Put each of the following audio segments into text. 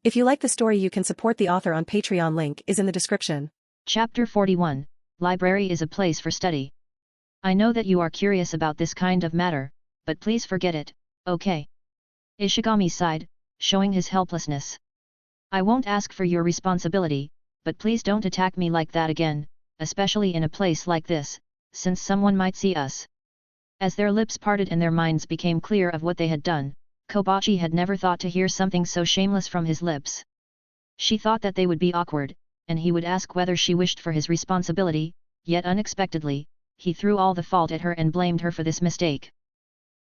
If you like the story, you can support the author on Patreon. Link is in the description. Chapter 41. Library is a place for study. I know that you are curious about this kind of matter, but please forget it, okay? Ishigami sighed, showing his helplessness. I won't ask for your responsibility, but please don't attack me like that again, especially in a place like this, since someone might see us. As their lips parted and their minds became clear of what they had done, Kobachi had never thought to hear something so shameless from his lips. She thought that they would be awkward, and he would ask whether she wished for his responsibility, yet unexpectedly, he threw all the fault at her and blamed her for this mistake.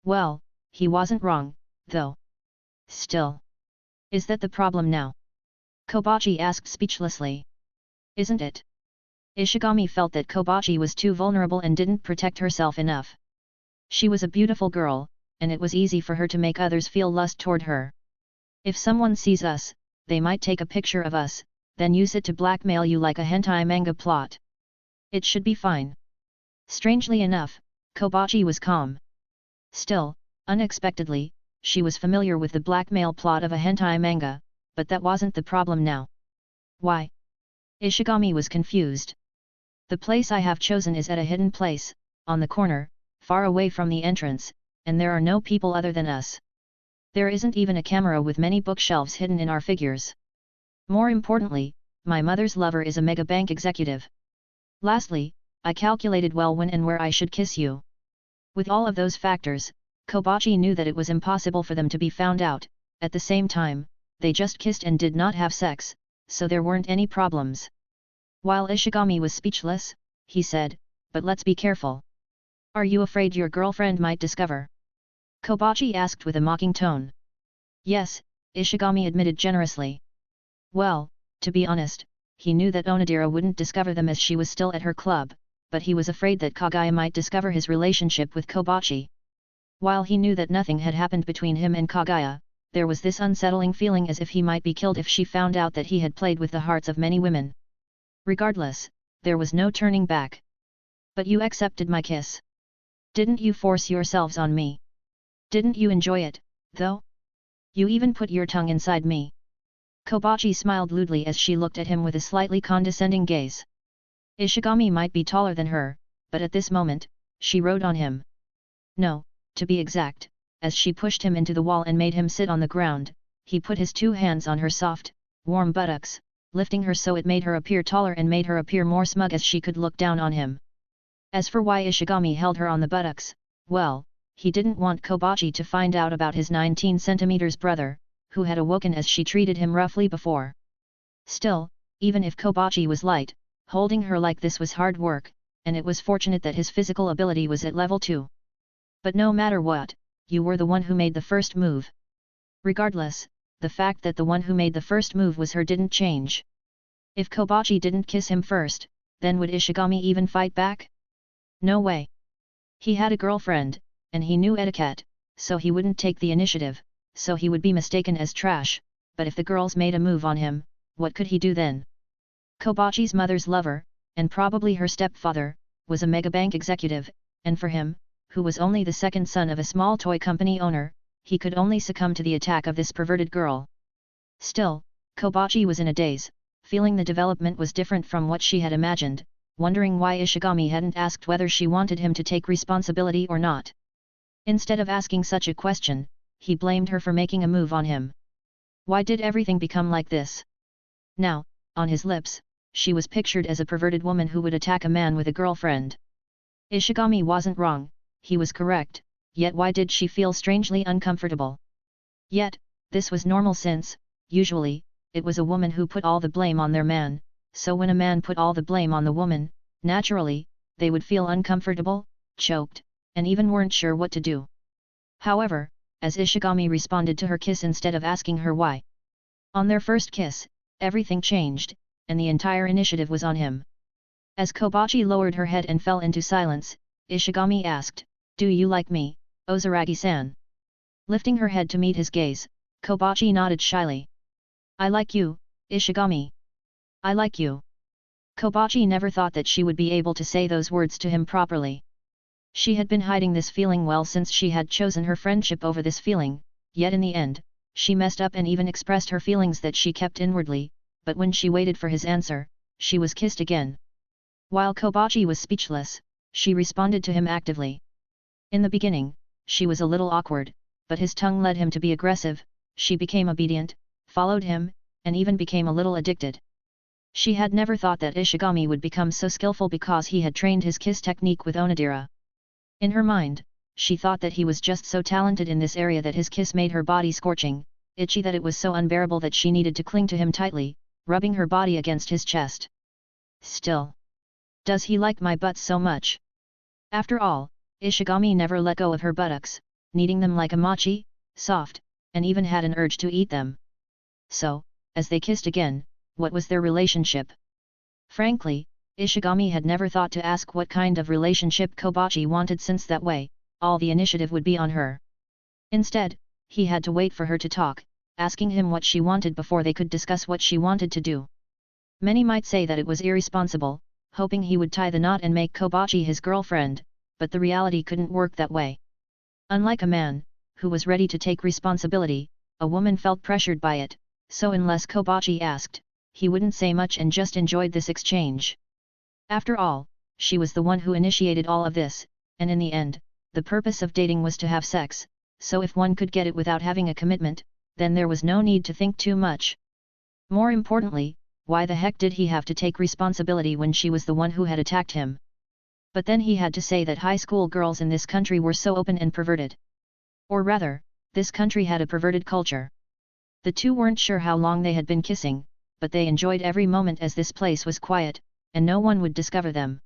Well, he wasn't wrong, though. Still. Is that the problem now? Kobachi asked speechlessly. Isn't it? Ishigami felt that Kobachi was too vulnerable and didn't protect herself enough. She was a beautiful girl, and it was easy for her to make others feel lust toward her. If someone sees us, they might take a picture of us, then use it to blackmail you like a hentai manga plot. It should be fine. Strangely enough, Kobachi was calm. Still, unexpectedly, she was familiar with the blackmail plot of a hentai manga, but that wasn't the problem now. Why? Ishigami was confused. The place I have chosen is at a hidden place, on the corner, far away from the entrance, and there are no people other than us. There isn't even a camera with many bookshelves hidden in our figures. More importantly, my mother's lover is a mega bank executive. Lastly, I calculated well when and where I should kiss you. With all of those factors, Kobachi knew that it was impossible for them to be found out. At the same time, they just kissed and did not have sex, so there weren't any problems. While Ishigami was speechless, he said, "But let's be careful. Are you afraid your girlfriend might discover?" Kobachi asked with a mocking tone. Yes, Ishigami admitted generously. Well, to be honest, he knew that Onodera wouldn't discover them as she was still at her club, but he was afraid that Kaguya might discover his relationship with Kobachi. While he knew that nothing had happened between him and Kaguya, there was this unsettling feeling as if he might be killed if she found out that he had played with the hearts of many women. Regardless, there was no turning back. But you accepted my kiss. Didn't you force yourselves on me? Didn't you enjoy it, though? You even put your tongue inside me. Kobachi smiled lewdly as she looked at him with a slightly condescending gaze. Ishigami might be taller than her, but at this moment, she rode on him. No, to be exact, as she pushed him into the wall and made him sit on the ground, he put his two hands on her soft, warm buttocks, lifting her so it made her appear taller and made her appear more smug as she could look down on him. As for why Ishigami held her on the buttocks, well, he didn't want Kobachi to find out about his 19 centimeters brother, who had awoken as she treated him roughly before. Still, even if Kobachi was light, holding her like this was hard work, and it was fortunate that his physical ability was at level 2. But no matter what, you were the one who made the first move. Regardless, the fact that the one who made the first move was her didn't change. If Kobachi didn't kiss him first, then would Ishigami even fight back? No way. He had a girlfriend, and he knew etiquette, so he wouldn't take the initiative, so he would be mistaken as trash, but if the girls made a move on him, what could he do then? Kobachi's mother's lover, and probably her stepfather, was a megabank executive, and for him, who was only the second son of a small toy company owner, he could only succumb to the attack of this perverted girl. Still, Kobachi was in a daze, feeling the development was different from what she had imagined, wondering why Ishigami hadn't asked whether she wanted him to take responsibility or not. Instead of asking such a question, he blamed her for making a move on him. Why did everything become like this? Now, on his lips, she was pictured as a perverted woman who would attack a man with a girlfriend. Ishigami wasn't wrong, he was correct, yet why did she feel strangely uncomfortable? Yet, this was normal since, usually, it was a woman who put all the blame on their man, so when a man put all the blame on the woman, naturally, they would feel uncomfortable, choked, and even weren't sure what to do. However, as Ishigami responded to her kiss instead of asking her why. On their first kiss, everything changed, and the entire initiative was on him. As Kobachi lowered her head and fell into silence, Ishigami asked, "Do you like me, Ozaragi-san?" Lifting her head to meet his gaze, Kobachi nodded shyly. "I like you, Ishigami. I like you." Kobachi never thought that she would be able to say those words to him properly. She had been hiding this feeling well since she had chosen her friendship over this feeling, yet in the end, she messed up and even expressed her feelings that she kept inwardly, but when she waited for his answer, she was kissed again. While Kobachi was speechless, she responded to him actively. In the beginning, she was a little awkward, but his tongue led him to be aggressive. She became obedient, followed him, and even became a little addicted. She had never thought that Ishigami would become so skillful because he had trained his kiss technique with Onodera. In her mind, she thought that he was just so talented in this area that his kiss made her body scorching, itchy, that it was so unbearable that she needed to cling to him tightly, rubbing her body against his chest. Still, does he like my butt so much? After all, Ishigami never let go of her buttocks, kneading them like a mochi, soft, and even had an urge to eat them. So, as they kissed again, what was their relationship? Frankly, Ishigami had never thought to ask what kind of relationship Kobachi wanted, since that way, all the initiative would be on her. Instead, he had to wait for her to talk, asking him what she wanted before they could discuss what she wanted to do. Many might say that it was irresponsible, hoping he would tie the knot and make Kobachi his girlfriend, but the reality couldn't work that way. Unlike a man, who was ready to take responsibility, a woman felt pressured by it, so unless Kobachi asked, he wouldn't say much and just enjoyed this exchange. After all, she was the one who initiated all of this, and in the end, the purpose of dating was to have sex, so if one could get it without having a commitment, then there was no need to think too much. More importantly, why the heck did he have to take responsibility when she was the one who had attacked him? But then he had to say that high school girls in this country were so open and perverted. Or rather, this country had a perverted culture. The two weren't sure how long they had been kissing, but they enjoyed every moment as this place was quiet, and no one would discover them.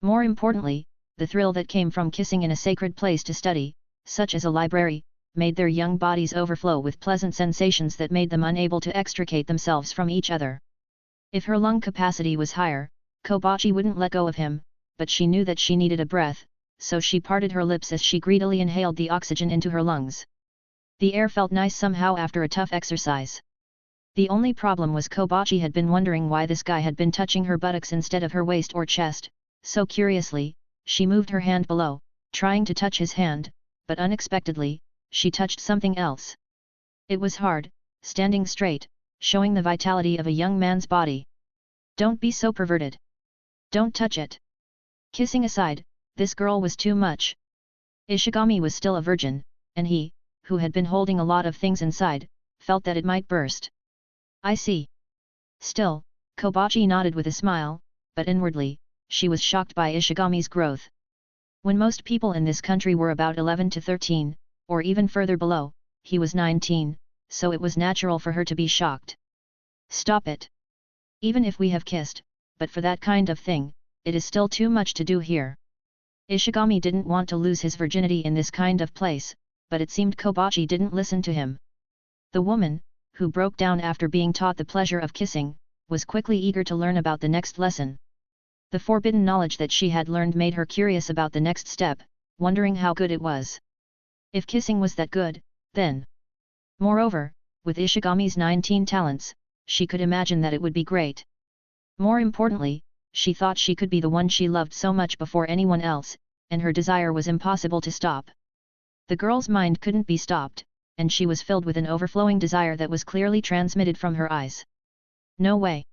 More importantly, the thrill that came from kissing in a sacred place to study, such as a library, made their young bodies overflow with pleasant sensations that made them unable to extricate themselves from each other. If her lung capacity was higher, Kobachi wouldn't let go of him, but she knew that she needed a breath, so she parted her lips as she greedily inhaled the oxygen into her lungs. The air felt nice somehow after a tough exercise. The only problem was Kobachi had been wondering why this guy had been touching her buttocks instead of her waist or chest, so curiously, she moved her hand below, trying to touch his hand, but unexpectedly, she touched something else. It was hard, standing straight, showing the vitality of a young man's body. Don't be so perverted. Don't touch it. Kissing aside, this girl was too much. Ishigami was still a virgin, and he, who had been holding a lot of things inside, felt that it might burst. I see. Still, Kobachi nodded with a smile, but inwardly, she was shocked by Ishigami's growth. When most people in this country were about 11 to 13, or even further below, he was 19, so it was natural for her to be shocked. Stop it. Even if we have kissed, but for that kind of thing, it is still too much to do here. Ishigami didn't want to lose his virginity in this kind of place, but it seemed Kobachi didn't listen to him. The woman, who broke down after being taught the pleasure of kissing, was quickly eager to learn about the next lesson. The forbidden knowledge that she had learned made her curious about the next step, wondering how good it was. If kissing was that good, then... Moreover, with Ishigami's 19 talents, she could imagine that it would be great. More importantly, she thought she could be the one she loved so much before anyone else, and her desire was impossible to stop. The girl's mind couldn't be stopped, and she was filled with an overflowing desire that was clearly transmitted from her eyes. No way.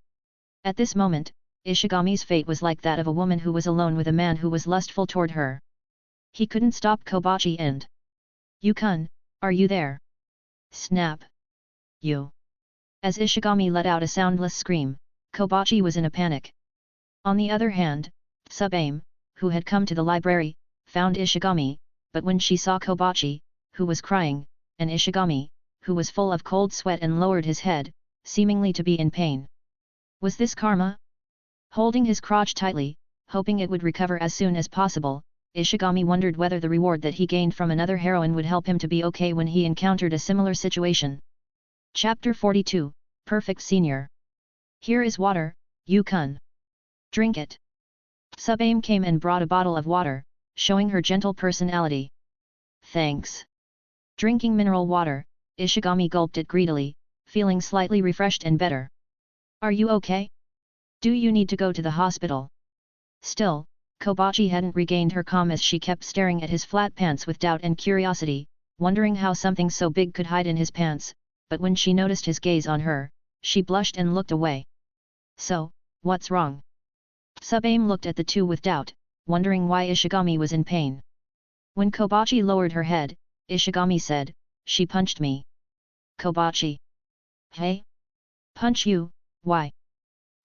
At this moment, Ishigami's fate was like that of a woman who was alone with a man who was lustful toward her. He couldn't stop Kobachi and... Yukun, are you there? Snap. You. As Ishigami let out a soundless scream, Kobachi was in a panic. On the other hand, Tsubame, who had come to the library, found Ishigami, but when she saw Kobachi, who was crying, and Ishigami, who was full of cold sweat and lowered his head, seemingly to be in pain. Was this karma? Holding his crotch tightly, hoping it would recover as soon as possible, Ishigami wondered whether the reward that he gained from another heroine would help him to be okay when he encountered a similar situation. Chapter 42, Perfect Senior. Here is water, Yukun. Drink it. Tsubame came and brought a bottle of water, showing her gentle personality. Thanks. Drinking mineral water, Ishigami gulped it greedily, feeling slightly refreshed and better. Are you okay? Do you need to go to the hospital? Still, Kobachi hadn't regained her calm as she kept staring at his flat pants with doubt and curiosity, wondering how something so big could hide in his pants, but when she noticed his gaze on her, she blushed and looked away. So, what's wrong? Sub-Aim looked at the two with doubt, wondering why Ishigami was in pain. When Kobachi lowered her head, Ishigami said, "She punched me." Kobachi. Hey? Punch you, why?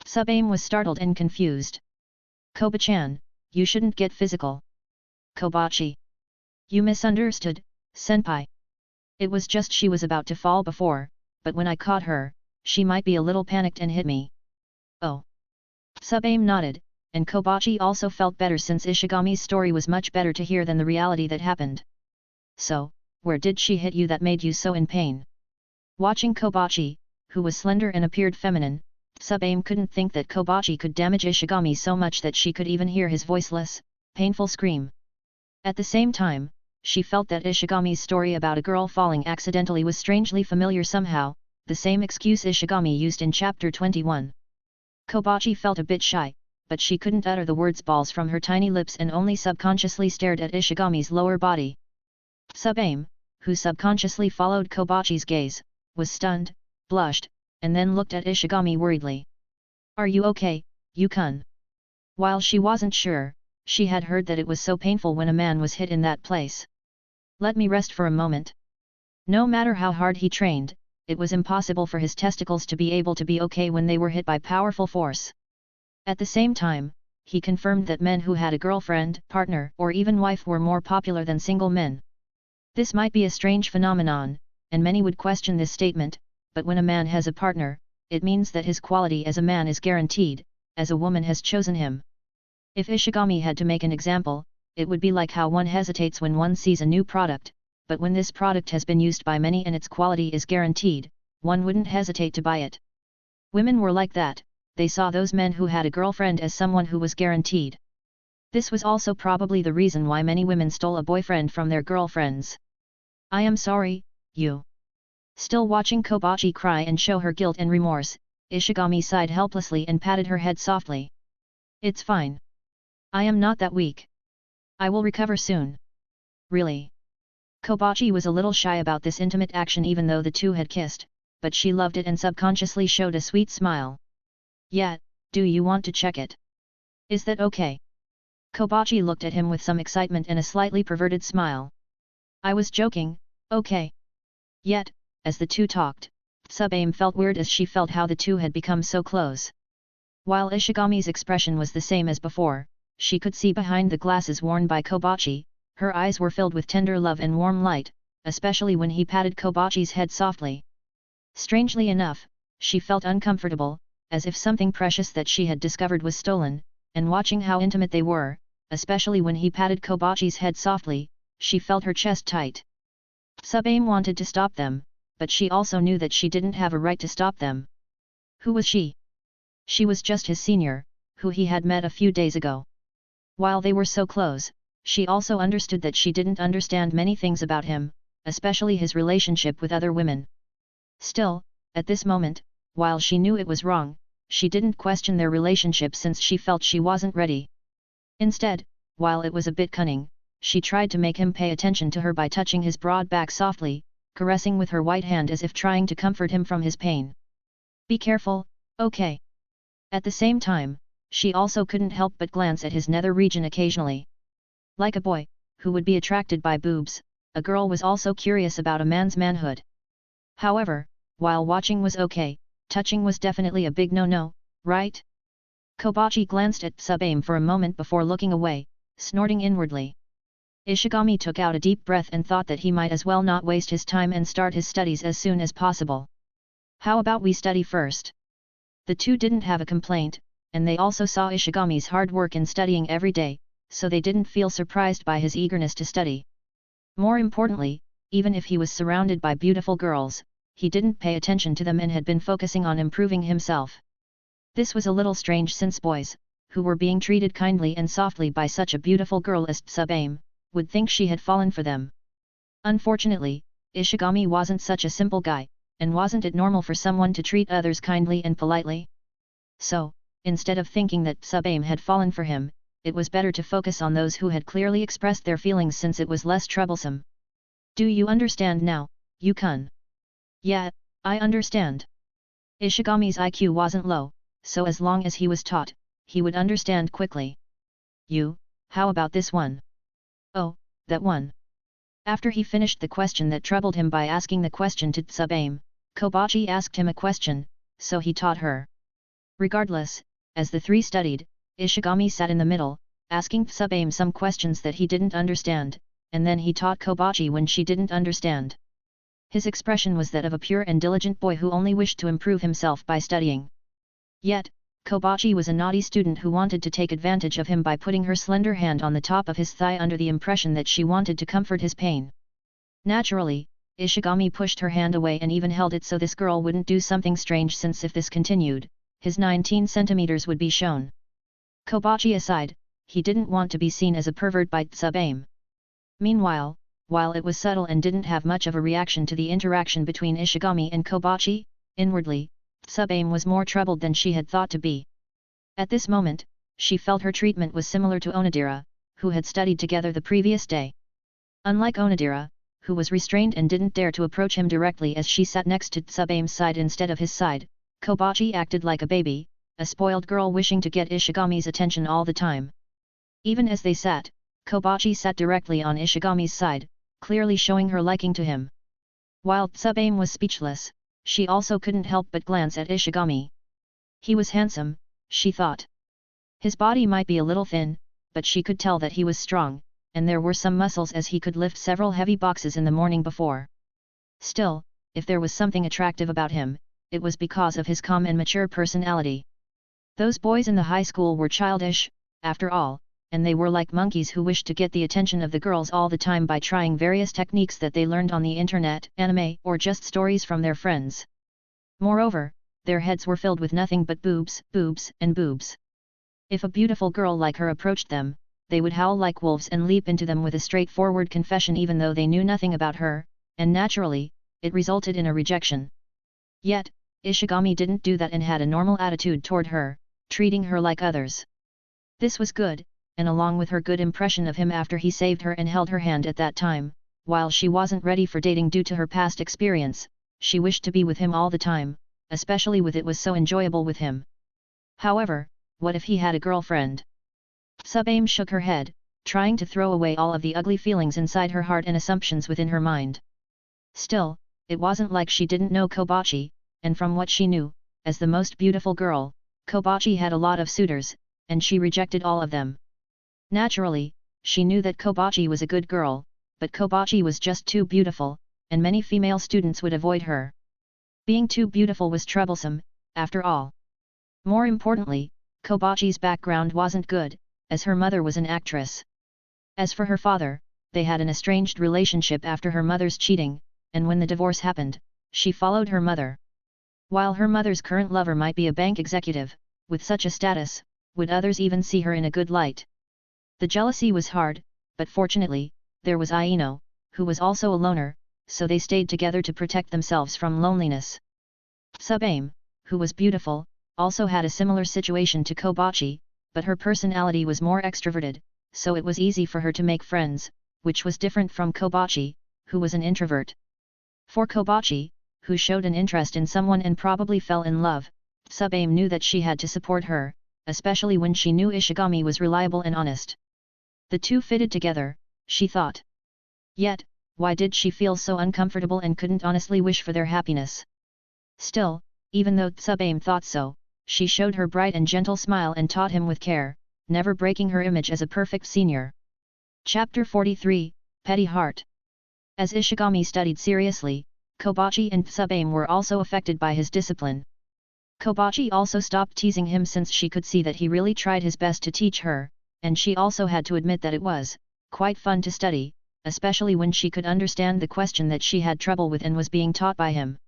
Sub-Aim was startled and confused. Koba-chan, you shouldn't get physical. Kobachi. You misunderstood, senpai. It was just she was about to fall before, but when I caught her, she might be a little panicked and hit me. Oh. Sub-Aim nodded, and Kobachi also felt better since Ishigami's story was much better to hear than the reality that happened. So, where did she hit you that made you so in pain? Watching Kobachi, who was slender and appeared feminine, Sub-Aim couldn't think that Kobachi could damage Ishigami so much that she could even hear his voiceless, painful scream. At the same time, she felt that Ishigami's story about a girl falling accidentally was strangely familiar somehow, the same excuse Ishigami used in chapter 21. Kobachi felt a bit shy, but she couldn't utter the words balls from her tiny lips and only subconsciously stared at Ishigami's lower body. Sub-Aim, who subconsciously followed Kobachi's gaze, was stunned, blushed, and then looked at Ishigami worriedly. Are you okay, Yukun? While she wasn't sure, she had heard that it was so painful when a man was hit in that place. Let me rest for a moment. No matter how hard he trained, it was impossible for his testicles to be able to be okay when they were hit by powerful force. At the same time, he confirmed that men who had a girlfriend, partner, or even wife were more popular than single men. This might be a strange phenomenon, and many would question this statement, but when a man has a partner, it means that his quality as a man is guaranteed, as a woman has chosen him. If Ishigami had to make an example, it would be like how one hesitates when one sees a new product, but when this product has been used by many and its quality is guaranteed, one wouldn't hesitate to buy it. Women were like that, they saw those men who had a girlfriend as someone who was guaranteed. This was also probably the reason why many women stole a boyfriend from their girlfriends. I am sorry, you. Still watching Kobachi cry and show her guilt and remorse, Ishigami sighed helplessly and patted her head softly. It's fine. I am not that weak. I will recover soon. Really? Kobachi was a little shy about this intimate action even though the two had kissed, but she loved it and subconsciously showed a sweet smile. Yeah, do you want to check it? Is that okay? Kobachi looked at him with some excitement and a slightly perverted smile. I was joking, okay. Yet, as the two talked, Sub-Aim felt weird as she felt how the two had become so close. While Ishigami's expression was the same as before, she could see behind the glasses worn by Kobachi, her eyes were filled with tender love and warm light, especially when he patted Kobachi's head softly. Strangely enough, she felt uncomfortable, as if something precious that she had discovered was stolen, and watching how intimate they were, especially when he patted Kobachi's head softly, she felt her chest tight. Sub-Aim wanted to stop them, but she also knew that she didn't have a right to stop them. Who was she? She was just his senior, who he had met a few days ago. While they were so close, she also understood that she didn't understand many things about him, especially his relationship with other women. Still, at this moment, while she knew it was wrong, she didn't question their relationship since she felt she wasn't ready. Instead, while it was a bit cunning, she tried to make him pay attention to her by touching his broad back softly, caressing with her white hand as if trying to comfort him from his pain. Be careful, okay? At the same time, she also couldn't help but glance at his nether region occasionally. Like a boy, who would be attracted by boobs, a girl was also curious about a man's manhood. However, while watching was okay, touching was definitely a big no-no, right? Kobachi glanced at Sub-Aim for a moment before looking away, snorting inwardly. Ishigami took out a deep breath and thought that he might as well not waste his time and start his studies as soon as possible. How about we study first? The two didn't have a complaint, and they also saw Ishigami's hard work in studying every day, so they didn't feel surprised by his eagerness to study. More importantly, even if he was surrounded by beautiful girls, he didn't pay attention to them and had been focusing on improving himself. This was a little strange since boys, who were being treated kindly and softly by such a beautiful girl as Sub-Aim, would think she had fallen for them. Unfortunately, Ishigami wasn't such a simple guy, and wasn't it normal for someone to treat others kindly and politely? So, instead of thinking that Sub-Aim had fallen for him, it was better to focus on those who had clearly expressed their feelings since it was less troublesome. Do you understand now, Yukun? Yeah, I understand. Ishigami's IQ wasn't low, so as long as he was taught, he would understand quickly. How about this one? Oh, that one. After he finished the question that troubled him by asking the question to Tsubame, Kobachi asked him a question, so he taught her. Regardless, as the three studied, Ishigami sat in the middle, asking Tsubame some questions that he didn't understand, and then he taught Kobachi when she didn't understand. His expression was that of a pure and diligent boy who only wished to improve himself by studying. Yet, Kobachi was a naughty student who wanted to take advantage of him by putting her slender hand on the top of his thigh under the impression that she wanted to comfort his pain. Naturally, Ishigami pushed her hand away and even held it so this girl wouldn't do something strange, since if this continued, his 19 centimeters would be shown. Kobachi aside, he didn't want to be seen as a pervert by Tsubame. Meanwhile, while it was subtle and didn't have much of a reaction to the interaction between Ishigami and Kobachi, inwardly, Tsubame was more troubled than she had thought to be. At this moment, she felt her treatment was similar to Onodera, who had studied together the previous day. Unlike Onodera, who was restrained and didn't dare to approach him directly as she sat next to Tsubame's side instead of his side, Kobachi acted like a baby, a spoiled girl wishing to get Ishigami's attention all the time. Even as they sat, Kobachi sat directly on Ishigami's side, clearly showing her liking to him. While Tsubame was speechless, she also couldn't help but glance at Ishigami. He was handsome, she thought. His body might be a little thin, but she could tell that he was strong, and there were some muscles as he could lift several heavy boxes in the morning before. Still, if there was something attractive about him, it was because of his calm and mature personality. Those boys in the high school were childish, after all, and they were like monkeys who wished to get the attention of the girls all the time by trying various techniques that they learned on the internet, anime, or just stories from their friends. Moreover, their heads were filled with nothing but boobs, boobs, and boobs. If a beautiful girl like her approached them, they would howl like wolves and leap into them with a straightforward confession even though they knew nothing about her, and naturally, it resulted in a rejection. Yet, Ishigami didn't do that and had a normal attitude toward her, treating her like others. This was good, and along with her good impression of him after he saved her and held her hand at that time, while she wasn't ready for dating due to her past experience, she wished to be with him all the time, especially with it was so enjoyable with him. However, what if he had a girlfriend? Tsubame shook her head, trying to throw away all of the ugly feelings inside her heart and assumptions within her mind. Still, it wasn't like she didn't know Kobachi, and from what she knew, as the most beautiful girl, Kobachi had a lot of suitors, and she rejected all of them. Naturally, she knew that Kobachi was a good girl, but Kobachi was just too beautiful, and many female students would avoid her. Being too beautiful was troublesome, after all. More importantly, Kobachi's background wasn't good, as her mother was an actress. As for her father, they had an estranged relationship after her mother's cheating, and when the divorce happened, she followed her mother. While her mother's current lover might be a bank executive, with such a status, would others even see her in a good light? The jealousy was hard, but fortunately, there was Aino, who was also a loner, so they stayed together to protect themselves from loneliness. Tsubame, who was beautiful, also had a similar situation to Kobachi, but her personality was more extroverted, so it was easy for her to make friends, which was different from Kobachi, who was an introvert. For Kobachi, who showed an interest in someone and probably fell in love, Tsubame knew that she had to support her, especially when she knew Ishigami was reliable and honest. The two fitted together, she thought. Yet, why did she feel so uncomfortable and couldn't honestly wish for their happiness? Still, even though Tsubame thought so, she showed her bright and gentle smile and taught him with care, never breaking her image as a perfect senior. Chapter 43, Petty Heart. As Ishigami studied seriously, Kobachi and Tsubame were also affected by his discipline. Kobachi also stopped teasing him since she could see that he really tried his best to teach her, and she also had to admit that it was quite fun to study, especially when she could understand the question that she had trouble with and was being taught by him.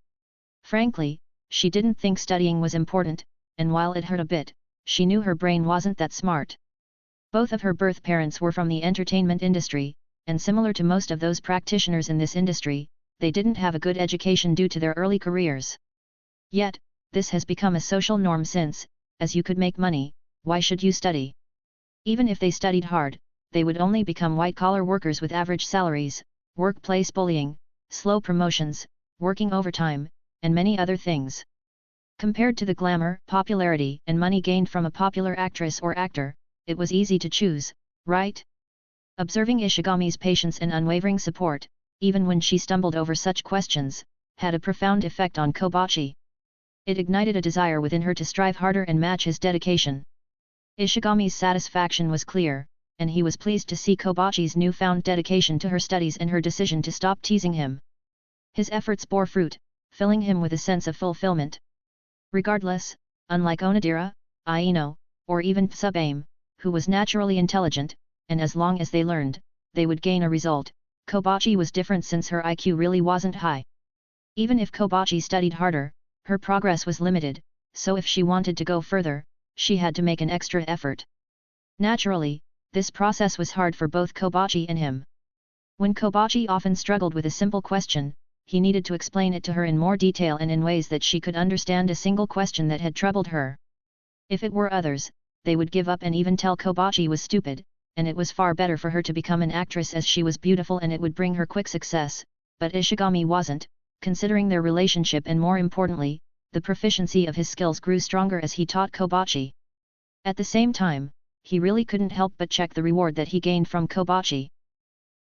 Frankly, she didn't think studying was important, and while it hurt a bit, she knew her brain wasn't that smart. Both of her birth parents were from the entertainment industry, and similar to most of those practitioners in this industry, they didn't have a good education due to their early careers. Yet, this has become a social norm since, as you could make money, why should you study? Even if they studied hard, they would only become white-collar workers with average salaries, workplace bullying, slow promotions, working overtime, and many other things. Compared to the glamour, popularity, and money gained from a popular actress or actor, it was easy to choose, right? Observing Ishigami's patience and unwavering support, even when she stumbled over such questions, had a profound effect on Kobachi. It ignited a desire within her to strive harder and match his dedication. Ishigami's satisfaction was clear, and he was pleased to see Kobachi's newfound dedication to her studies and her decision to stop teasing him. His efforts bore fruit, filling him with a sense of fulfillment. Regardless, unlike Onodera, Aino, or even Tsubame, who was naturally intelligent, and as long as they learned, they would gain a result, Kobachi was different since her IQ really wasn't high. Even if Kobachi studied harder, her progress was limited, so if she wanted to go further, she had to make an extra effort. Naturally, this process was hard for both Kobachi and him. When Kobachi often struggled with a simple question, he needed to explain it to her in more detail and in ways that she could understand a single question that had troubled her. If it were others, they would give up and even tell Kobachi was stupid, and it was far better for her to become an actress as she was beautiful and it would bring her quick success, but Ishigami wasn't. Considering their relationship and more importantly, the proficiency of his skills grew stronger as he taught Kobachi. At the same time, he really couldn't help but check the reward that he gained from Kobachi.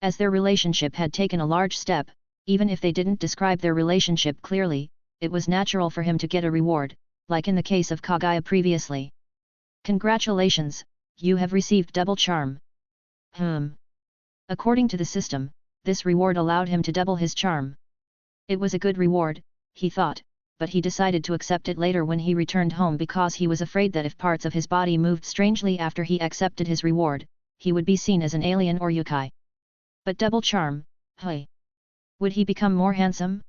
As their relationship had taken a large step, even if they didn't describe their relationship clearly, it was natural for him to get a reward, like in the case of Kaguya previously. Congratulations, you have received double charm. According to the system, this reward allowed him to double his charm. It was a good reward, he thought, but he decided to accept it later when he returned home because he was afraid that if parts of his body moved strangely after he accepted his reward, he would be seen as an alien or yokai. But double charm, hey! Would he become more handsome?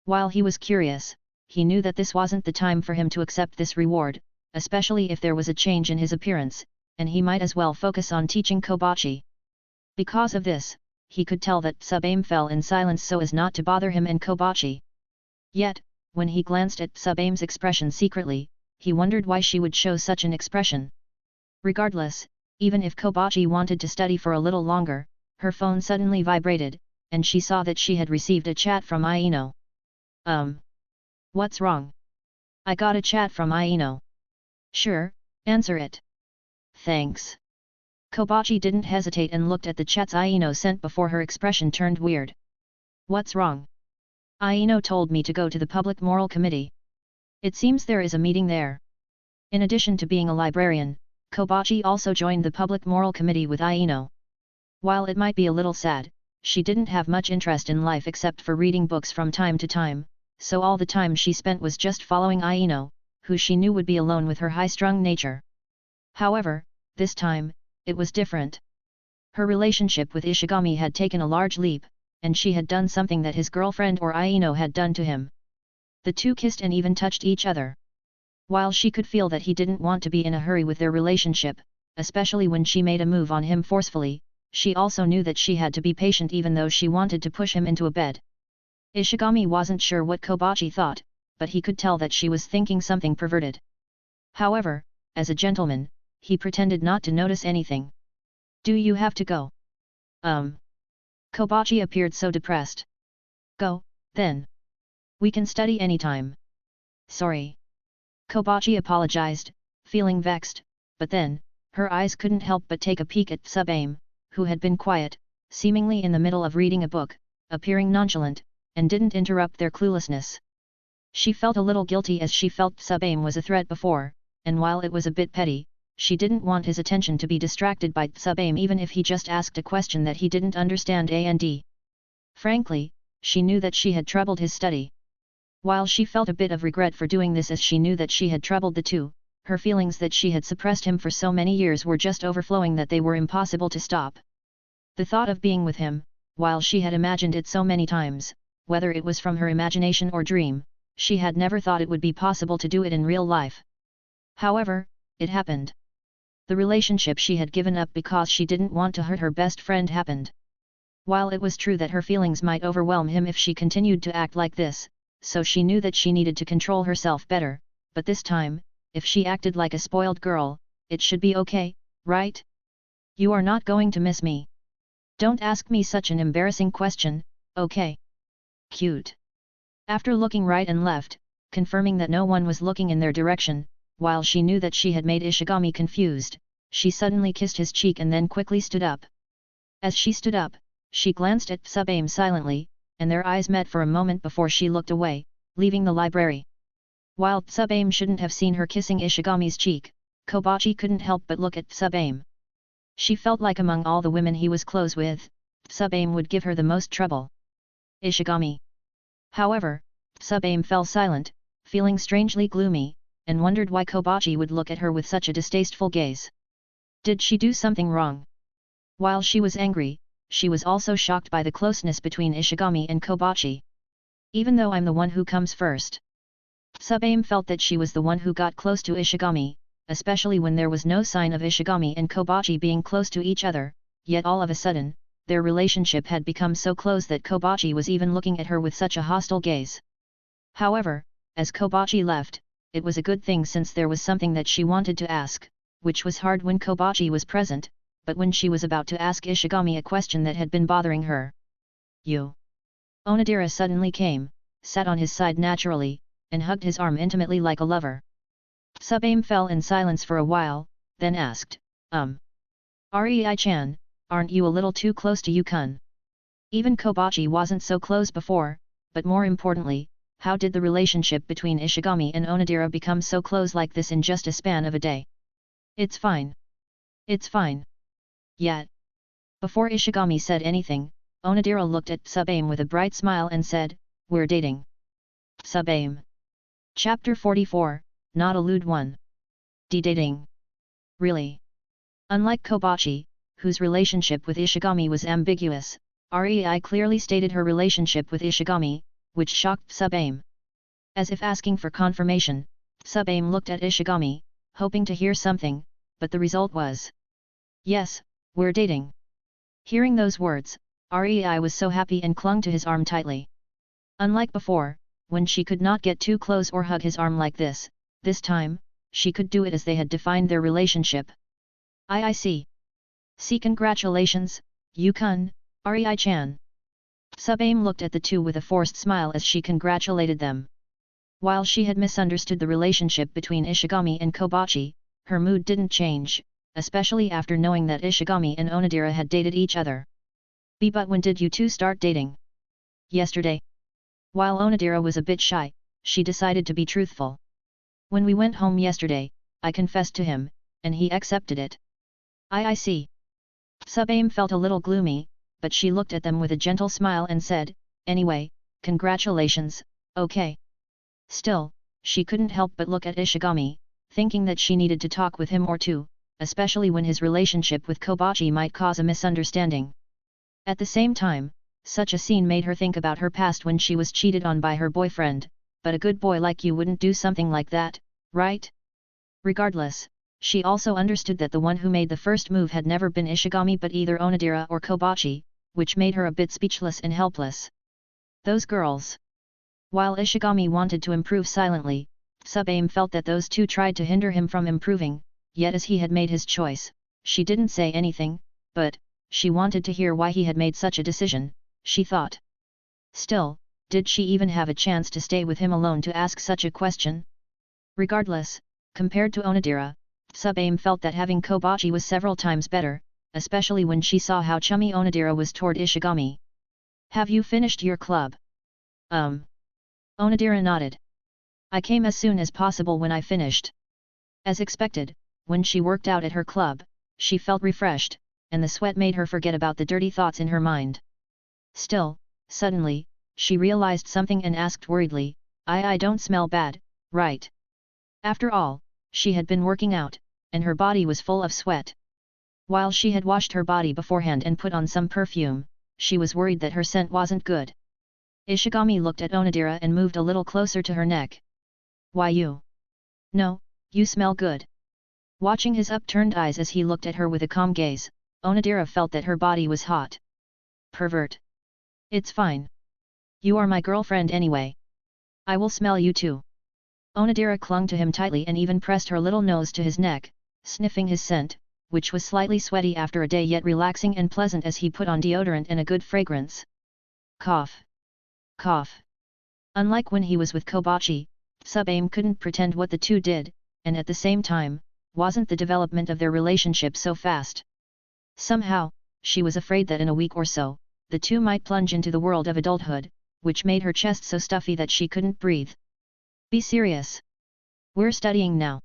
While he was curious, he knew that this wasn't the time for him to accept this reward, especially if there was a change in his appearance, and he might as well focus on teaching Kobachi. Because of this, he could tell that Tsubame fell in silence so as not to bother him and Kobachi. Yet, when he glanced at Tsubame's expression secretly, he wondered why she would show such an expression. Regardless, even if Kobachi wanted to study for a little longer, her phone suddenly vibrated, and she saw that she had received a chat from Aino. What's wrong? I got a chat from Aino. Sure, answer it. Thanks. Kobachi didn't hesitate and looked at the chats Aino sent before her expression turned weird. What's wrong? Aino told me to go to the Public Moral Committee. It seems there is a meeting there. In addition to being a librarian, Kobachi also joined the Public Moral Committee with Aino. While it might be a little sad, she didn't have much interest in life except for reading books from time to time, so all the time she spent was just following Aino, who she knew would be alone with her high-strung nature. However, this time, it was different. Her relationship with Ishigami had taken a large leap, and she had done something that his girlfriend or Aino had done to him. The two kissed and even touched each other. While she could feel that he didn't want to be in a hurry with their relationship, especially when she made a move on him forcefully, she also knew that she had to be patient even though she wanted to push him into a bed. Ishigami wasn't sure what Kobachi thought, but he could tell that she was thinking something perverted. However, as a gentleman, he pretended not to notice anything. Do you have to go? Kobachi appeared so depressed. Go, then. We can study anytime. Sorry. Kobachi apologized, feeling vexed, but then, her eyes couldn't help but take a peek at Tsubame, who had been quiet, seemingly in the middle of reading a book, appearing nonchalant, and didn't interrupt their cluelessness. She felt a little guilty as she felt Tsubame was a threat before, and while it was a bit petty, she didn't want his attention to be distracted by Tsubame even if he just asked a question that he didn't understand and. Frankly, she knew that she had troubled his study. While she felt a bit of regret for doing this as she knew that she had troubled the two, her feelings that she had suppressed him for so many years were just overflowing that they were impossible to stop. The thought of being with him, while she had imagined it so many times, whether it was from her imagination or dream, she had never thought it would be possible to do it in real life. However, it happened. The relationship she had given up because she didn't want to hurt her best friend happened. While it was true that her feelings might overwhelm him if she continued to act like this, so she knew that she needed to control herself better, but this time, if she acted like a spoiled girl, it should be okay, right? You are not going to miss me. Don't ask me such an embarrassing question, okay? Cute. After looking right and left, confirming that no one was looking in their direction, while she knew that she had made Ishigami confused, she suddenly kissed his cheek and then quickly stood up. As she stood up, she glanced at Tsubame silently, and their eyes met for a moment before she looked away, leaving the library. While Tsubame shouldn't have seen her kissing Ishigami's cheek, Kobachi couldn't help but look at Tsubame. She felt like among all the women he was close with, Tsubame would give her the most trouble. Ishigami. However, Tsubame fell silent, feeling strangely gloomy, and wondered why Kobachi would look at her with such a distasteful gaze. Did she do something wrong? While she was angry, she was also shocked by the closeness between Ishigami and Kobachi. Even though I'm the one who comes first. Tsubame felt that she was the one who got close to Ishigami, especially when there was no sign of Ishigami and Kobachi being close to each other, yet all of a sudden, their relationship had become so close that Kobachi was even looking at her with such a hostile gaze. However, as Kobachi left, it was a good thing since there was something that she wanted to ask, which was hard when Kobachi was present, but when she was about to ask Ishigami a question that had been bothering her. You. Onodera suddenly came, sat on his side naturally, and hugged his arm intimately like a lover. Tsubame fell in silence for a while, then asked, Rei-chan, aren't you a little too close to Yukun? Even Kobachi wasn't so close before, but more importantly, how did the relationship between Ishigami and Onodera become so close like this in just a span of a day? It's fine. It's fine. Yet. Before Ishigami said anything, Onodera looked at Tsubame with a bright smile and said, We're dating. Tsubame. Chapter 44, Not a Lewd One. Dating. Really? Unlike Kobachi, whose relationship with Ishigami was ambiguous, Rei clearly stated her relationship with Ishigami, which shocked Tsubame. As if asking for confirmation, Tsubame looked at Ishigami, hoping to hear something, but the result was, Yes, we're dating. Hearing those words, Rei was so happy and clung to his arm tightly. Unlike before, when she could not get too close or hug his arm like this time, she could do it as they had defined their relationship. I see. See, congratulations, Yukun, Rei-chan. Tsubame looked at the two with a forced smile as she congratulated them. While she had misunderstood the relationship between Ishigami and Kobachi, her mood didn't change, especially after knowing that Ishigami and Onodera had dated each other. But when did you two start dating? Yesterday. While Onodera was a bit shy, she decided to be truthful. When we went home yesterday, I confessed to him, and he accepted it. I see. Tsubame felt a little gloomy, but she looked at them with a gentle smile and said, Anyway, congratulations, okay. Still, she couldn't help but look at Ishigami, thinking that she needed to talk with him or two, especially when his relationship with Kobachi might cause a misunderstanding. At the same time, such a scene made her think about her past when she was cheated on by her boyfriend, but a good boy like you wouldn't do something like that, right? Regardless, she also understood that the one who made the first move had never been Ishigami but either Onodera or Kobachi, which made her a bit speechless and helpless. Those girls. While Ishigami wanted to improve silently, Tsubame felt that those two tried to hinder him from improving, yet as he had made his choice, she didn't say anything, but, she wanted to hear why he had made such a decision, she thought. Still, did she even have a chance to stay with him alone to ask such a question? Regardless, compared to Onodera, Tsubame felt that having Kobachi was several times better, especially when she saw how chummy Onodera was toward Ishigami. Have you finished your club? Onodera nodded. I came as soon as possible when I finished. As expected, when she worked out at her club, she felt refreshed, and the sweat made her forget about the dirty thoughts in her mind. Still, suddenly, she realized something and asked worriedly, I don't smell bad, right? After all, she had been working out, and her body was full of sweat. While she had washed her body beforehand and put on some perfume, she was worried that her scent wasn't good. Ishigami looked at Onodera and moved a little closer to her neck. Why you? No, you smell good. Watching his upturned eyes as he looked at her with a calm gaze, Onodera felt that her body was hot. Pervert. It's fine. You are my girlfriend anyway. I will smell you too. Onodera clung to him tightly and even pressed her little nose to his neck, sniffing his scent, which was slightly sweaty after a day yet relaxing and pleasant as he put on deodorant and a good fragrance. Cough. Cough. Unlike when he was with Kobachi, Sub-Aim couldn't pretend what the two did, and at the same time, wasn't the development of their relationship so fast. Somehow, she was afraid that in a week or so, the two might plunge into the world of adulthood, which made her chest so stuffy that she couldn't breathe. Be serious. We're studying now.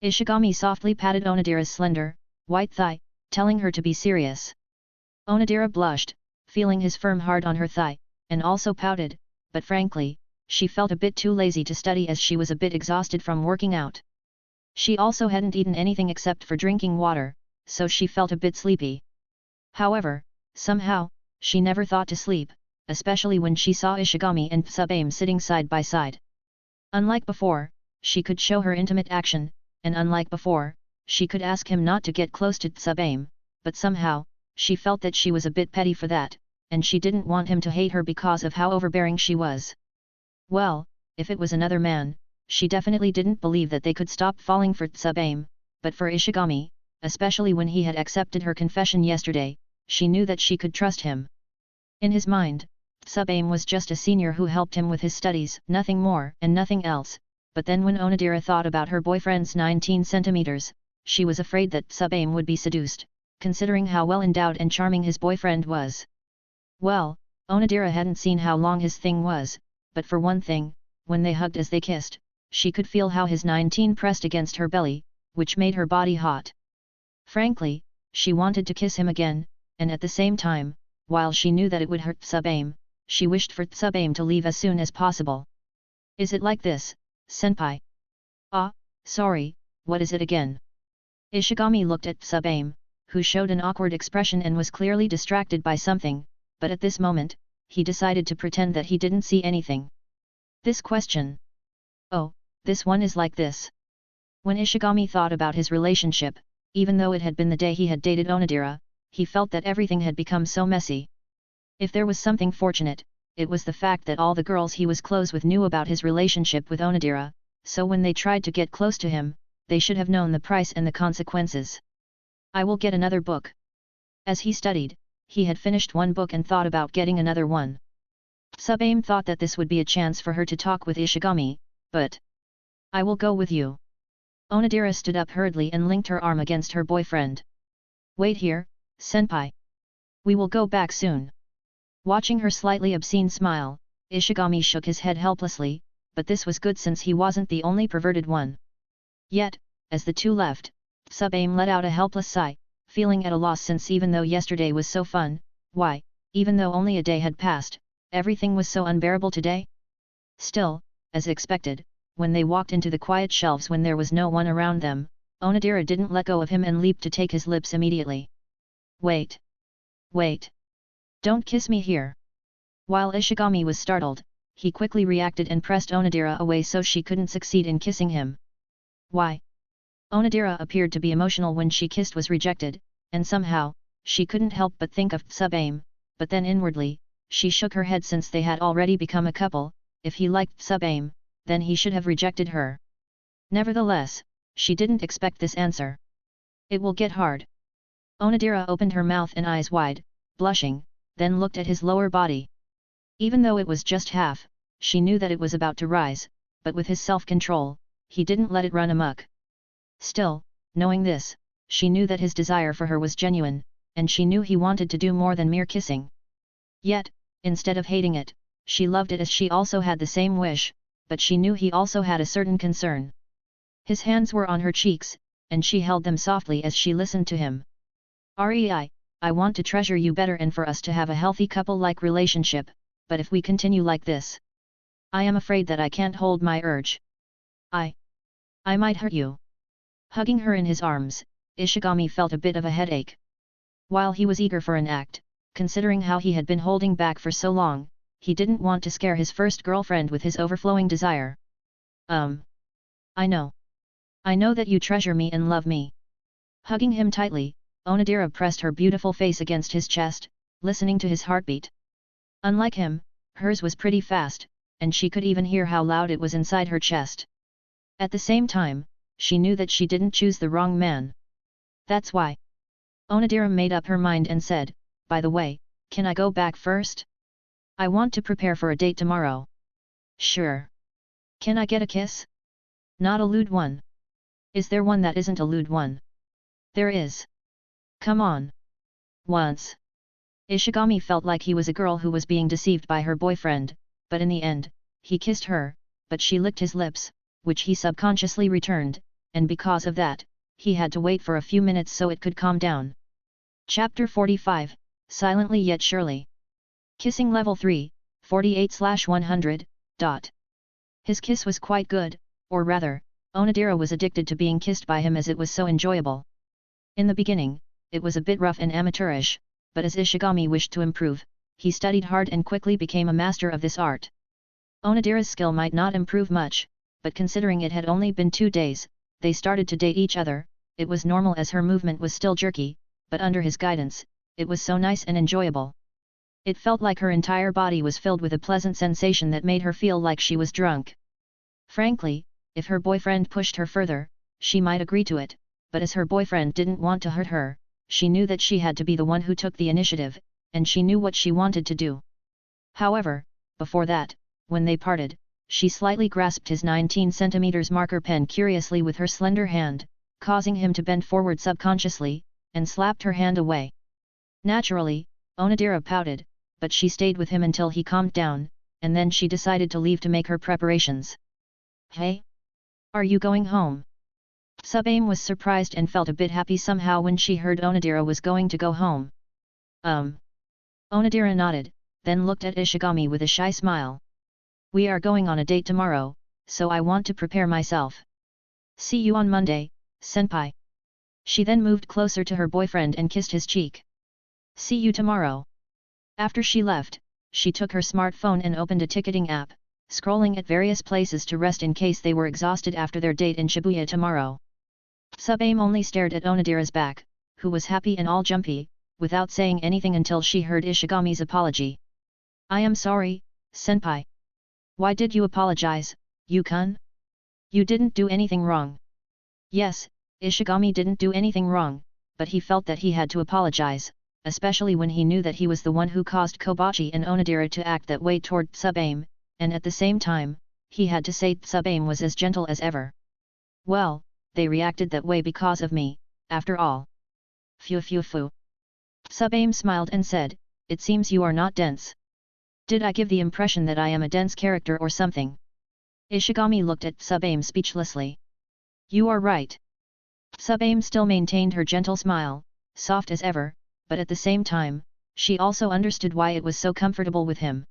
Ishigami softly patted Onodera's slender, white thigh, telling her to be serious. Onodera blushed, feeling his firm hard on her thigh, and also pouted, but frankly, she felt a bit too lazy to study as she was a bit exhausted from working out. She also hadn't eaten anything except for drinking water, so she felt a bit sleepy. However, somehow, she never thought to sleep, especially when she saw Ishigami and Sub-Aim sitting side by side. Unlike before, she could show her intimate action, and unlike before, she could ask him not to get close to Sub-Aim, but somehow, she felt that she was a bit petty for that, and she didn't want him to hate her because of how overbearing she was. Well, if it was another man, she definitely didn't believe that they could stop falling for Sub-Aim, but for Ishigami, especially when he had accepted her confession yesterday, she knew that she could trust him. In his mind, Sub-Aim was just a senior who helped him with his studies, nothing more and nothing else, but then when Onodera thought about her boyfriend's 19 centimeters, she was afraid that Sub-Aim would be seduced, considering how well endowed and charming his boyfriend was. Well, Onodera hadn't seen how long his thing was, but for one thing, when they hugged as they kissed, she could feel how his 19 pressed against her belly, which made her body hot. Frankly, she wanted to kiss him again, and at the same time, while she knew that it would hurt Sub-Aim, she wished for Sub-Aim to leave as soon as possible. Is it like this, senpai? Ah, sorry, what is it again? Ishigami looked at Sub-Aim, who showed an awkward expression and was clearly distracted by something, but at this moment, he decided to pretend that he didn't see anything. This question. Oh, this one is like this. When Ishigami thought about his relationship, even though it had been the day he had dated Onodera, he felt that everything had become so messy. If there was something fortunate, it was the fact that all the girls he was close with knew about his relationship with Onodera, so when they tried to get close to him, they should have known the price and the consequences. I will get another book. As he studied, he had finished one book and thought about getting another one. Sub-Aim thought that this would be a chance for her to talk with Ishigami, but I will go with you. Onodera stood up hurriedly and linked her arm against her boyfriend. Wait here, senpai. We will go back soon. Watching her slightly obscene smile, Ishigami shook his head helplessly, but this was good since he wasn't the only perverted one. Yet, as the two left, Sub-Aim let out a helpless sigh, feeling at a loss since even though yesterday was so fun, why, even though only a day had passed, everything was so unbearable today? Still, as expected, when they walked into the quiet shelves when there was no one around them, Onodera didn't let go of him and leaped to take his lips immediately. Wait! Wait! Don't kiss me here! While Ishigami was startled, he quickly reacted and pressed Onodera away so she couldn't succeed in kissing him. Why? Onodera appeared to be emotional when she kissed was rejected, and somehow, she couldn't help but think of Sub-Aim, but then inwardly, she shook her head since they had already become a couple. If he liked Sub-Aim, then he should have rejected her. Nevertheless, she didn't expect this answer. It will get hard. Onodera opened her mouth and eyes wide, blushing, then looked at his lower body. Even though it was just half, she knew that it was about to rise, but with his self-control, he didn't let it run amok. Still, knowing this, she knew that his desire for her was genuine, and she knew he wanted to do more than mere kissing. Yet, instead of hating it, she loved it as she also had the same wish, but she knew he also had a certain concern. His hands were on her cheeks, and she held them softly as she listened to him. "Rei, I want to treasure you better and for us to have a healthy couple-like relationship, but if we continue like this, I am afraid that I can't hold my urge. I might hurt you." Hugging her in his arms, Ishigami felt a bit of a headache. While he was eager for an act, considering how he had been holding back for so long, he didn't want to scare his first girlfriend with his overflowing desire. I know. I know that you treasure me and love me." Hugging him tightly, Onodera pressed her beautiful face against his chest, listening to his heartbeat. Unlike him, hers was pretty fast, and she could even hear how loud it was inside her chest. At the same time, she knew that she didn't choose the wrong man. That's why. Onodera made up her mind and said, by the way, can I go back first? I want to prepare for a date tomorrow. Sure. Can I get a kiss? Not a lewd one. Is there one that isn't a lewd one? There is. Come on. Once. Ishigami felt like he was a girl who was being deceived by her boyfriend, but in the end, he kissed her, but she licked his lips, which he subconsciously returned, and because of that, he had to wait for a few minutes so it could calm down. Chapter 45, Silently Yet Surely. Kissing Level 3, 48/100. His kiss was quite good, or rather, Onodera was addicted to being kissed by him as it was so enjoyable. In the beginning, it was a bit rough and amateurish, but as Ishigami wished to improve, he studied hard and quickly became a master of this art. Onodera's skill might not improve much, but considering it had only been 2 days, they started to date each other. It was normal as her movement was still jerky, but under his guidance, it was so nice and enjoyable. It felt like her entire body was filled with a pleasant sensation that made her feel like she was drunk. Frankly, if her boyfriend pushed her further, she might agree to it, but as her boyfriend didn't want to hurt her, she knew that she had to be the one who took the initiative, and she knew what she wanted to do. However, before that, when they parted, she slightly grasped his 19 cm marker pen curiously with her slender hand, causing him to bend forward subconsciously, and slapped her hand away. Naturally, Onodera pouted, but she stayed with him until he calmed down, and then she decided to leave to make her preparations. Hey? Are you going home? Sub-Aim was surprised and felt a bit happy somehow when she heard Onodera was going to go home. Onodera nodded, then looked at Ishigami with a shy smile. We are going on a date tomorrow, so I want to prepare myself. See you on Monday, senpai. She then moved closer to her boyfriend and kissed his cheek. See you tomorrow. After she left, she took her smartphone and opened a ticketing app, scrolling at various places to rest in case they were exhausted after their date in Shibuya tomorrow. Sub-Aim only stared at Onodera's back, who was happy and all jumpy, without saying anything until she heard Ishigami's apology. I am sorry, senpai. Why did you apologize, Yukon? You didn't do anything wrong. Yes, Ishigami didn't do anything wrong, but he felt that he had to apologize, especially when he knew that he was the one who caused Kobachi and Onodera to act that way toward Sub-Aim, and at the same time, he had to say Sub-Aim was as gentle as ever. Well, they reacted that way because of me, after all. Phew phew phew. Sub-Aim smiled and said, it seems you are not dense. Did I give the impression that I am a dense character or something? Ishigami looked at Sub-Aim speechlessly. You are right. Sub-Aim still maintained her gentle smile, soft as ever, but at the same time, she also understood why it was so comfortable with him.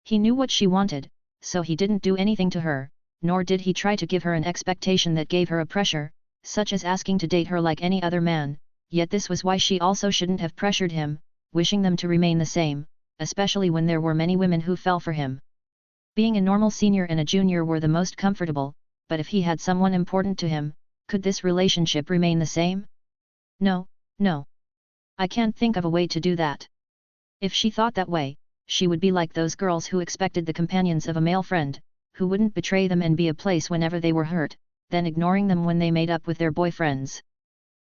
He knew what she wanted, so he didn't do anything to her, nor did he try to give her an expectation that gave her a pressure, such as asking to date her like any other man, yet this was why she also shouldn't have pressured him, wishing them to remain the same, especially when there were many women who fell for him. Being a normal senior and a junior were the most comfortable, but if he had someone important to him, could this relationship remain the same? No, no. I can't think of a way to do that. If she thought that way, she would be like those girls who expected the companions of a male friend, who wouldn't betray them and be a place whenever they were hurt, then ignoring them when they made up with their boyfriends.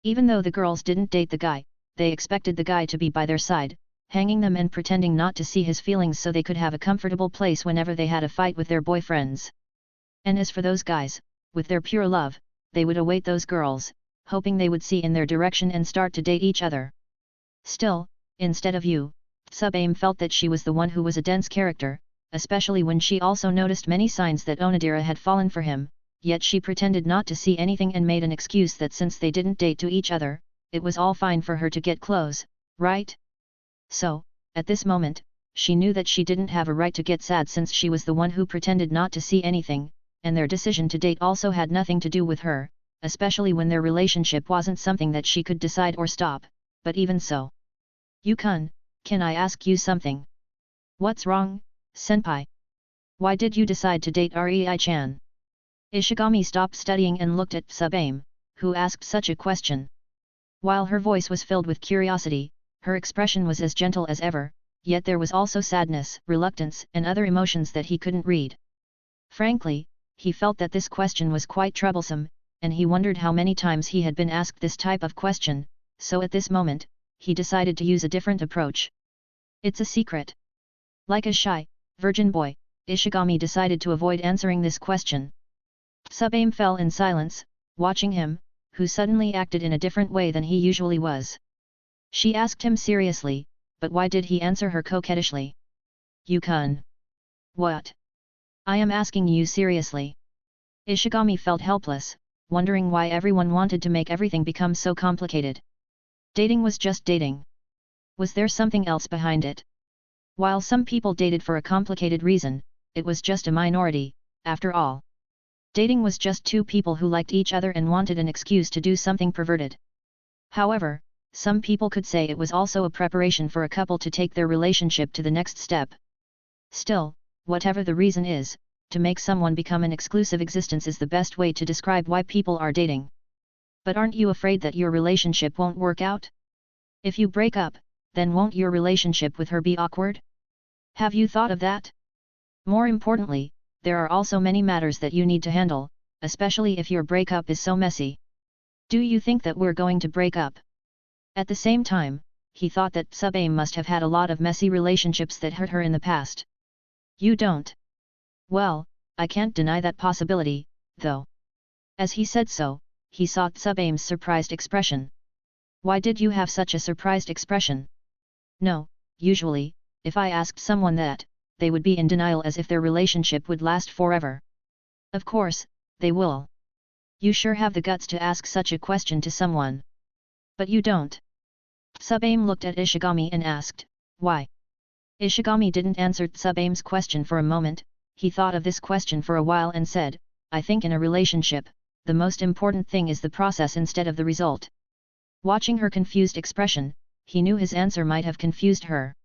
Even though the girls didn't date the guy, they expected the guy to be by their side, hanging them and pretending not to see his feelings so they could have a comfortable place whenever they had a fight with their boyfriends. And as for those guys, with their pure love, they would await those girls, hoping they would see in their direction and start to date each other. Still, instead of you, Sub-Aim felt that she was the one who was a dense character, especially when she also noticed many signs that Onodera had fallen for him, yet she pretended not to see anything and made an excuse that since they didn't date to each other, it was all fine for her to get close, right? So, at this moment, she knew that she didn't have a right to get sad since she was the one who pretended not to see anything, and their decision to date also had nothing to do with her, especially when their relationship wasn't something that she could decide or stop, but even so. Yukon, can I ask you something? What's wrong, senpai? Why did you decide to date Rei-chan? Ishigami stopped studying and looked at Sub-Aim, who asked such a question. While her voice was filled with curiosity, her expression was as gentle as ever, yet there was also sadness, reluctance and other emotions that he couldn't read. Frankly, he felt that this question was quite troublesome, and he wondered how many times he had been asked this type of question, so at this moment, he decided to use a different approach. It's a secret. Like a shy, virgin boy, Ishigami decided to avoid answering this question. Sub-Aim fell in silence, watching him, who suddenly acted in a different way than he usually was. She asked him seriously, but why did he answer her coquettishly? "You-kun." "What? I am asking you seriously." Ishigami felt helpless, wondering why everyone wanted to make everything become so complicated. Dating was just dating. Was there something else behind it? While some people dated for a complicated reason, it was just a minority, after all. Dating was just two people who liked each other and wanted an excuse to do something perverted. However, some people could say it was also a preparation for a couple to take their relationship to the next step. Still, whatever the reason is, to make someone become an exclusive existence is the best way to describe why people are dating. But aren't you afraid that your relationship won't work out? If you break up, then won't your relationship with her be awkward? Have you thought of that? More importantly, there are also many matters that you need to handle, especially if your breakup is so messy. Do you think that we're going to break up? At the same time, he thought that Sub-Aim must have had a lot of messy relationships that hurt her in the past. You don't? Well, I can't deny that possibility, though. As he said so, he saw Sub-Aim's surprised expression. Why did you have such a surprised expression? No, usually, if I asked someone that, they would be in denial as if their relationship would last forever. Of course, they will. You sure have the guts to ask such a question to someone. But you don't. Sub-Aim looked at Ishigami and asked, why? Ishigami didn't answer Sub-Aim's question for a moment. He thought of this question for a while and said, I think in a relationship, the most important thing is the process instead of the result. Watching her confused expression, he knew his answer might have confused her.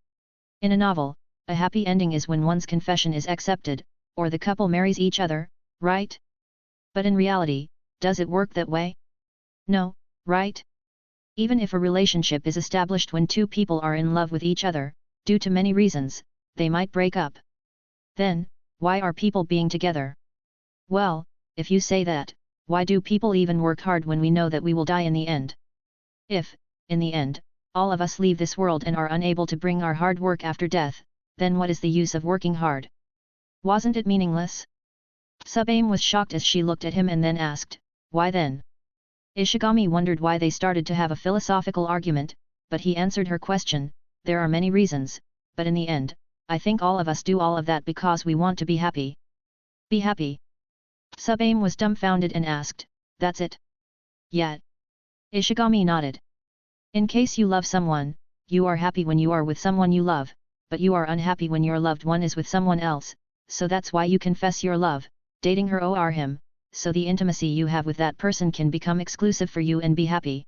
In a novel, a happy ending is when one's confession is accepted, or the couple marries each other, right? But in reality, does it work that way? No, right? Even if a relationship is established when two people are in love with each other, due to many reasons, they might break up. Then, why are people being together? Well, if you say that, why do people even work hard when we know that we will die in the end? If, in the end, all of us leave this world and are unable to bring our hard work after death, then what is the use of working hard? Wasn't it meaningless? Sub-Aim was shocked as she looked at him and then asked, why then? Ishigami wondered why they started to have a philosophical argument, but he answered her question, there are many reasons, but in the end, I think all of us do all of that because we want to be happy. Be happy? Sub-Aim was dumbfounded and asked, that's it? Yeah. Ishigami nodded. In case you love someone, you are happy when you are with someone you love, but you are unhappy when your loved one is with someone else, so that's why you confess your love, dating her or him, so the intimacy you have with that person can become exclusive for you and be happy.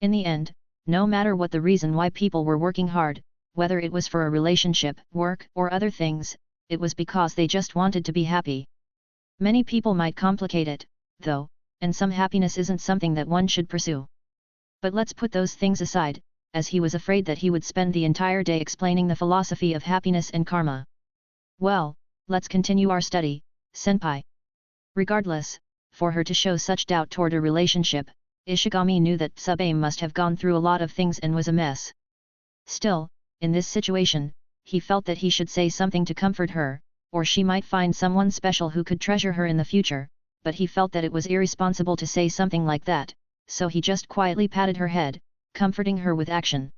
In the end, no matter what the reason why people were working hard, whether it was for a relationship, work, or other things, it was because they just wanted to be happy. Many people might complicate it, though, and some happiness isn't something that one should pursue. But let's put those things aside, as he was afraid that he would spend the entire day explaining the philosophy of happiness and karma. Well, let's continue our study, senpai. Regardless, for her to show such doubt toward a relationship, Ishigami knew that Sub-Aim must have gone through a lot of things and was a mess. Still, in this situation, he felt that he should say something to comfort her, or she might find someone special who could treasure her in the future, but he felt that it was irresponsible to say something like that, so he just quietly patted her head, comforting her with action.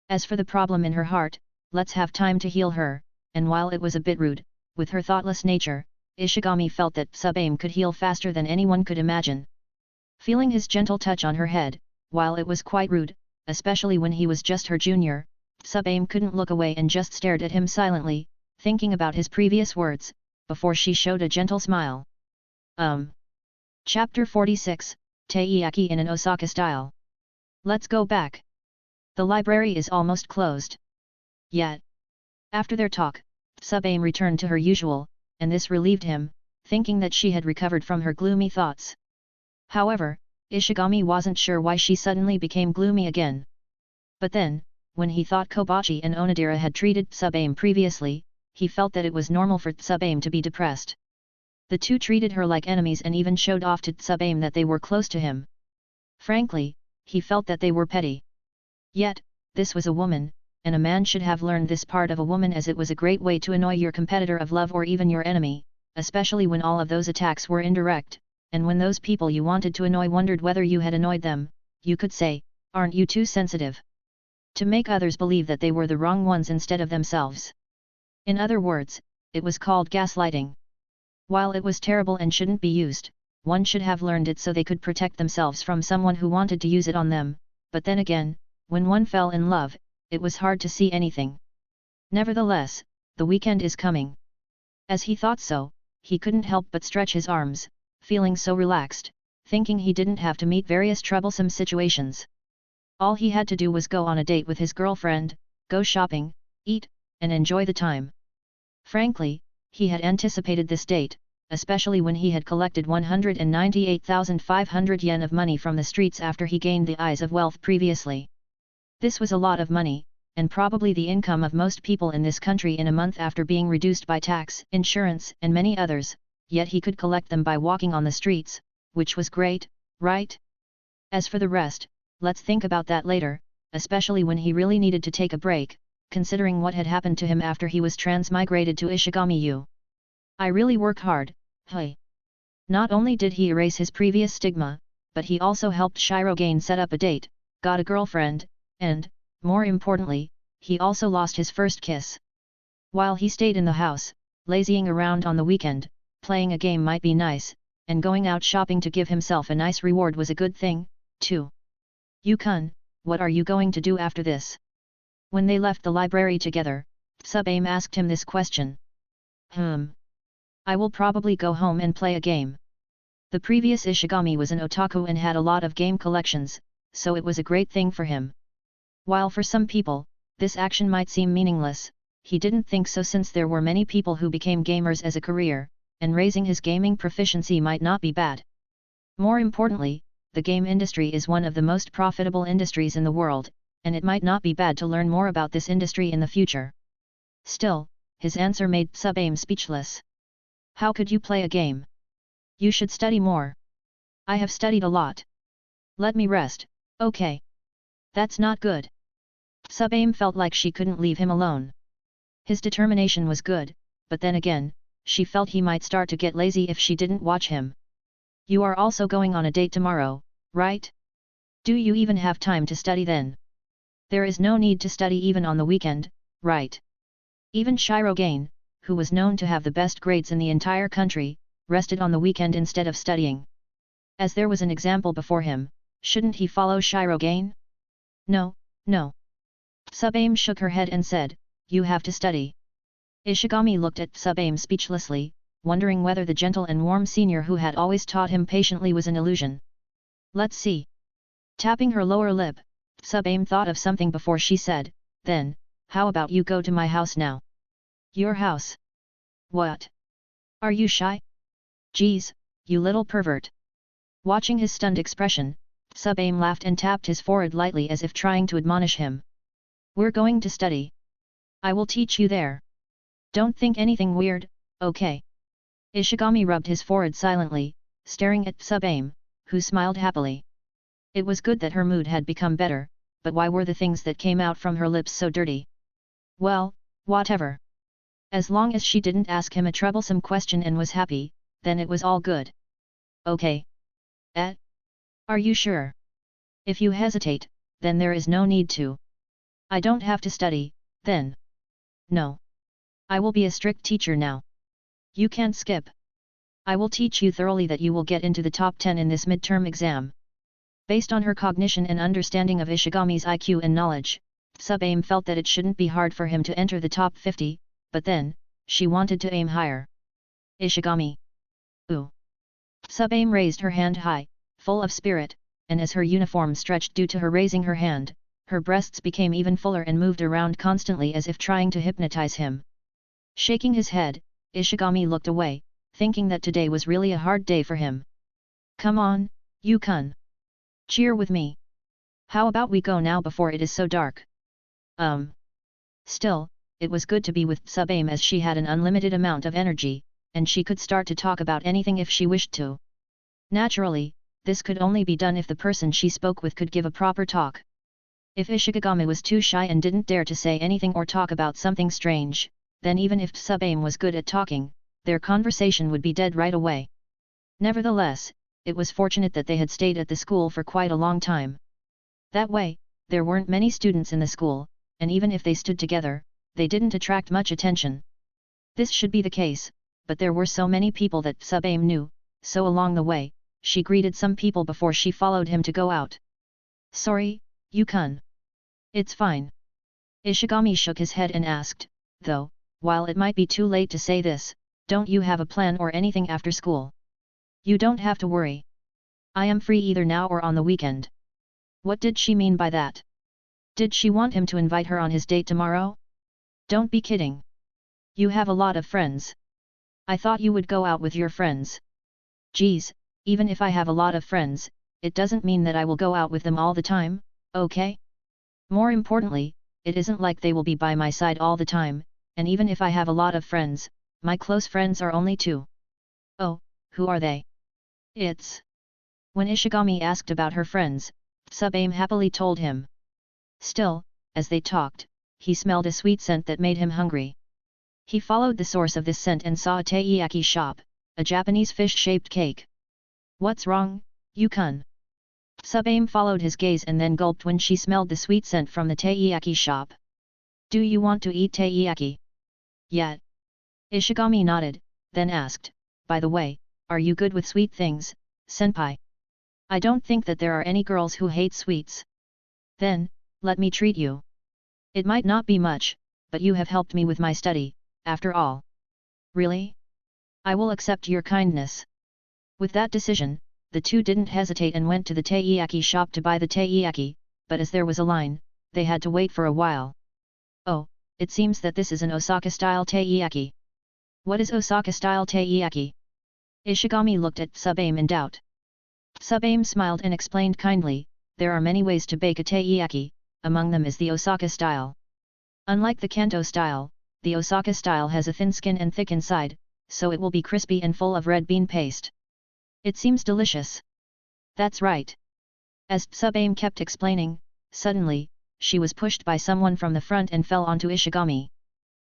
As for the problem in her heart, let's have time to heal her, and while it was a bit rude, with her thoughtless nature, Ishigami felt that Sub-Aim could heal faster than anyone could imagine. Feeling his gentle touch on her head, while it was quite rude, especially when he was just her junior, Sub-Aim couldn't look away and just stared at him silently, thinking about his previous words, before she showed a gentle smile. Chapter 46, Taiyaki in an Osaka style. Let's go back. The library is almost closed. Yet. After their talk, Sub-Aim returned to her usual, and this relieved him, thinking that she had recovered from her gloomy thoughts. However, Ishigami wasn't sure why she suddenly became gloomy again. But then, when he thought Kobachi and Onodera had treated Sub-Aim previously, he felt that it was normal for Sub-Aim to be depressed. The two treated her like enemies and even showed off to Tsubame that they were close to him. Frankly, he felt that they were petty. Yet, this was a woman, and a man should have learned this part of a woman, as it was a great way to annoy your competitor of love or even your enemy, especially when all of those attacks were indirect, and when those people you wanted to annoy wondered whether you had annoyed them. You could say, "Aren't you too sensitive?" to make others believe that they were the wrong ones instead of themselves. In other words, it was called gaslighting. While it was terrible and shouldn't be used, one should have learned it so they could protect themselves from someone who wanted to use it on them, but then again, when one fell in love, it was hard to see anything. Nevertheless, the weekend is coming. As he thought so, he couldn't help but stretch his arms, feeling so relaxed, thinking he didn't have to meet various troublesome situations. All he had to do was go on a date with his girlfriend, go shopping, eat, and enjoy the time. Frankly, he had anticipated this date, especially when he had collected 198,500 yen of money from the streets after he gained the eyes of wealth previously. This was a lot of money, and probably the income of most people in this country in a month after being reduced by tax, insurance, and many others, yet he could collect them by walking on the streets, which was great, right? As for the rest, let's think about that later, especially when he really needed to take a break, considering what had happened to him after he was transmigrated to Ishigami-U. I really work hard, hey. Not only did he erase his previous stigma, but he also helped Shirogane set up a date, got a girlfriend, and, more importantly, he also lost his first kiss. While he stayed in the house, lazying around on the weekend, playing a game might be nice, and going out shopping to give himself a nice reward was a good thing, too. "Yu-kun, what are you going to do after this?" When they left the library together, Tsubame asked him this question. I will probably go home and play a game. The previous Ishigami was an otaku and had a lot of game collections, so it was a great thing for him. While for some people, this action might seem meaningless, he didn't think so, since there were many people who became gamers as a career, and raising his gaming proficiency might not be bad. More importantly, the game industry is one of the most profitable industries in the world, and it might not be bad to learn more about this industry in the future. Still, his answer made Tsubame speechless. "How could you play a game? You should study more." "I have studied a lot. Let me rest, okay?" "That's not good." Tsubame felt like she couldn't leave him alone. His determination was good, but then again, she felt he might start to get lazy if she didn't watch him. "You are also going on a date tomorrow, right? Do you even have time to study then? There is no need to study even on the weekend, right?" Even Shirogane, who was known to have the best grades in the entire country, rested on the weekend instead of studying. As there was an example before him, shouldn't he follow Shirogane? No, no. Tsubame shook her head and said, "You have to study." Ishigami looked at Tsubame speechlessly, wondering whether the gentle and warm senior who had always taught him patiently was an illusion. "Let's see." Tapping her lower lip, Tsubame thought of something before she said, "Then, how about you go to my house now?" "Your house? What? Are you shy? Geez, you little pervert." Watching his stunned expression, Tsubame laughed and tapped his forehead lightly as if trying to admonish him. "We're going to study. I will teach you there. Don't think anything weird, okay?" Ishigami rubbed his forehead silently, staring at Tsubame, who smiled happily. It was good that her mood had become better, but why were the things that came out from her lips so dirty? Well, whatever. As long as she didn't ask him a troublesome question and was happy, then it was all good. "Okay. Are you sure? If you hesitate, then there is no need to." "I don't have to study, then." "No. I will be a strict teacher now. You can't skip. I will teach you thoroughly that you will get into the top 10 in this midterm exam." Based on her cognition and understanding of Ishigami's IQ and knowledge, Tsubame felt that it shouldn't be hard for him to enter the top 50, but then, she wanted to aim higher. "Ishigami. Ooh." Tsubame raised her hand high, full of spirit, and as her uniform stretched due to her raising her hand, her breasts became even fuller and moved around constantly as if trying to hypnotize him. Shaking his head, Ishigami looked away, thinking that today was really a hard day for him. "Come on, Yu-kun. Cheer with me. How about we go now before it is so dark?" Still, it was good to be with Tsubame as she had an unlimited amount of energy, and she could start to talk about anything if she wished to. Naturally, this could only be done if the person she spoke with could give a proper talk. If Ishigami was too shy and didn't dare to say anything or talk about something strange, then even if Tsubame was good at talking, their conversation would be dead right away. Nevertheless, it was fortunate that they had stayed at the school for quite a long time. That way, there weren't many students in the school, and even if they stood together, they didn't attract much attention. This should be the case, but there were so many people that Tsubame knew, so along the way, she greeted some people before she followed him to go out. "Sorry, Yukun. It's fine." Ishigami shook his head and asked, "Though, while it might be too late to say this, don't you have a plan or anything after school?" "You don't have to worry. I am free either now or on the weekend." What did she mean by that? Did she want him to invite her on his date tomorrow? Don't be kidding. You have a lot of friends. I thought you would go out with your friends. Geez, even if I have a lot of friends, it doesn't mean that I will go out with them all the time, okay? More importantly, it isn't like they will be by my side all the time, and even if I have a lot of friends, my close friends are only 2. "Oh, who are they?" "It's..." When Ishigami asked about her friends, Tsubame happily told him. Still, as they talked, he smelled a sweet scent that made him hungry. He followed the source of this scent and saw a taiyaki shop, a Japanese fish-shaped cake. "What's wrong, Yukun?" Tsubame followed his gaze and then gulped when she smelled the sweet scent from the taiyaki shop. "Do you want to eat taiyaki?" "Yeah." Ishigami nodded, then asked, "By the way, are you good with sweet things, senpai?" "I don't think that there are any girls who hate sweets." "Then, let me treat you. It might not be much, but you have helped me with my study, after all." "Really? I will accept your kindness." With that decision, the two didn't hesitate and went to the taiyaki shop to buy the taiyaki, but as there was a line, they had to wait for a while. "Oh, it seems that this is an Osaka-style taiyaki." "What is Osaka-style taiyaki?" Ishigami looked at Tsubame in doubt. Tsubame smiled and explained kindly, "There are many ways to bake a taiyaki, among them is the Osaka style. Unlike the Kanto style, the Osaka style has a thin skin and thick inside, so it will be crispy and full of red bean paste. It seems delicious." "That's right." As Tsubame kept explaining, suddenly, she was pushed by someone from the front and fell onto Ishigami.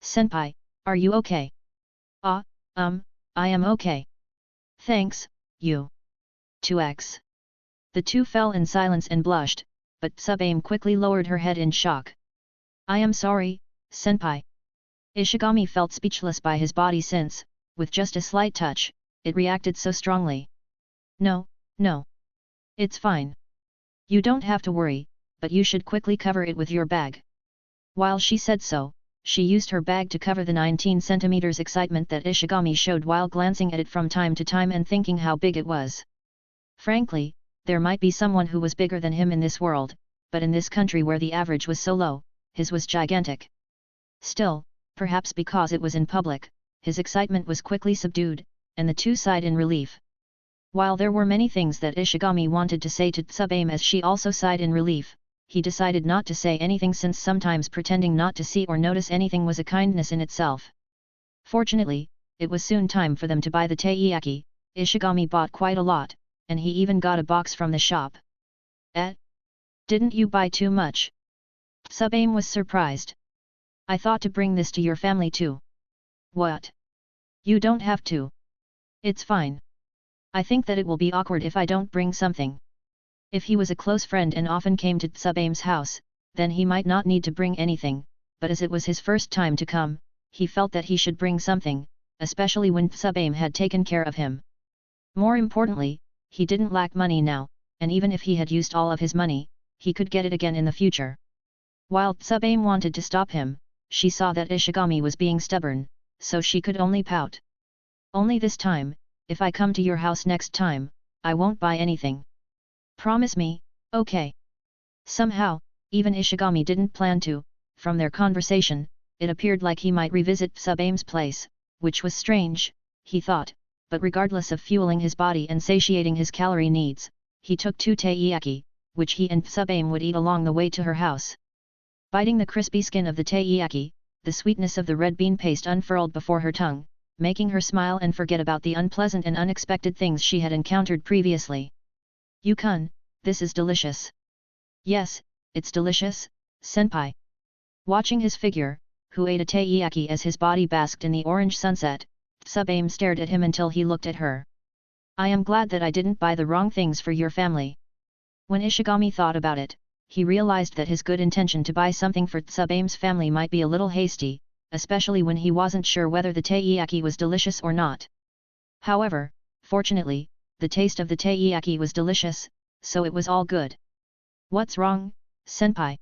"Senpai, are you okay?" I am okay. Thanks, you. 2x. The two fell in silence and blushed, but Tsubame quickly lowered her head in shock. "I am sorry, senpai." Ishigami felt speechless by his body since, with just a slight touch, it reacted so strongly. No. It's fine. You don't have to worry, but you should quickly cover it with your bag." While she said so, she used her bag to cover the 19 centimeters excitement that Ishigami showed while glancing at it from time to time and thinking how big it was. Frankly, there might be someone who was bigger than him in this world, but in this country where the average was so low, his was gigantic. Still, perhaps because it was in public, his excitement was quickly subdued, and the two sighed in relief. While there were many things that Ishigami wanted to say to Tsubame as she also sighed in relief, he decided not to say anything since sometimes pretending not to see or notice anything was a kindness in itself. Fortunately, it was soon time for them to buy the taiyaki. Ishigami bought quite a lot, and he even got a box from the shop. Didn't you buy too much?" Tsubame was surprised. "I thought to bring this to your family too." "What? You don't have to. It's fine. I think that it will be awkward if I don't bring something." If he was a close friend and often came to Tsubame's house, then he might not need to bring anything, but as it was his first time to come, he felt that he should bring something, especially when Tsubame had taken care of him. More importantly, he didn't lack money now, and even if he had used all of his money, he could get it again in the future. While Tsubame wanted to stop him, she saw that Ishigami was being stubborn, so she could only pout. "Only this time, if I come to your house next time, I won't buy anything. Promise me, okay?" Somehow, even Ishigami didn't plan to. From their conversation, it appeared like he might revisit Tsubame's place, which was strange, he thought, but regardless of fueling his body and satiating his calorie needs, he took 2 taiyaki, which he and Tsubame would eat along the way to her house. Biting the crispy skin of the taiyaki, the sweetness of the red bean paste unfurled before her tongue, making her smile and forget about the unpleasant and unexpected things she had encountered previously. "Yukun, this is delicious." "Yes, it's delicious, senpai." Watching his figure, who ate a taiyaki as his body basked in the orange sunset, Tsubame stared at him until he looked at her. "I am glad that I didn't buy the wrong things for your family." When Ishigami thought about it, he realized that his good intention to buy something for Tsubame's family might be a little hasty, especially when he wasn't sure whether the taiyaki was delicious or not. However, fortunately, the taste of the taiyaki was delicious, so it was all good. "What's wrong, senpai?"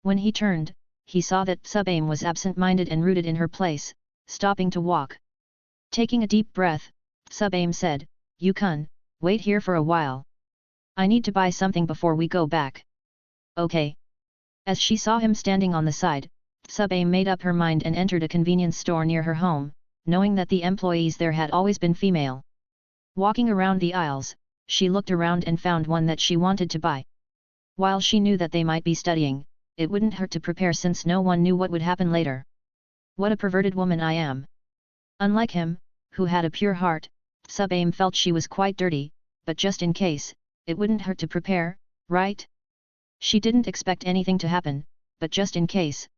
When he turned, he saw that Tsubame was absent-minded and rooted in her place, stopping to walk. Taking a deep breath, Tsubame said, "Yukun, wait here for a while. I need to buy something before we go back." "Okay." As she saw him standing on the side, Tsubame made up her mind and entered a convenience store near her home, knowing that the employees there had always been female. Walking around the aisles, she looked around and found one that she wanted to buy. While she knew that they might be studying, it wouldn't hurt to prepare since no one knew what would happen later. What a perverted woman I am. Unlike him, who had a pure heart, Tsubame felt she was quite dirty, but just in case, it wouldn't hurt to prepare, right? She didn't expect anything to happen, but just in case,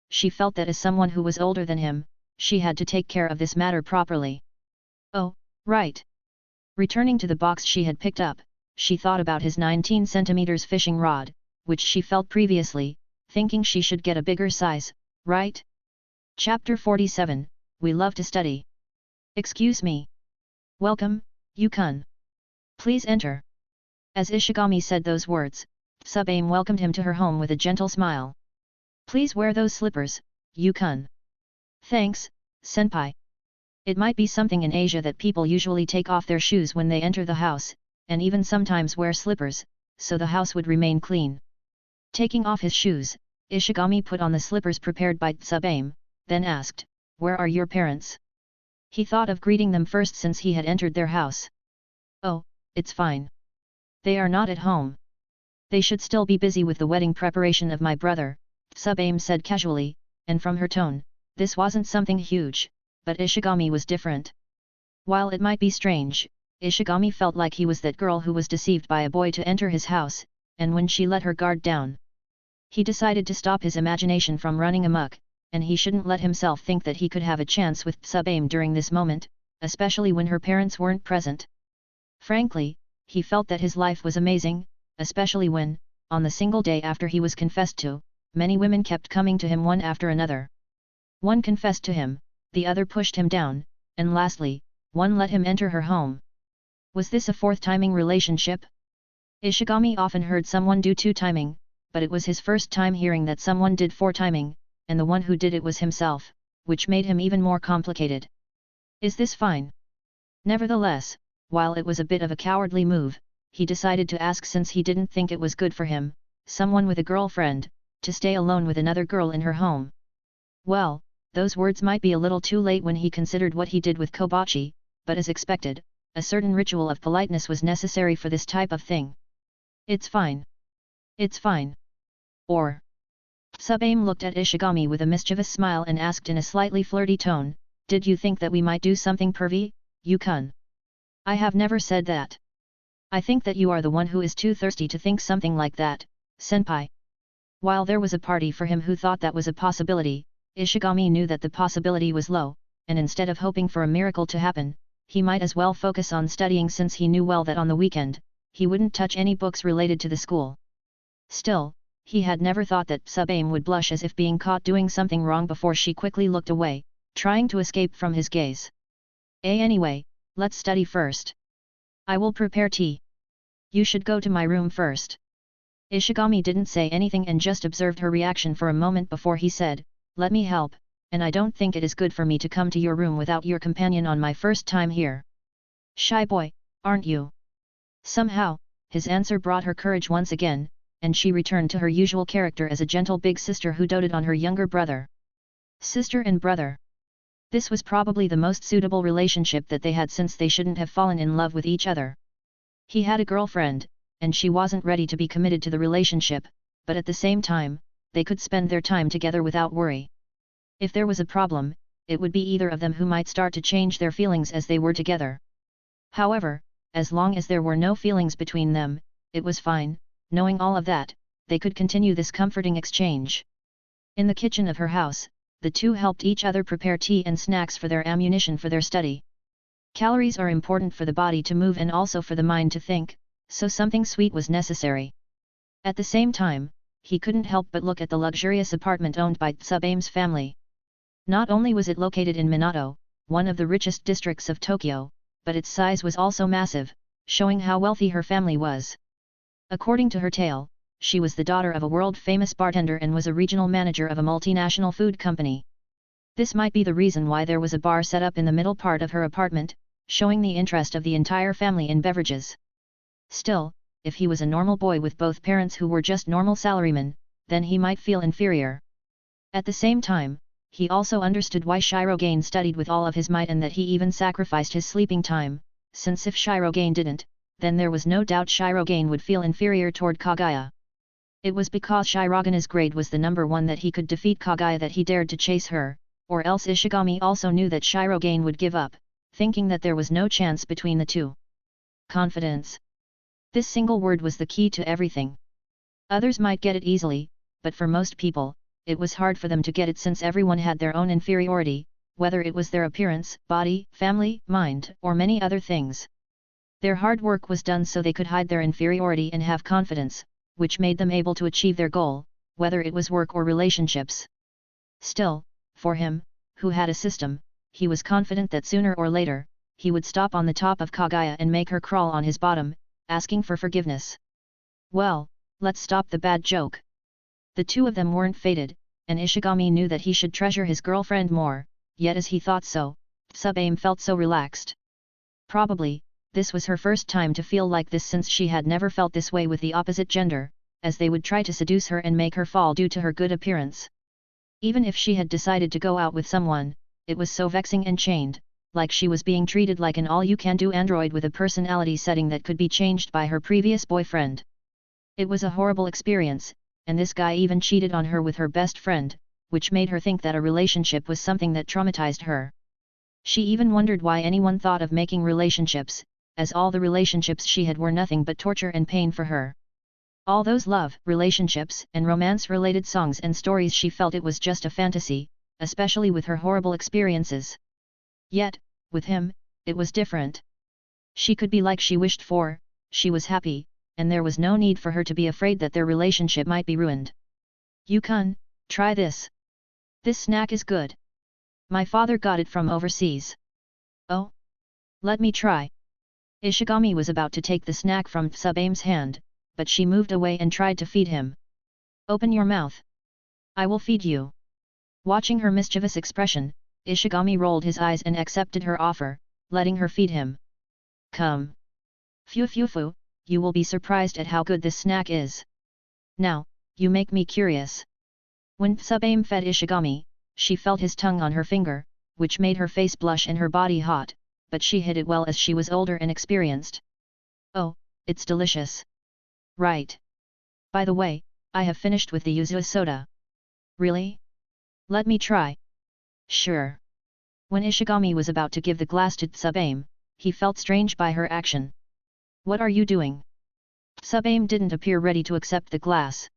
she felt that as someone who was older than him, she had to take care of this matter properly. Oh, right. Returning to the box she had picked up, she thought about his 19 cm fishing rod, which she felt previously, thinking she should get a bigger size, right? Chapter 47, We Love to Study. "Excuse me. Welcome, Yukun. Please enter." As Ishigami said those words, Tsubame welcomed him to her home with a gentle smile. "Please wear those slippers, Yukun." "Thanks, senpai." It might be something in Asia that people usually take off their shoes when they enter the house, and even sometimes wear slippers, so the house would remain clean. Taking off his shoes, Ishigami put on the slippers prepared by Tsubame, then asked, "Where are your parents?" He thought of greeting them first since he had entered their house. "Oh, it's fine. They are not at home. They should still be busy with the wedding preparation of my brother," Tsubame said casually, and from her tone, this wasn't something huge, but Ishigami was different. While it might be strange, Ishigami felt like he was that girl who was deceived by a boy to enter his house, and when she let her guard down, he decided to stop his imagination from running amok, and he shouldn't let himself think that he could have a chance with Tsubame during this moment, especially when her parents weren't present. Frankly, he felt that his life was amazing, especially when, on the single day after he was confessed to, many women kept coming to him one after another. One confessed to him, the other pushed him down, and lastly, one let him enter her home. Was this a fourth-timing relationship? Ishigami often heard someone do two-timing, but it was his first time hearing that someone did four-timing, and the one who did it was himself, which made him even more complicated. Is this fine? Nevertheless, while it was a bit of a cowardly move, he decided to ask since he didn't think it was good for him, someone with a girlfriend, to stay alone with another girl in her home. Well, those words might be a little too late when he considered what he did with Kobachi, but as expected, a certain ritual of politeness was necessary for this type of thing. "It's fine. It's fine." Or. Tsubame looked at Ishigami with a mischievous smile and asked in a slightly flirty tone, "Did you think that we might do something pervy, Yukun?" "I have never said that. I think that you are the one who is too thirsty to think something like that, senpai." While there was a party for him who thought that was a possibility, Ishigami knew that the possibility was low, and instead of hoping for a miracle to happen, he might as well focus on studying since he knew well that on the weekend, he wouldn't touch any books related to the school. Still, he had never thought that Tsubame would blush as if being caught doing something wrong before she quickly looked away, trying to escape from his gaze. Anyway, let's study first. I will prepare tea. You should go to my room first." Ishigami didn't say anything and just observed her reaction for a moment before he said, "Let me help, and I don't think it is good for me to come to your room without your companion on my first time here. Shy boy, aren't you?" Somehow, his answer brought her courage once again, and she returned to her usual character as a gentle big sister who doted on her younger brother. Sister and brother. This was probably the most suitable relationship that they had since they shouldn't have fallen in love with each other. He had a girlfriend, and she wasn't ready to be committed to the relationship, but at the same time, they could spend their time together without worry. If there was a problem, it would be either of them who might start to change their feelings as they were together. However, as long as there were no feelings between them, it was fine. Knowing all of that, they could continue this comforting exchange. In the kitchen of her house, the two helped each other prepare tea and snacks for their ammunition for their study. Calories are important for the body to move and also for the mind to think, so something sweet was necessary. At the same time, he couldn't help but look at the luxurious apartment owned by Tsubame's family. Not only was it located in Minato, one of the richest districts of Tokyo, but its size was also massive, showing how wealthy her family was. According to her tale, she was the daughter of a world-famous bartender and was a regional manager of a multinational food company. This might be the reason why there was a bar set up in the middle part of her apartment, showing the interest of the entire family in beverages. Still, if he was a normal boy with both parents who were just normal salarymen, then he might feel inferior. At the same time, he also understood why Shirogane studied with all of his might and that he even sacrificed his sleeping time, since if Shirogane didn't, then there was no doubt Shirogane would feel inferior toward Kaguya. It was because Shirogane's grade was the number one that he could defeat Kaguya that he dared to chase her, or else Ishigami also knew that Shirogane would give up, thinking that there was no chance between the two. Confidence. This single word was the key to everything. Others might get it easily, but for most people, it was hard for them to get it since everyone had their own inferiority, whether it was their appearance, body, family, mind, or many other things. Their hard work was done so they could hide their inferiority and have confidence, which made them able to achieve their goal, whether it was work or relationships. Still, for him, who had a system, he was confident that sooner or later, he would stop on the top of Kaguya and make her crawl on his bottom, asking for forgiveness. Well, let's stop the bad joke. The two of them weren't fated, and Ishigami knew that he should treasure his girlfriend more, yet as he thought so, Tsubame felt so relaxed. Probably, this was her first time to feel like this since she had never felt this way with the opposite gender, as they would try to seduce her and make her fall due to her good appearance. Even if she had decided to go out with someone, it was so vexing and chained, like she was being treated like an all-you-can-do android with a personality setting that could be changed by her previous boyfriend. It was a horrible experience, and this guy even cheated on her with her best friend, which made her think that a relationship was something that traumatized her. She even wondered why anyone thought of making relationships, as all the relationships she had were nothing but torture and pain for her. All those love, relationships, and romance-related songs and stories she felt it was just a fantasy, especially with her horrible experiences. Yet, with him, it was different. She could be like she wished for, she was happy, and there was no need for her to be afraid that their relationship might be ruined. "Yukun, try this. This snack is good. My father got it from overseas." "Oh? Let me try." Ishigami was about to take the snack from Tsubame's hand, but she moved away and tried to feed him. "Open your mouth. I will feed you." Watching her mischievous expression, Ishigami rolled his eyes and accepted her offer, letting her feed him. "Come. Fu, you will be surprised at how good this snack is. Now, you make me curious." When Tsubame fed Ishigami, she felt his tongue on her finger, which made her face blush and her body hot, but she hid it well as she was older and experienced. "Oh, it's delicious." "Right. By the way, I have finished with the yuzu soda." "Really? Let me try." "Sure." When Ishigami was about to give the glass to Tsubame, he felt strange by her action. "What are you doing?" Tsubame didn't appear ready to accept the glass.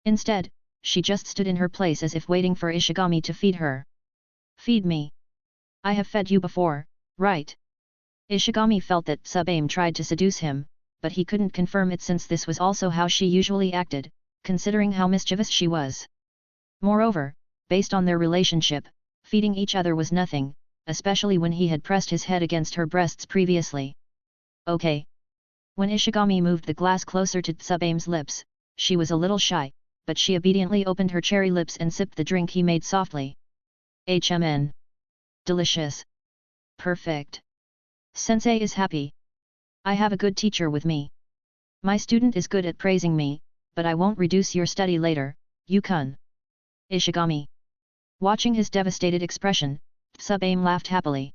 Instead, she just stood in her place as if waiting for Ishigami to feed her. "Feed me. I have fed you before, right?" Ishigami felt that Tsubame tried to seduce him, but he couldn't confirm it since this was also how she usually acted, considering how mischievous she was. Moreover, based on their relationship, feeding each other was nothing, especially when he had pressed his head against her breasts previously. "Okay." When Ishigami moved the glass closer to Tsubame's lips, she was a little shy, but she obediently opened her cherry lips and sipped the drink he made softly. "HMN. Delicious. Perfect. Sensei is happy. I have a good teacher with me. My student is good at praising me, but I won't reduce your study later, Yukun." Ishigami. Watching his devastated expression, Tsubame laughed happily.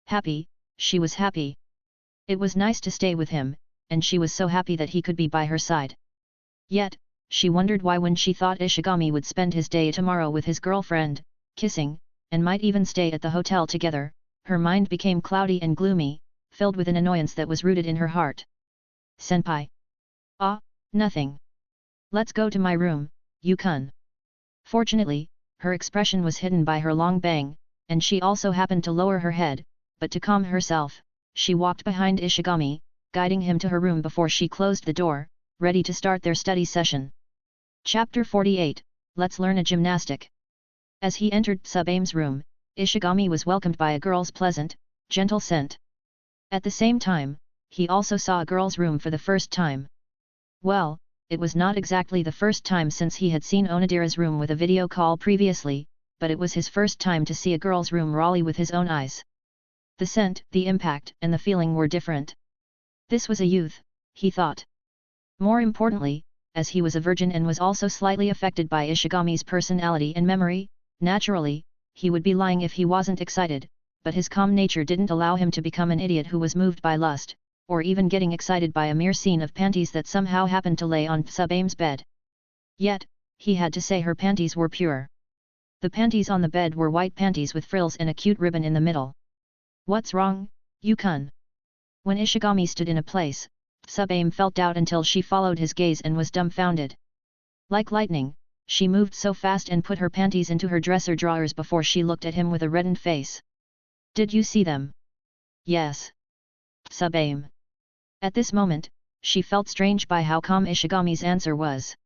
Happy, she was happy. It was nice to stay with him, and she was so happy that he could be by her side. Yet, she wondered why when she thought Ishigami would spend his day tomorrow with his girlfriend, kissing, and might even stay at the hotel together, her mind became cloudy and gloomy, filled with an annoyance that was rooted in her heart. Senpai. Ah, nothing. Let's go to my room, Yukun. Fortunately, her expression was hidden by her long bang, and she also happened to lower her head, but to calm herself, she walked behind Ishigami, guiding him to her room before she closed the door, ready to start their study session. Chapter 48, Let's Learn a Gymnastic. As he entered Tsubame's room, Ishigami was welcomed by a girl's pleasant, gentle scent. At the same time, he also saw a girl's room for the first time. Well, it was not exactly the first time since he had seen Onodera's room with a video call previously, but it was his first time to see a girl's room really with his own eyes. The scent, the impact, and the feeling were different. This was a youth, he thought. More importantly, as he was a virgin and was also slightly affected by Ishigami's personality and memory, naturally, he would be lying if he wasn't excited, but his calm nature didn't allow him to become an idiot who was moved by lust, or even getting excited by a mere scene of panties that somehow happened to lay on Tsubame's bed. Yet, he had to say her panties were pure. The panties on the bed were white panties with frills and a cute ribbon in the middle. What's wrong, Yukun? When Ishigami stood in a place, Tsubame felt doubt until she followed his gaze and was dumbfounded. Like lightning, she moved so fast and put her panties into her dresser drawers before she looked at him with a reddened face. Did you see them? Yes. Tsubame. At this moment, she felt strange by how calm Ishigami's answer was.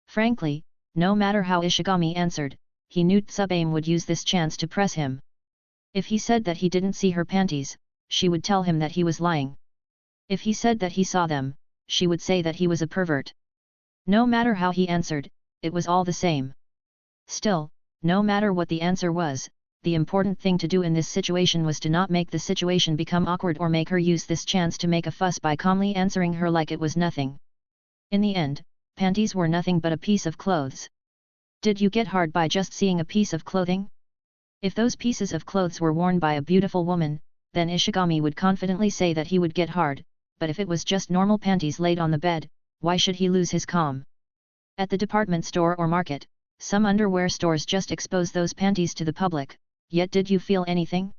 Frankly, no matter how Ishigami answered, he knew Tsubame would use this chance to press him. If he said that he didn't see her panties, she would tell him that he was lying. If he said that he saw them, she would say that he was a pervert. No matter how he answered, it was all the same. Still, no matter what the answer was, the important thing to do in this situation was to not make the situation become awkward or make her use this chance to make a fuss by calmly answering her like it was nothing. In the end, panties were nothing but a piece of clothes. Did you get hard by just seeing a piece of clothing? If those pieces of clothes were worn by a beautiful woman, then Ishigami would confidently say that he would get hard, but if it was just normal panties laid on the bed, why should he lose his calm? At the department store or market, some underwear stores just expose those panties to the public, yet did you feel anything?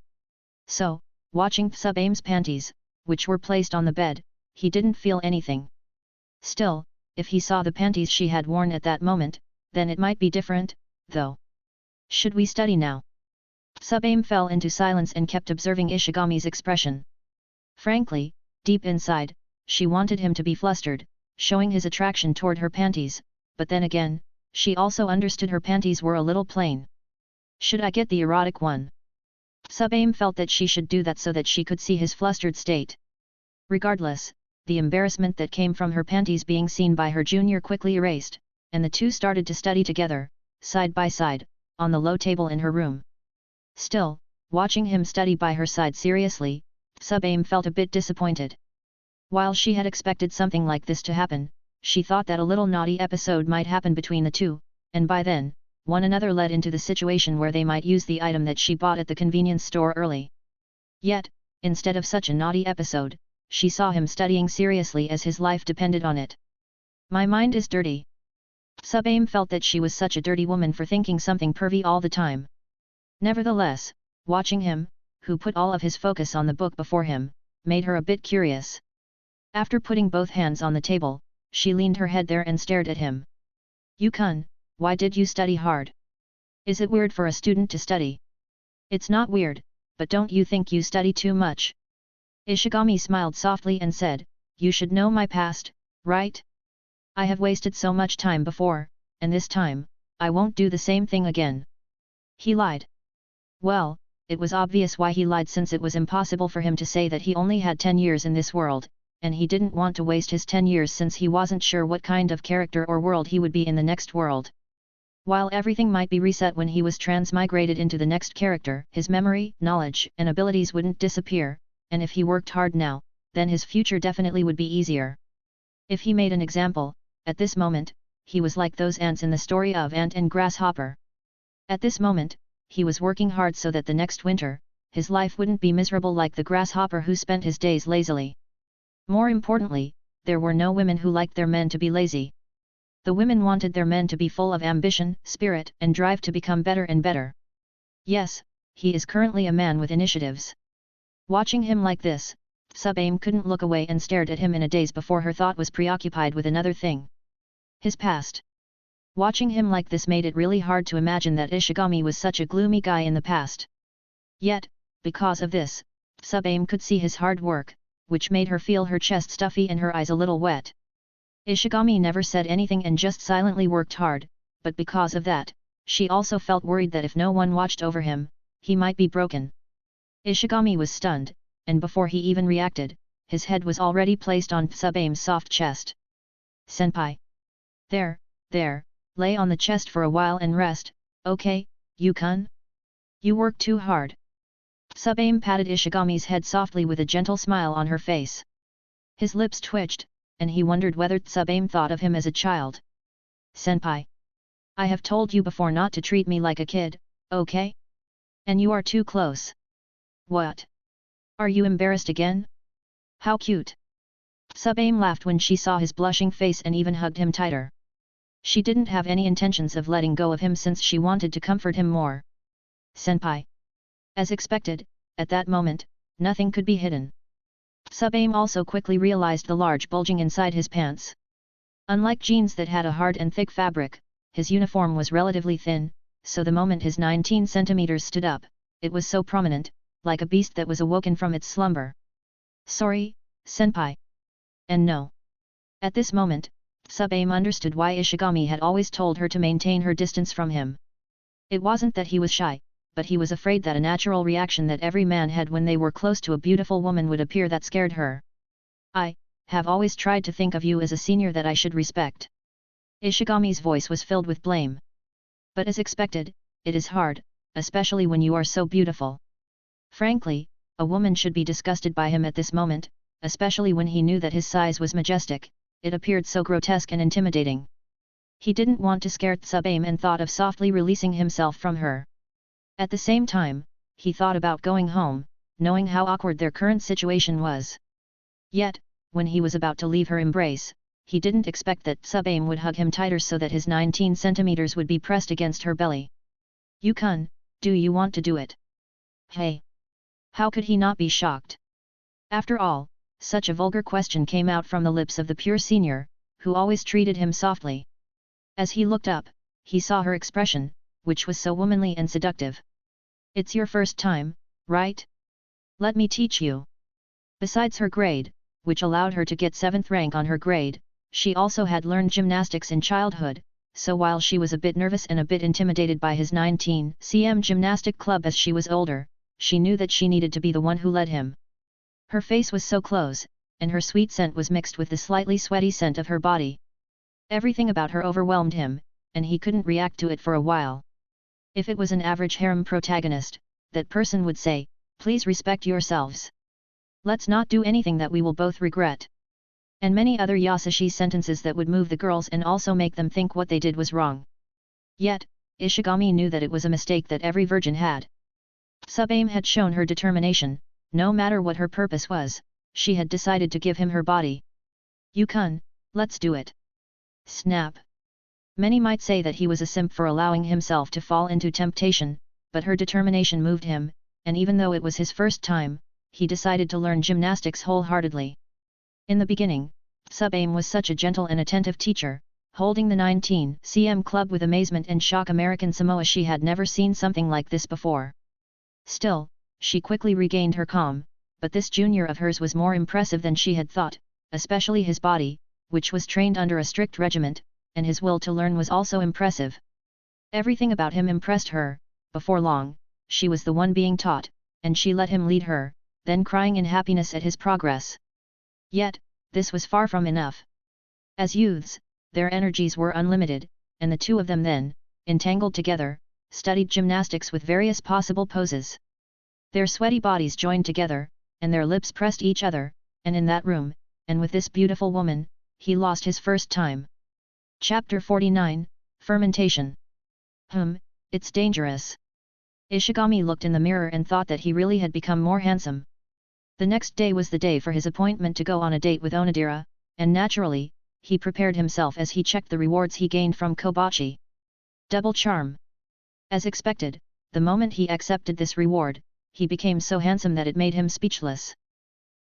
So, watching Tsubame's panties, which were placed on the bed, he didn't feel anything. Still, if he saw the panties she had worn at that moment, then it might be different, though. Should we study now? Tsubame fell into silence and kept observing Ishigami's expression. Frankly, deep inside, she wanted him to be flustered, showing his attraction toward her panties, but then again, she also understood her panties were a little plain. Should I get the erotic one? Tsubame felt that she should do that so that she could see his flustered state. Regardless, the embarrassment that came from her panties being seen by her junior quickly erased, and the two started to study together, side by side, on the low table in her room. Still, watching him study by her side seriously, Tsubame felt a bit disappointed. While she had expected something like this to happen, she thought that a little naughty episode might happen between the two, and by then, one another led into the situation where they might use the item that she bought at the convenience store early. Yet, instead of such a naughty episode, she saw him studying seriously as his life depended on it. My mind is dirty. Tsubame felt that she was such a dirty woman for thinking something pervy all the time. Nevertheless, watching him, who put all of his focus on the book before him, made her a bit curious. After putting both hands on the table, she leaned her head there and stared at him. Yukun, why did you study hard? Is it weird for a student to study? It's not weird, but don't you think you study too much? Ishigami smiled softly and said, you should know my past, right? I have wasted so much time before, and this time, I won't do the same thing again. He lied. Well, it was obvious why he lied, since it was impossible for him to say that he only had 10 years in this world, and he didn't want to waste his 10 years since he wasn't sure what kind of character or world he would be in the next world. While everything might be reset when he was transmigrated into the next character, his memory, knowledge, and abilities wouldn't disappear, and if he worked hard now, then his future definitely would be easier. If he made an example, at this moment, he was like those ants in the story of Ant and Grasshopper. At this moment, he was working hard so that the next winter, his life wouldn't be miserable like the grasshopper who spent his days lazily. More importantly, there were no women who liked their men to be lazy. The women wanted their men to be full of ambition, spirit, and drive to become better and better. Yes, he is currently a man with initiatives. Watching him like this, Sub-Aim couldn't look away and stared at him in a daze before her thought was preoccupied with another thing. His past. Watching him like this made it really hard to imagine that Ishigami was such a gloomy guy in the past. Yet, because of this, Sub-Aim could see his hard work, which made her feel her chest stuffy and her eyes a little wet. Ishigami never said anything and just silently worked hard, but because of that, she also felt worried that if no one watched over him, he might be broken. Ishigami was stunned, and before he even reacted, his head was already placed on Sub-Aim's soft chest. "Senpai. There, lay on the chest for a while and rest, okay, Yukon? You work too hard." Sub-Aim patted Ishigami's head softly with a gentle smile on her face. His lips twitched, and he wondered whether Sub-Aim thought of him as a child. "Senpai. I have told you before not to treat me like a kid, okay? And you are too close." "What? Are you embarrassed again? How cute." Sub-Aim laughed when she saw his blushing face and even hugged him tighter. She didn't have any intentions of letting go of him since she wanted to comfort him more. "Senpai." As expected, at that moment, nothing could be hidden. Sub-Aim also quickly realized the large bulging inside his pants. Unlike jeans that had a hard and thick fabric, his uniform was relatively thin, so the moment his 19 centimeters stood up, it was so prominent, like a beast that was awoken from its slumber. "Sorry, senpai." And no. At this moment, Sub-Aim understood why Ishigami had always told her to maintain her distance from him. It wasn't that he was shy, but he was afraid that a natural reaction that every man had when they were close to a beautiful woman would appear that scared her. "I have always tried to think of you as a senior that I should respect." Ishigami's voice was filled with blame. "But as expected, it is hard, especially when you are so beautiful." Frankly, a woman should be disgusted by him at this moment, especially when he knew that his size was majestic, it appeared so grotesque and intimidating. He didn't want to scare Sub-Aim and thought of softly releasing himself from her. At the same time, he thought about going home, knowing how awkward their current situation was. Yet, when he was about to leave her embrace, he didn't expect that Sub-Aim would hug him tighter so that his 19 centimeters would be pressed against her belly. "Yukon, do you want to do it?" "Hey!" How could he not be shocked? After all, such a vulgar question came out from the lips of the pure senior, who always treated him softly. As he looked up, he saw her expression, which was so womanly and seductive. "It's your first time, right? Let me teach you." Besides her grade, which allowed her to get 7th rank on her grade, she also had learned gymnastics in childhood, so while she was a bit nervous and a bit intimidated by his 19 cm gymnastic club as she was older, she knew that she needed to be the one who led him. Her face was so close, and her sweet scent was mixed with the slightly sweaty scent of her body. Everything about her overwhelmed him, and he couldn't react to it for a while. If it was an average harem protagonist, that person would say, "Please respect yourselves. Let's not do anything that we will both regret." And many other yasashi sentences that would move the girls and also make them think what they did was wrong. Yet, Ishigami knew that it was a mistake that every virgin had. Sub-Aim had shown her determination, no matter what her purpose was, she had decided to give him her body. "Yukon, let's do it." Snap. Many might say that he was a simp for allowing himself to fall into temptation, but her determination moved him, and even though it was his first time, he decided to learn gymnastics wholeheartedly. In the beginning, Sub-Aim was such a gentle and attentive teacher, holding the 19 cm club with amazement and shock. American Samoa, she had never seen something like this before. Still, she quickly regained her calm, but this junior of hers was more impressive than she had thought, especially his body, which was trained under a strict regiment, and his will to learn was also impressive. Everything about him impressed her. Before long, she was the one being taught, and she let him lead her, then crying in happiness at his progress. Yet, this was far from enough. As youths, their energies were unlimited, and the two of them then, entangled together, studied gymnastics with various possible poses. Their sweaty bodies joined together, and their lips pressed each other, and in that room, and with this beautiful woman, he lost his first time. Chapter 49, Fermentation. It's dangerous. Ishigami looked in the mirror and thought that he really had become more handsome. The next day was the day for his appointment to go on a date with Onodera, and naturally, he prepared himself as he checked the rewards he gained from Kobachi. Double charm. As expected, the moment he accepted this reward, he became so handsome that it made him speechless.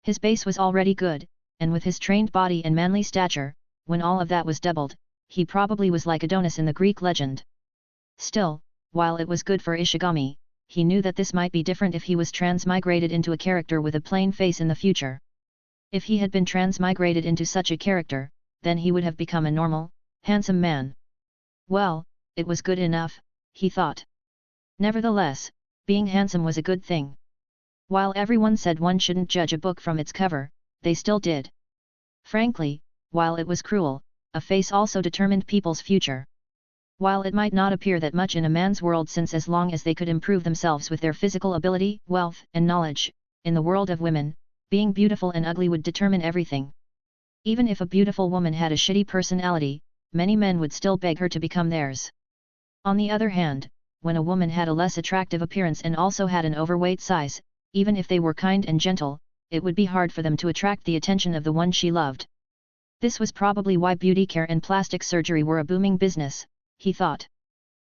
His base was already good, and with his trained body and manly stature, when all of that was doubled, he probably was like Adonis in the Greek legend. Still, while it was good for Ishigami, he knew that this might be different if he was transmigrated into a character with a plain face in the future. If he had been transmigrated into such a character, then he would have become a normal, handsome man. Well, it was good enough, he thought. Nevertheless, being handsome was a good thing. While everyone said one shouldn't judge a book from its cover, they still did. Frankly, while it was cruel, a face also determined people's future. While it might not appear that much in a man's world, since as long as they could improve themselves with their physical ability, wealth, and knowledge, in the world of women, being beautiful and ugly would determine everything. Even if a beautiful woman had a shitty personality, many men would still beg her to become theirs. On the other hand, when a woman had a less attractive appearance and also had an overweight size, even if they were kind and gentle, it would be hard for them to attract the attention of the one she loved. This was probably why beauty care and plastic surgery were a booming business, he thought.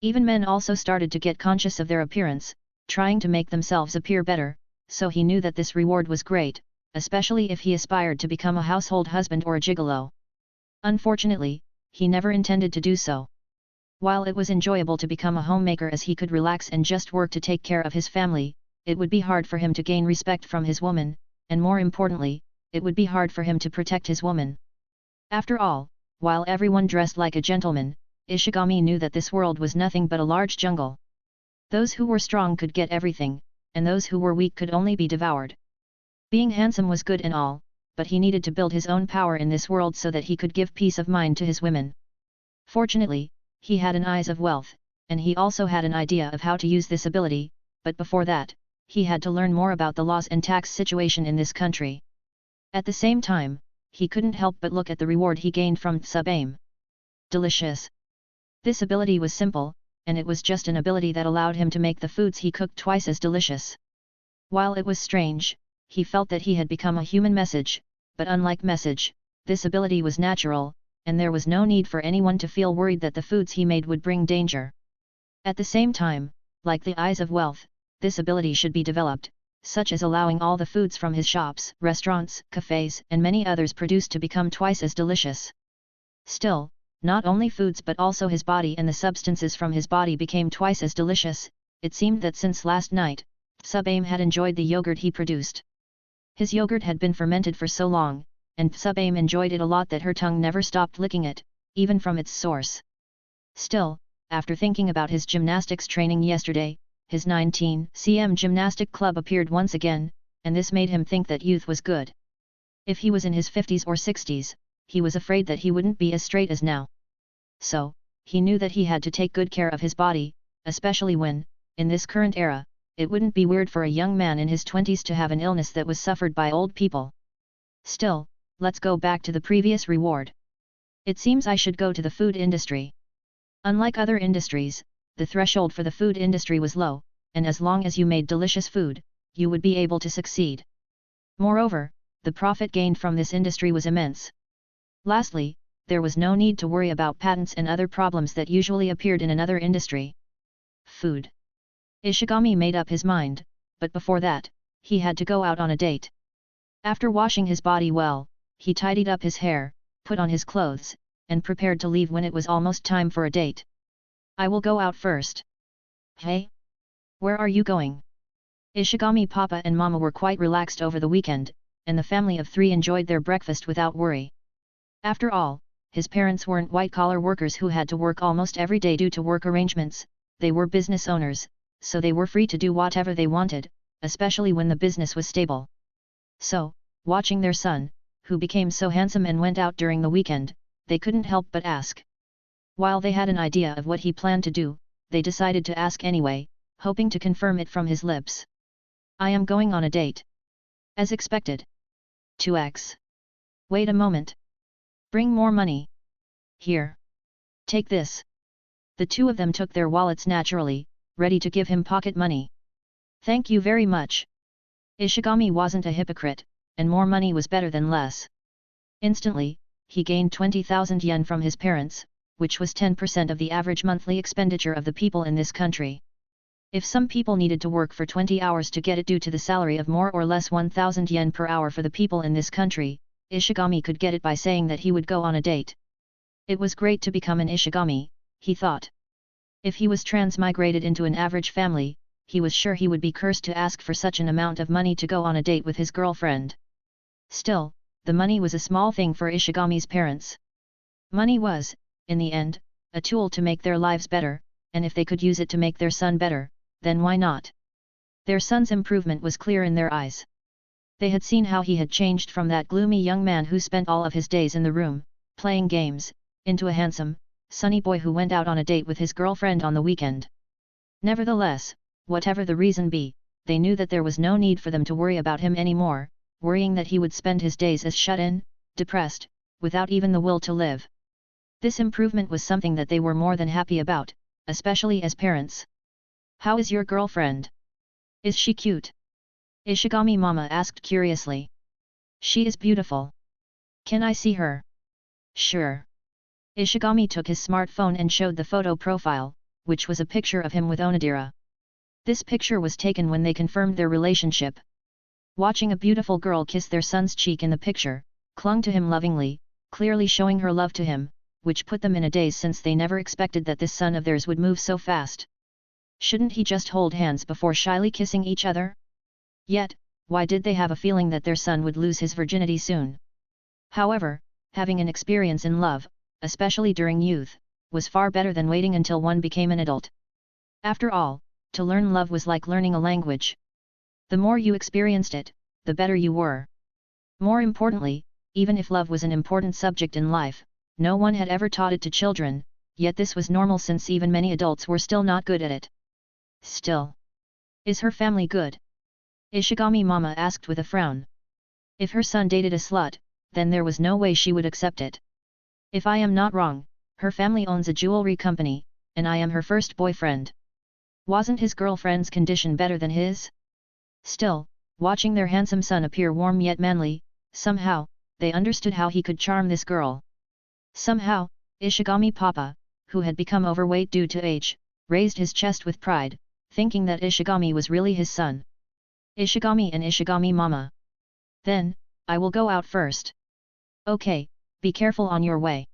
Even men also started to get conscious of their appearance, trying to make themselves appear better, so he knew that this reward was great, especially if he aspired to become a household husband or a gigolo. Unfortunately, he never intended to do so. While it was enjoyable to become a homemaker as he could relax and just work to take care of his family, it would be hard for him to gain respect from his woman, and more importantly, it would be hard for him to protect his woman. After all, while everyone dressed like a gentleman, Ishigami knew that this world was nothing but a large jungle. Those who were strong could get everything, and those who were weak could only be devoured. Being handsome was good and all, but he needed to build his own power in this world so that he could give peace of mind to his women. Fortunately, he had an eyes of wealth, and he also had an idea of how to use this ability, but before that, he had to learn more about the laws and tax situation in this country. At the same time, he couldn't help but look at the reward he gained from sub-aim. Delicious. This ability was simple, and it was just an ability that allowed him to make the foods he cooked twice as delicious. While it was strange, he felt that he had become a human message, but unlike message, this ability was natural, and there was no need for anyone to feel worried that the foods he made would bring danger. At the same time, like the eyes of wealth, this ability should be developed, such as allowing all the foods from his shops, restaurants, cafes, and many others produced to become twice as delicious. Still, not only foods but also his body and the substances from his body became twice as delicious. It seemed that since last night, Sub-Aim had enjoyed the yogurt he produced. His yogurt had been fermented for so long, and Sub-Aim enjoyed it a lot that her tongue never stopped licking it, even from its source. Still, after thinking about his gymnastics training yesterday, his 19 cm gymnastic club appeared once again, and this made him think that youth was good. If he was in his 50s or 60s, he was afraid that he wouldn't be as straight as now. So, he knew that he had to take good care of his body, especially when, in this current era, it wouldn't be weird for a young man in his 20s to have an illness that was suffered by old people. Still, let's go back to the previous reward. It seems I should go to the food industry. Unlike other industries, the threshold for the food industry was low, and as long as you made delicious food, you would be able to succeed. Moreover, the profit gained from this industry was immense. Lastly, there was no need to worry about patents and other problems that usually appeared in another industry. Food. Ishigami made up his mind, but before that, he had to go out on a date. After washing his body well, he tidied up his hair, put on his clothes, and prepared to leave when it was almost time for a date. I will go out first. Hey? Where are you going? Ishigami Papa and Mama were quite relaxed over the weekend, and the family of three enjoyed their breakfast without worry. After all, his parents weren't white-collar workers who had to work almost every day due to work arrangements, they were business owners, so they were free to do whatever they wanted, especially when the business was stable. So, watching their son, who became so handsome and went out during the weekend, they couldn't help but ask. While they had an idea of what he planned to do, they decided to ask anyway, hoping to confirm it from his lips. I am going on a date. As expected. 2x. Wait a moment. Bring more money. Here. Take this. The two of them took their wallets naturally, ready to give him pocket money. Thank you very much. Ishigami wasn't a hypocrite, and more money was better than less. Instantly, he gained 20,000 yen from his parents, which was 10% of the average monthly expenditure of the people in this country. If some people needed to work for 20 hours to get it due to the salary of more or less 1,000 yen per hour for the people in this country, Ishigami could get it by saying that he would go on a date. It was great to become an Ishigami, he thought. If he was transmigrated into an average family, he was sure he would be cursed to ask for such an amount of money to go on a date with his girlfriend. Still, the money was a small thing for Ishigami's parents. Money was, in the end, a tool to make their lives better, and if they could use it to make their son better, then why not? Their son's improvement was clear in their eyes. They had seen how he had changed from that gloomy young man who spent all of his days in the room, playing games, into a handsome, sunny boy who went out on a date with his girlfriend on the weekend. Nevertheless, whatever the reason be, they knew that there was no need for them to worry about him anymore, worrying that he would spend his days as shut-in, depressed, without even the will to live. This improvement was something that they were more than happy about, especially as parents. "How is your girlfriend? Is she cute?" Ishigami Mama asked curiously. "She is beautiful. Can I see her?" "Sure." Ishigami took his smartphone and showed the photo profile, which was a picture of him with Onodera. This picture was taken when they confirmed their relationship. Watching a beautiful girl kiss their son's cheek in the picture, clung to him lovingly, clearly showing her love to him, which put them in a daze since they never expected that this son of theirs would move so fast. Shouldn't he just hold hands before shyly kissing each other? Yet, why did they have a feeling that their son would lose his virginity soon? However, having an experience in love, especially during youth, was far better than waiting until one became an adult. After all, to learn love was like learning a language. The more you experienced it, the better you were. More importantly, even if love was an important subject in life, no one had ever taught it to children, yet this was normal since even many adults were still not good at it. Still. Is her family good? Ishigami Mama asked with a frown. If her son dated a slut, then there was no way she would accept it. If I am not wrong, her family owns a jewelry company, and I am her first boyfriend. Wasn't his girlfriend's condition better than his? Still, watching their handsome son appear warm yet manly, somehow, they understood how he could charm this girl. Somehow, Ishigami Papa, who had become overweight due to age, raised his chest with pride, thinking that Ishigami was really his son. Ishigami and Ishigami Mama. Then, I will go out first. Okay, be careful on your way.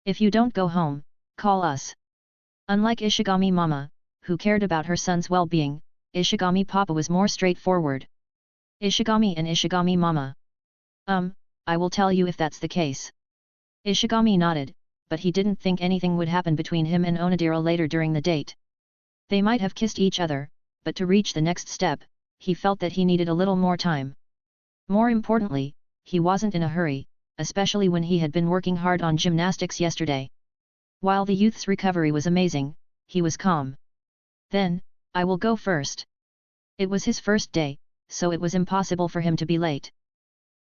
If you don't go home, call us. Unlike Ishigami Mama, who cared about her son's well-being, Ishigami Papa was more straightforward. Ishigami and Ishigami Mama. I will tell you if that's the case. Ishigami nodded, but he didn't think anything would happen between him and Onodera later during the date. They might have kissed each other, but to reach the next step, he felt that he needed a little more time. More importantly, he wasn't in a hurry, especially when he had been working hard on gymnastics yesterday. While the youth's recovery was amazing, he was calm. Then, I will go first. It was his first day, so it was impossible for him to be late.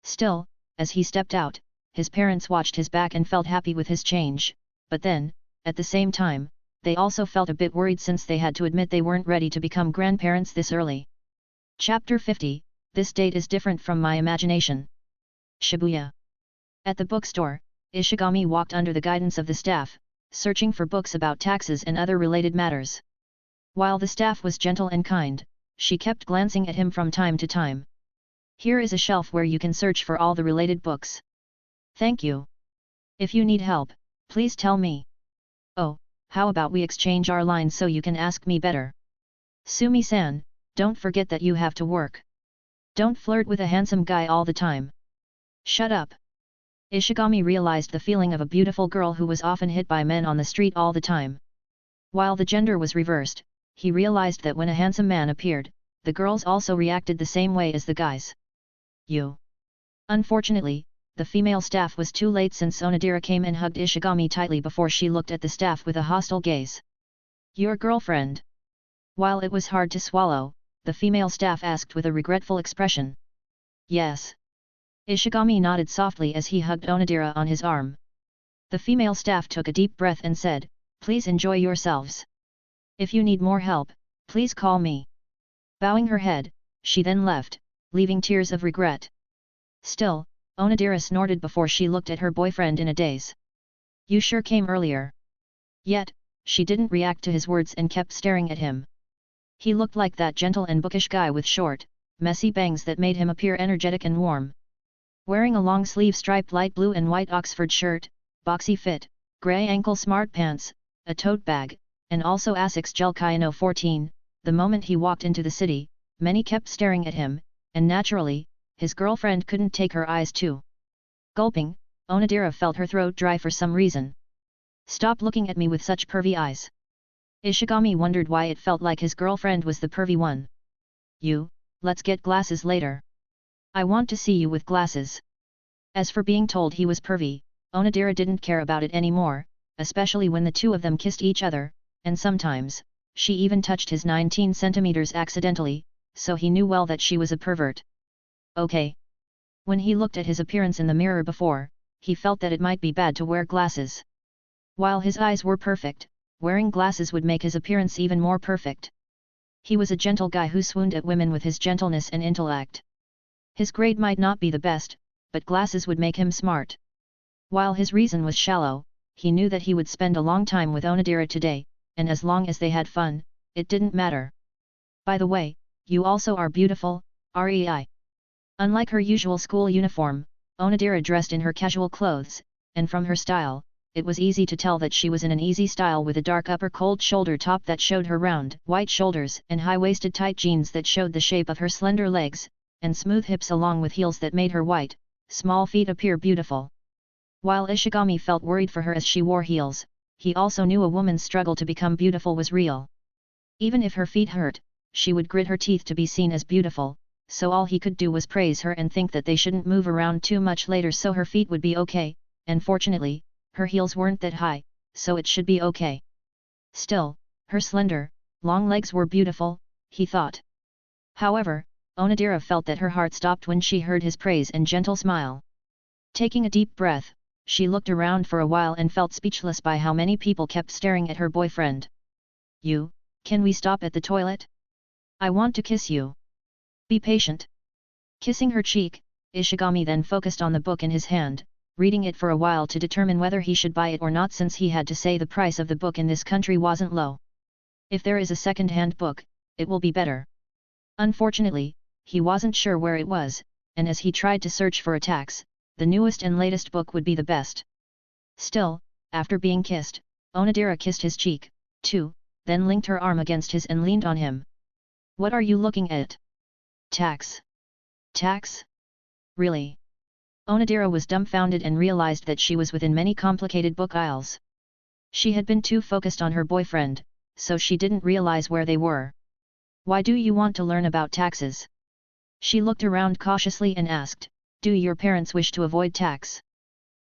Still, as he stepped out, his parents watched his back and felt happy with his change, but then, at the same time, they also felt a bit worried since they had to admit they weren't ready to become grandparents this early. Chapter 50, This date is different from my imagination. Shibuya. At the bookstore, Ishigami walked under the guidance of the staff, searching for books about taxes and other related matters. While the staff was gentle and kind, she kept glancing at him from time to time. Here is a shelf where you can search for all the related books. Thank you. If you need help, please tell me. Oh, how about we exchange our lines so you can ask me better? Sumi-san, don't forget that you have to work. Don't flirt with a handsome guy all the time. Shut up. Ishigami realized the feeling of a beautiful girl who was often hit by men on the street all the time. While the gender was reversed, he realized that when a handsome man appeared, the girls also reacted the same way as the guys. You. Unfortunately, the female staff was too late since Onodera came and hugged Ishigami tightly before she looked at the staff with a hostile gaze. Your girlfriend? While it was hard to swallow, the female staff asked with a regretful expression. Yes. Ishigami nodded softly as he hugged Onodera on his arm. The female staff took a deep breath and said, Please enjoy yourselves. If you need more help, please call me. Bowing her head, she then left, leaving tears of regret. Still, Onodera snorted before she looked at her boyfriend in a daze. You sure came earlier. Yet, she didn't react to his words and kept staring at him. He looked like that gentle and bookish guy with short, messy bangs that made him appear energetic and warm. Wearing a long-sleeve striped light blue and white Oxford shirt, boxy fit, grey ankle smart pants, a tote bag, and also Asics Gel Kayano 14, the moment he walked into the city, many kept staring at him, and naturally, his girlfriend couldn't take her eyes too. Gulping, Onodera felt her throat dry for some reason. Stop looking at me with such pervy eyes. Ishigami wondered why it felt like his girlfriend was the pervy one. Let's get glasses later. I want to see you with glasses. As for being told he was pervy, Onodera didn't care about it anymore, especially when the two of them kissed each other, and sometimes, she even touched his 19 centimeters accidentally, so he knew well that she was a pervert. Okay. When he looked at his appearance in the mirror before, he felt that it might be bad to wear glasses. While his eyes were perfect, wearing glasses would make his appearance even more perfect. He was a gentle guy who swooned at women with his gentleness and intellect. His grade might not be the best, but glasses would make him smart. While his reason was shallow, he knew that he would spend a long time with Onodera today, and as long as they had fun, it didn't matter. By the way, you also are beautiful, Rei. Unlike her usual school uniform, Onodera dressed in her casual clothes, and from her style, it was easy to tell that she was in an easy style with a dark upper cold shoulder top that showed her round, white shoulders and high-waisted tight jeans that showed the shape of her slender legs, and smooth hips along with heels that made her white, small feet appear beautiful. While Ishigami felt worried for her as she wore heels, he also knew a woman's struggle to become beautiful was real. Even if her feet hurt, she would grit her teeth to be seen as beautiful, so all he could do was praise her and think that they shouldn't move around too much later so her feet would be okay, and fortunately, her heels weren't that high, so it should be okay. Still, her slender, long legs were beautiful, he thought. However, Onodera felt that her heart stopped when she heard his praise and gentle smile. Taking a deep breath, she looked around for a while and felt speechless by how many people kept staring at her boyfriend. Can we stop at the toilet? I want to kiss you. Be patient. Kissing her cheek, Ishigami then focused on the book in his hand, reading it for a while to determine whether he should buy it or not since he had to say the price of the book in this country wasn't low. If there is a second-hand book, it will be better. Unfortunately, he wasn't sure where it was, and as he tried to search for a tax, the newest and latest book would be the best. Still, after being kissed, Onodera kissed his cheek, too, then linked her arm against his and leaned on him. What are you looking at? Tax. Tax? Really? Onodera was dumbfounded and realized that she was within many complicated book aisles. She had been too focused on her boyfriend, so she didn't realize where they were. Why do you want to learn about taxes? She looked around cautiously and asked, do your parents wish to avoid tax?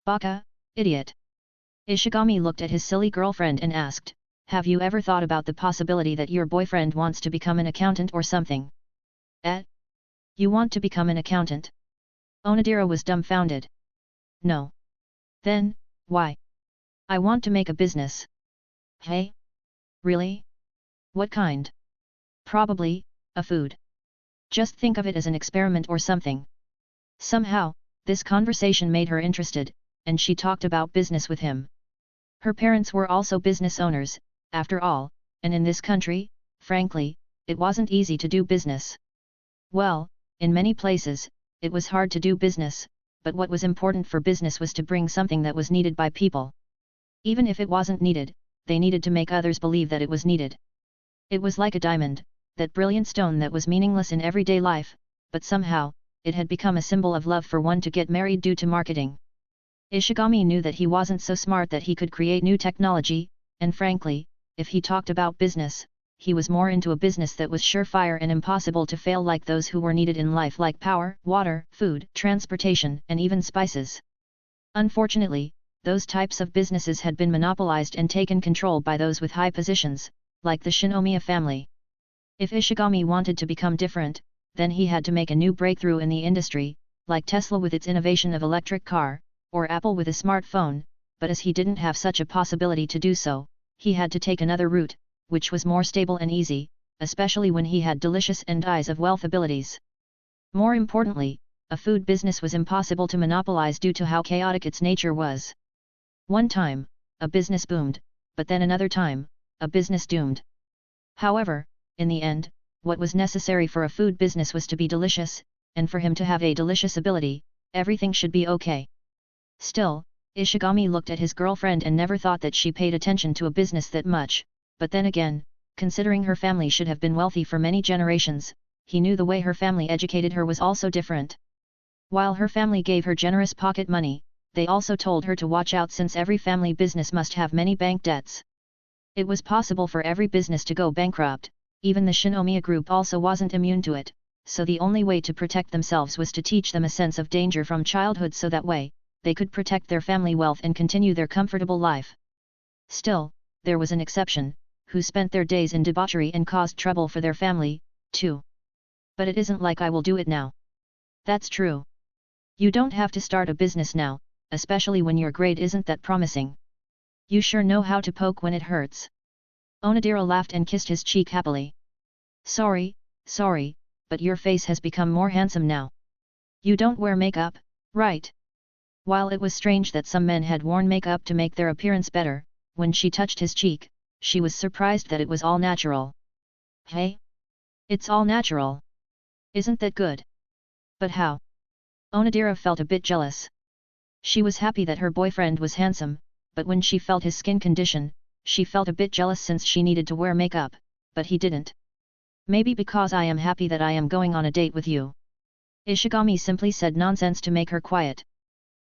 Baka, idiot. Ishigami looked at his silly girlfriend and asked, have you ever thought about the possibility that your boyfriend wants to become an accountant or something? You want to become an accountant? Onodera was dumbfounded. No. Then, why? I want to make a business. Hey? Really? What kind? Probably, a food. Just think of it as an experiment or something. Somehow, this conversation made her interested, and she talked about business with him. Her parents were also business owners, after all, and in this country, frankly, it wasn't easy to do business. Well, in many places, it was hard to do business, but what was important for business was to bring something that was needed by people. Even if it wasn't needed, they needed to make others believe that it was needed. It was like a diamond, that brilliant stone that was meaningless in everyday life, but somehow, it had become a symbol of love for one to get married due to marketing. Ishigami knew that he wasn't so smart that he could create new technology, and frankly, if he talked about business, he was more into a business that was surefire and impossible to fail like those who were needed in life like power, water, food, transportation, and even spices. Unfortunately, those types of businesses had been monopolized and taken control by those with high positions, like the Shinomiya family. If Ishigami wanted to become different, then he had to make a new breakthrough in the industry, like Tesla with its innovation of electric car, or Apple with a smartphone, but as he didn't have such a possibility to do so, he had to take another route, which was more stable and easy, especially when he had delicious and eyes of wealth abilities. More importantly, a food business was impossible to monopolize due to how chaotic its nature was. One time, a business boomed, but then another time, a business doomed. However, in the end, what was necessary for a food business was to be delicious, and for him to have a delicious ability, everything should be okay. Still, Ishigami looked at his girlfriend and never thought that she paid attention to a business that much, but then again, considering her family should have been wealthy for many generations, he knew the way her family educated her was also different. While her family gave her generous pocket money, they also told her to watch out since every family business must have many bank debts. It was possible for every business to go bankrupt, even the Shinomiya group also wasn't immune to it, so the only way to protect themselves was to teach them a sense of danger from childhood so that way, they could protect their family wealth and continue their comfortable life. Still, there was an exception, who spent their days in debauchery and caused trouble for their family, too. But it isn't like I will do it now. That's true. You don't have to start a business now, especially when your grade isn't that promising. You sure know how to poke when it hurts. Onodera laughed and kissed his cheek happily. Sorry, but your face has become more handsome now. You don't wear makeup, right? While it was strange that some men had worn makeup to make their appearance better, when she touched his cheek, she was surprised that it was all natural. Hey? It's all natural. Isn't that good? But how? Onodera felt a bit jealous. She was happy that her boyfriend was handsome, but when she felt his skin condition, she felt a bit jealous since she needed to wear makeup, but he didn't. Maybe because I am happy that I am going on a date with you. Ishigami simply said nonsense to make her quiet.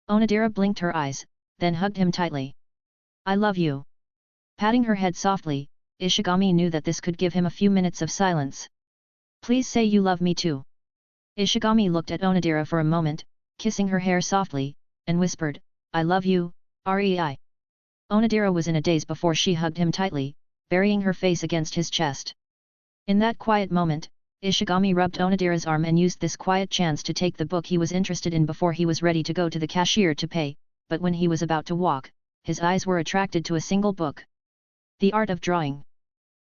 Onodera blinked her eyes, then hugged him tightly. I love you. Patting her head softly, Ishigami knew that this could give him a few minutes of silence. Please say you love me too. Ishigami looked at Onodera for a moment, kissing her hair softly, and whispered, I love you, Rei. Onodera was in a daze before she hugged him tightly, burying her face against his chest. In that quiet moment, Ishigami rubbed Onodera's arm and used this quiet chance to take the book he was interested in before he was ready to go to the cashier to pay, but when he was about to walk, his eyes were attracted to a single book. The Art of Drawing.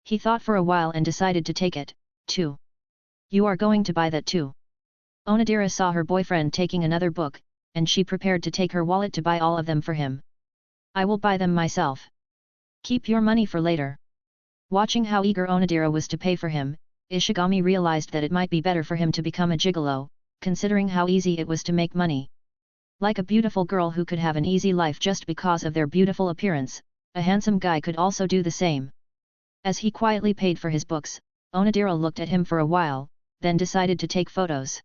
He thought for a while and decided to take it, too. You are going to buy that too? Onodera saw her boyfriend taking another book, and she prepared to take her wallet to buy all of them for him. I will buy them myself. Keep your money for later. Watching how eager Onodera was to pay for him, Ishigami realized that it might be better for him to become a gigolo, considering how easy it was to make money. Like a beautiful girl who could have an easy life just because of their beautiful appearance, a handsome guy could also do the same. As he quietly paid for his books, Onodera looked at him for a while, then decided to take photos.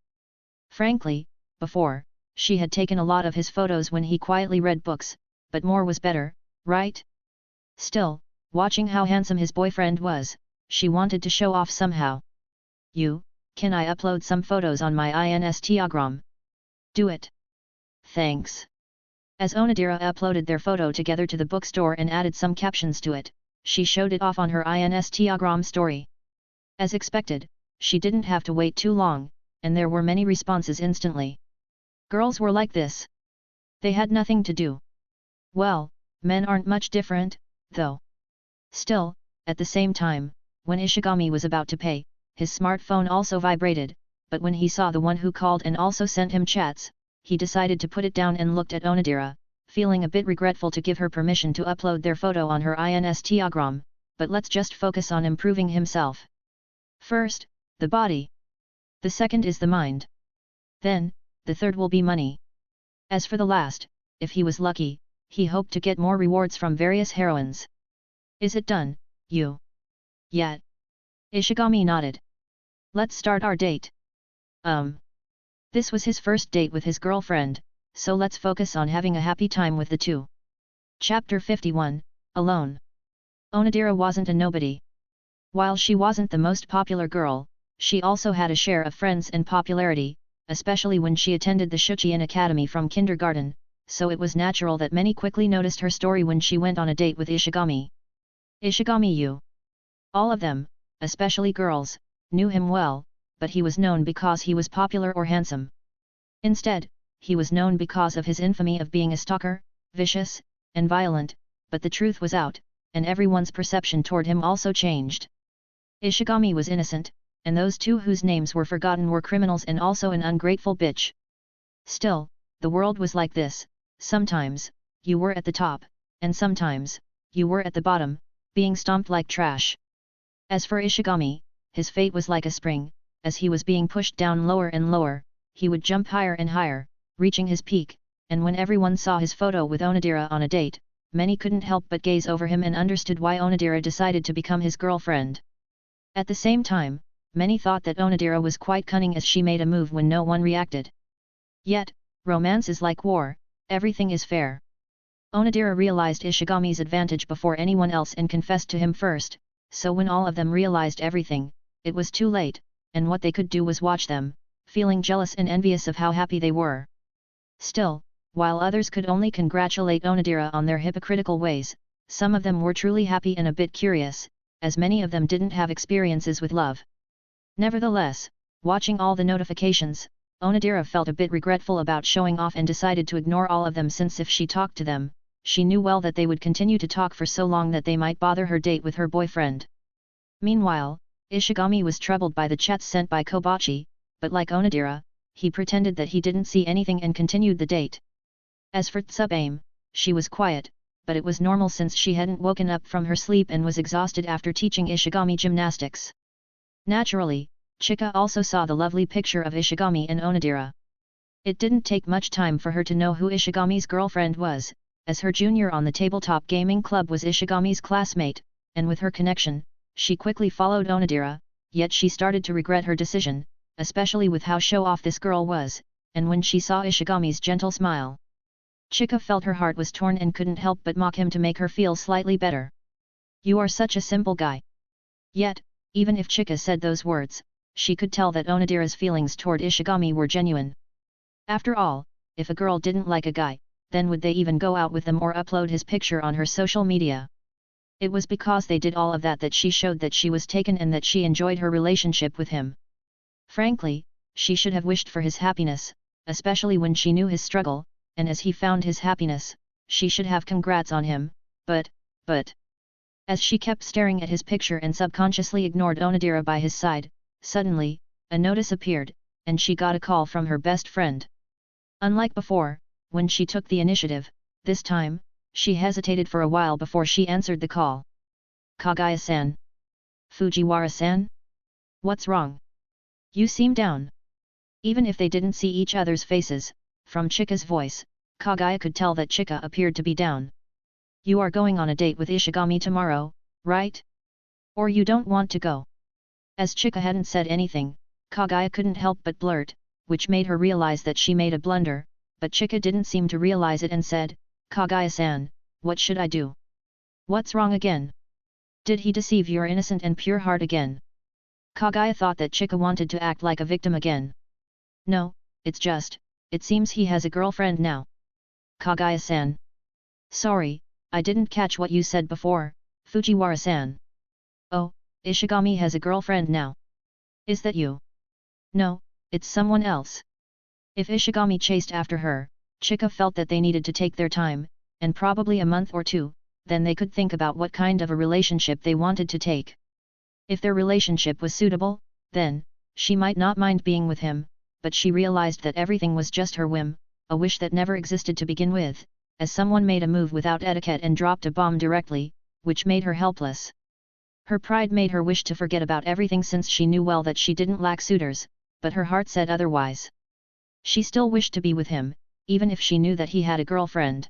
Frankly, before, she had taken a lot of his photos when he quietly read books, but more was better, right? Still, watching how handsome his boyfriend was, she wanted to show off somehow. Can I upload some photos on my Instagram? Do it. Thanks. As Onodera uploaded their photo together to the bookstore and added some captions to it, she showed it off on her Instagram story. As expected, she didn't have to wait too long, and there were many responses instantly. Girls were like this. They had nothing to do. Well, men aren't much different, though. Still, at the same time, when Ishigami was about to pay, his smartphone also vibrated, but when he saw the one who called and also sent him chats, he decided to put it down and looked at Onodera, feeling a bit regretful to give her permission to upload their photo on her Instagram, but let's just focus on improving himself. First, the body. The second is the mind. Then, the third will be money. As for the last, if he was lucky, he hoped to get more rewards from various heroines. Is it done, you? Yet. Ishigami nodded. Let's start our date. This was his first date with his girlfriend, so let's focus on having a happy time with the two. Chapter 51, Alone. Onodera wasn't a nobody. While she wasn't the most popular girl, she also had a share of friends and popularity, especially when she attended the Shuchiin Academy from kindergarten, so it was natural that many quickly noticed her story when she went on a date with Ishigami. All of them, especially girls, knew him well, but he was known because he was popular or handsome. Instead, he was known because of his infamy of being a stalker, vicious, and violent, but the truth was out, and everyone's perception toward him also changed. Ishigami was innocent, and those two whose names were forgotten were criminals and also an ungrateful bitch. Still, the world was like this, sometimes, you were at the top, and sometimes, you were at the bottom, being stomped like trash. As for Ishigami, his fate was like a spring, as he was being pushed down lower and lower, he would jump higher and higher, reaching his peak, and when everyone saw his photo with Onodera on a date, many couldn't help but gaze over him and understood why Onodera decided to become his girlfriend. At the same time, many thought that Onodera was quite cunning as she made a move when no one reacted. Yet, romance is like war, everything is fair. Onodera realized Ishigami's advantage before anyone else and confessed to him first, so when all of them realized everything, it was too late, and what they could do was watch them, feeling jealous and envious of how happy they were. Still, while others could only congratulate Onodera on their hypocritical ways, some of them were truly happy and a bit curious, as many of them didn't have experiences with love. Nevertheless, watching all the notifications, Onodera felt a bit regretful about showing off and decided to ignore all of them since if she talked to them, she knew well that they would continue to talk for so long that they might bother her date with her boyfriend. Meanwhile, Ishigami was troubled by the chats sent by Kobachi, but like Onodera, he pretended that he didn't see anything and continued the date. As for Tsubame, she was quiet, but it was normal since she hadn't woken up from her sleep and was exhausted after teaching Ishigami gymnastics. Naturally, Chika also saw the lovely picture of Ishigami and Onodera. It didn't take much time for her to know who Ishigami's girlfriend was, as her junior on the tabletop gaming club was Ishigami's classmate, and with her connection, she quickly followed Onodera, yet she started to regret her decision, especially with how show-off this girl was, and when she saw Ishigami's gentle smile. Chika felt her heart was torn and couldn't help but mock him to make her feel slightly better. "You are such a simple guy." Yet, even if Chika said those words, she could tell that Onodera's feelings toward Ishigami were genuine. After all, if a girl didn't like a guy, then would they even go out with them or upload his picture on her social media? It was because they did all of that that she showed that she was taken and that she enjoyed her relationship with him. Frankly, she should have wished for his happiness, especially when she knew his struggle, and as he found his happiness, she should have congrats on him, but... As she kept staring at his picture and subconsciously ignored Onodera by his side, suddenly, a notice appeared, and she got a call from her best friend. Unlike before, when she took the initiative, this time, she hesitated for a while before she answered the call. "Kaguya-san? Fujiwara-san? What's wrong? You seem down." Even if they didn't see each other's faces, from Chika's voice, Kaguya could tell that Chika appeared to be down. "You are going on a date with Ishigami tomorrow, right? Or you don't want to go?" As Chika hadn't said anything, Kaguya couldn't help but blurt, which made her realize that she made a blunder, but Chika didn't seem to realize it and said, "Kaguya-san, what should I do? What's wrong again? Did he deceive your innocent and pure heart again?" Kaguya thought that Chika wanted to act like a victim again. "No, it's just, it seems he has a girlfriend now." "Kaguya-san. Sorry, I didn't catch what you said before, Fujiwara-san." "Oh, Ishigami has a girlfriend now. Is that you?" "No, it's someone else." If Ishigami chased after her, Chika felt that they needed to take their time, and probably a month or two, then they could think about what kind of a relationship they wanted to take. If their relationship was suitable, then, she might not mind being with him, but she realized that everything was just her whim, a wish that never existed to begin with, as someone made a move without etiquette and dropped a bomb directly, which made her helpless. Her pride made her wish to forget about everything since she knew well that she didn't lack suitors, but her heart said otherwise. She still wished to be with him, even if she knew that he had a girlfriend.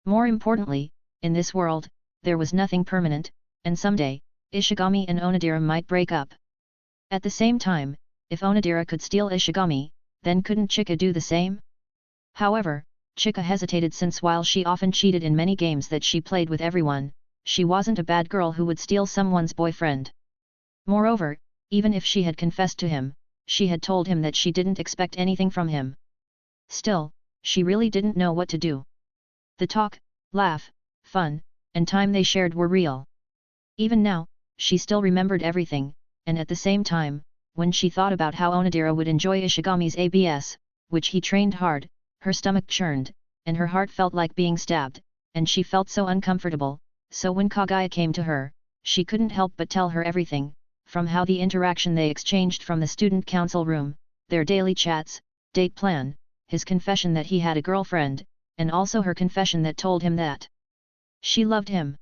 More importantly, in this world, there was nothing permanent, and someday, Ishigami and Onodera might break up. At the same time, if Onodera could steal Ishigami, then couldn't Chika do the same? However, Chika hesitated since while she often cheated in many games that she played with everyone, she wasn't a bad girl who would steal someone's boyfriend. Moreover, even if she had confessed to him, she had told him that she didn't expect anything from him. Still, she really didn't know what to do. The talk, laugh, fun, and time they shared were real. Even now, she still remembered everything, and at the same time, when she thought about how Onodera would enjoy Ishigami's ABS, which he trained hard, her stomach churned, and her heart felt like being stabbed, and she felt so uncomfortable, so when Kaguya came to her, she couldn't help but tell her everything, from how the interaction they exchanged from the student council room, their daily chats, date plan, his confession that he had a girlfriend, and also her confession that told him that she loved him.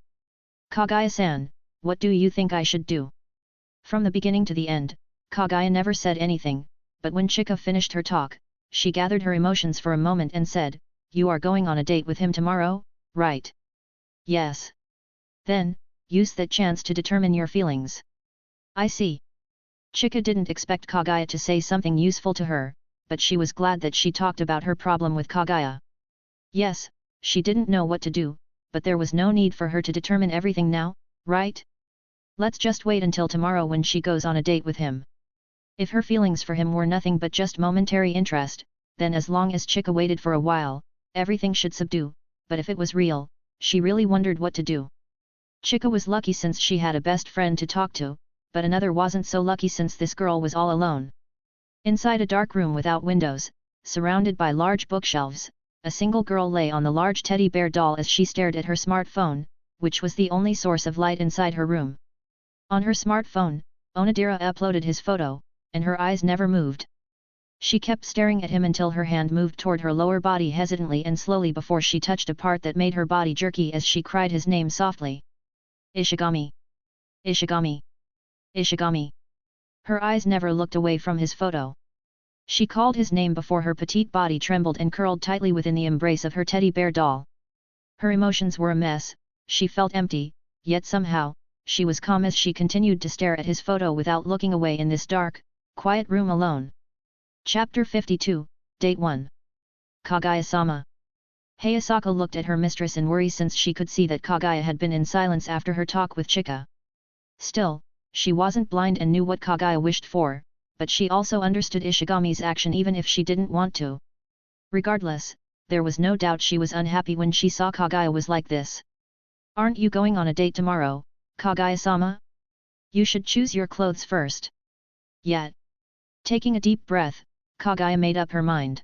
"Kaguya-san, what do you think I should do?" From the beginning to the end, Kaguya never said anything, but when Chika finished her talk, she gathered her emotions for a moment and said, "You are going on a date with him tomorrow, right?" "Yes." "Then, use that chance to determine your feelings." "I see." Chika didn't expect Kaguya to say something useful to her, but she was glad that she talked about her problem with Kaguya. Yes, she didn't know what to do, but there was no need for her to determine everything now, right? Let's just wait until tomorrow when she goes on a date with him. If her feelings for him were nothing but just momentary interest, then as long as Chika waited for a while, everything should subdue, but if it was real, she really wondered what to do. Chika was lucky since she had a best friend to talk to, but another wasn't so lucky since this girl was all alone. Inside a dark room without windows, surrounded by large bookshelves, a single girl lay on the large teddy bear doll as she stared at her smartphone, which was the only source of light inside her room. On her smartphone, Onodera uploaded his photo, and her eyes never moved. She kept staring at him until her hand moved toward her lower body hesitantly and slowly before she touched a part that made her body jerky as she cried his name softly. Ishigami! Ishigami! Ishigami! Her eyes never looked away from his photo. She called his name before her petite body trembled and curled tightly within the embrace of her teddy bear doll. Her emotions were a mess, she felt empty, yet somehow, she was calm as she continued to stare at his photo without looking away in this dark, quiet room alone. Chapter 52, Date 1. Kaguya-sama. Hayasaka looked at her mistress in worry since she could see that Kaguya had been in silence after her talk with Chika. Still, she wasn't blind and knew what Kaguya wished for, but she also understood Ishigami's action even if she didn't want to. Regardless, there was no doubt she was unhappy when she saw Kaguya was like this. "Aren't you going on a date tomorrow, Kaguya-sama? You should choose your clothes first." Yet. Taking a deep breath, Kaguya made up her mind.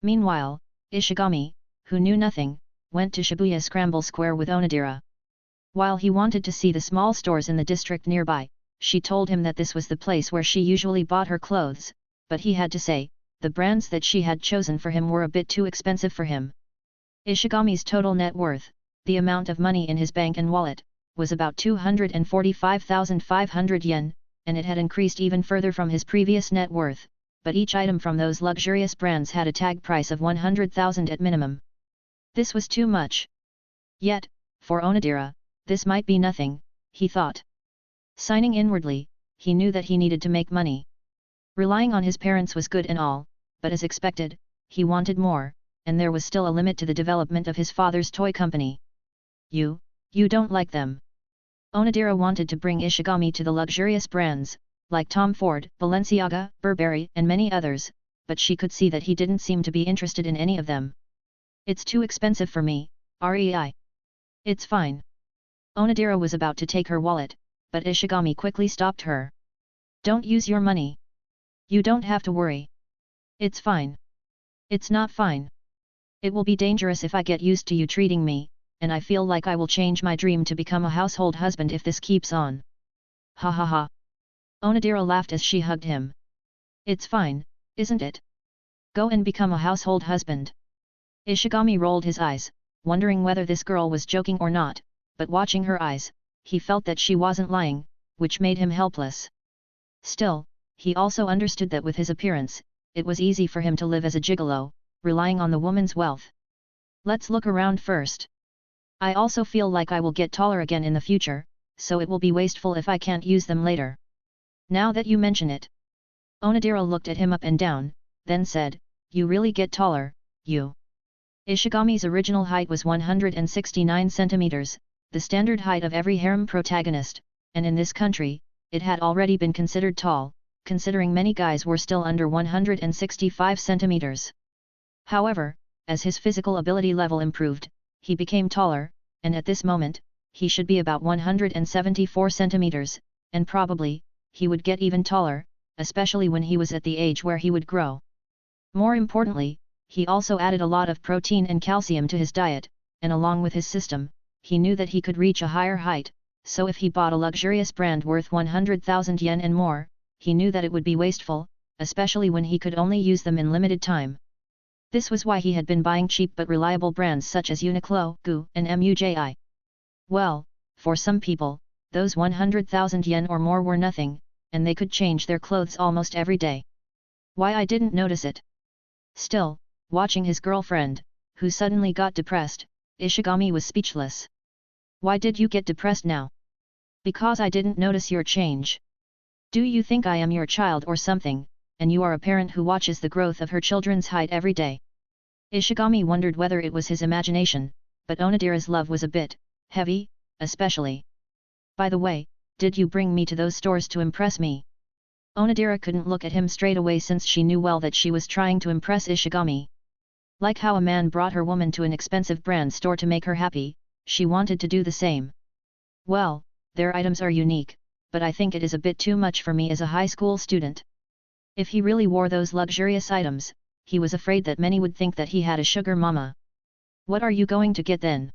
Meanwhile, Ishigami, who knew nothing, went to Shibuya Scramble Square with Onodera. While he wanted to see the small stores in the district nearby, she told him that this was the place where she usually bought her clothes, but he had to say, the brands that she had chosen for him were a bit too expensive for him. Ishigami's total net worth, the amount of money in his bank and wallet, was about 245,500 yen, and it had increased even further from his previous net worth, but each item from those luxurious brands had a tag price of 100,000 at minimum. This was too much. Yet, for Onodera, this might be nothing, he thought. Sighing inwardly, he knew that he needed to make money. Relying on his parents was good and all, but as expected, he wanted more, and there was still a limit to the development of his father's toy company. You don't like them. Onodera wanted to bring Ishigami to the luxurious brands, like Tom Ford, Balenciaga, Burberry and many others, but she could see that he didn't seem to be interested in any of them. "It's too expensive for me, REI. It's fine." Onodera was about to take her wallet, but Ishigami quickly stopped her. "Don't use your money. You don't have to worry. It's fine." "It's not fine. It will be dangerous if I get used to you treating me, and I feel like I will change my dream to become a household husband if this keeps on." "Ha ha ha." Onodera laughed as she hugged him. "It's fine, isn't it? Go and become a household husband." Ishigami rolled his eyes, wondering whether this girl was joking or not, but watching her eyes, he felt that she wasn't lying, which made him helpless. Still, he also understood that with his appearance, it was easy for him to live as a gigolo, relying on the woman's wealth. "Let's look around first. I also feel like I will get taller again in the future, so it will be wasteful if I can't use them later. Now that you mention it." Onodera looked at him up and down, then said, "You really get taller, you." Ishigami's original height was 169 centimeters, the standard height of every harem protagonist, and in this country, it had already been considered tall, considering many guys were still under 165 centimeters. However, as his physical ability level improved, he became taller, and at this moment, he should be about 174 centimeters, and probably, he would get even taller, especially when he was at the age where he would grow. More importantly, he also added a lot of protein and calcium to his diet, and along with his system, he knew that he could reach a higher height, so if he bought a luxurious brand worth 100,000 yen and more, he knew that it would be wasteful, especially when he could only use them in limited time. This was why he had been buying cheap but reliable brands such as Uniqlo, GU, and MUJI. Well, for some people, those 100,000 yen or more were nothing, and they could change their clothes almost every day. Why I didn't notice it? Still, watching his girlfriend, who suddenly got depressed, Ishigami was speechless. Why did you get depressed now? Because I didn't notice your change. Do you think I am your child or something, and you are a parent who watches the growth of her children's height every day? Ishigami wondered whether it was his imagination, but Onodera's love was a bit heavy, especially. By the way, did you bring me to those stores to impress me? Onodera couldn't look at him straight away since she knew well that she was trying to impress Ishigami. Like how a man brought her woman to an expensive brand store to make her happy, she wanted to do the same. Well, their items are unique, but I think it is a bit too much for me as a high school student. If he really wore those luxurious items, he was afraid that many would think that he had a sugar mama. What are you going to get then?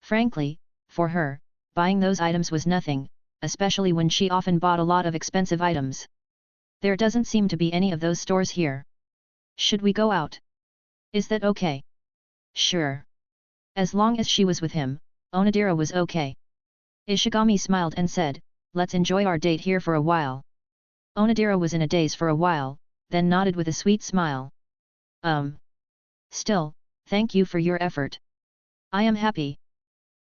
Frankly, for her, buying those items was nothing, especially when she often bought a lot of expensive items. There doesn't seem to be any of those stores here. Should we go out? Is that okay? Sure. As long as she was with him, Onodera was okay. Ishigami smiled and said, let's enjoy our date here for a while. Onodera was in a daze for a while, then nodded with a sweet smile. Still, thank you for your effort. I am happy.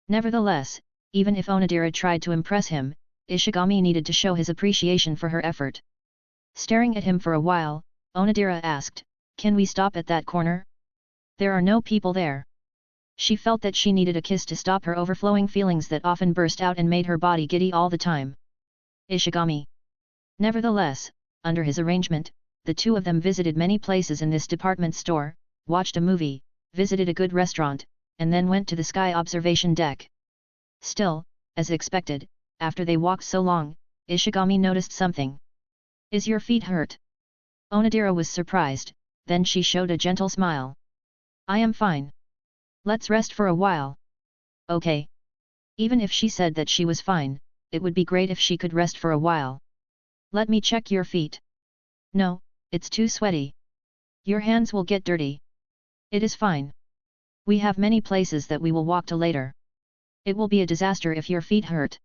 Nevertheless, even if Onodera tried to impress him, Ishigami needed to show his appreciation for her effort. Staring at him for a while, Onodera asked, can we stop at that corner? There are no people there. She felt that she needed a kiss to stop her overflowing feelings that often burst out and made her body giddy all the time. Ishigami. Nevertheless, under his arrangement, the two of them visited many places in this department store, watched a movie, visited a good restaurant, and then went to the sky observation deck. Still, as expected, after they walked so long, Ishigami noticed something. Is your feet hurt? Onodera was surprised, then she showed a gentle smile. I am fine. Let's rest for a while. Okay. Even if she said that she was fine, it would be great if she could rest for a while. Let me check your feet. No, it's too sweaty. Your hands will get dirty. It is fine. We have many places that we will walk to later. It will be a disaster if your feet hurt.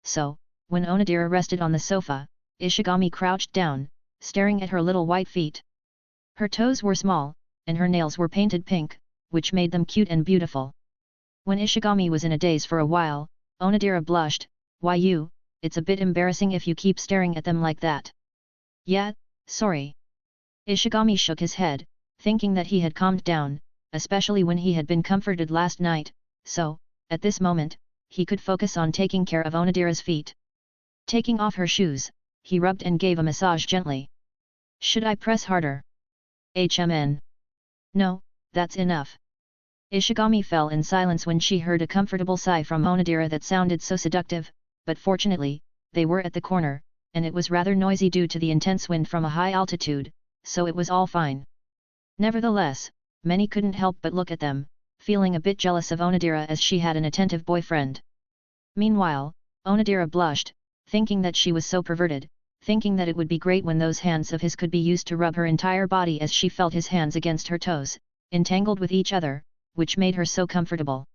So, when Onodera rested on the sofa, Ishigami crouched down, staring at her little white feet. Her toes were small, and her nails were painted pink, which made them cute and beautiful. When Ishigami was in a daze for a while, Onodera blushed. Why you, it's a bit embarrassing if you keep staring at them like that. Yeah, sorry. Ishigami shook his head, thinking that he had calmed down, especially when he had been comforted last night, so, at this moment, he could focus on taking care of Onodera's feet. Taking off her shoes, he rubbed and gave a massage gently. Should I press harder? No, that's enough. Ishigami fell in silence when she heard a comfortable sigh from Onodera that sounded so seductive, but fortunately, they were at the corner, and it was rather noisy due to the intense wind from a high altitude, so it was all fine. Nevertheless, many couldn't help but look at them, feeling a bit jealous of Onodera as she had an attentive boyfriend. Meanwhile, Onodera blushed, thinking that she was so perverted, thinking that it would be great when those hands of his could be used to rub her entire body as she felt his hands against her toes, entangled with each other, which made her so comfortable.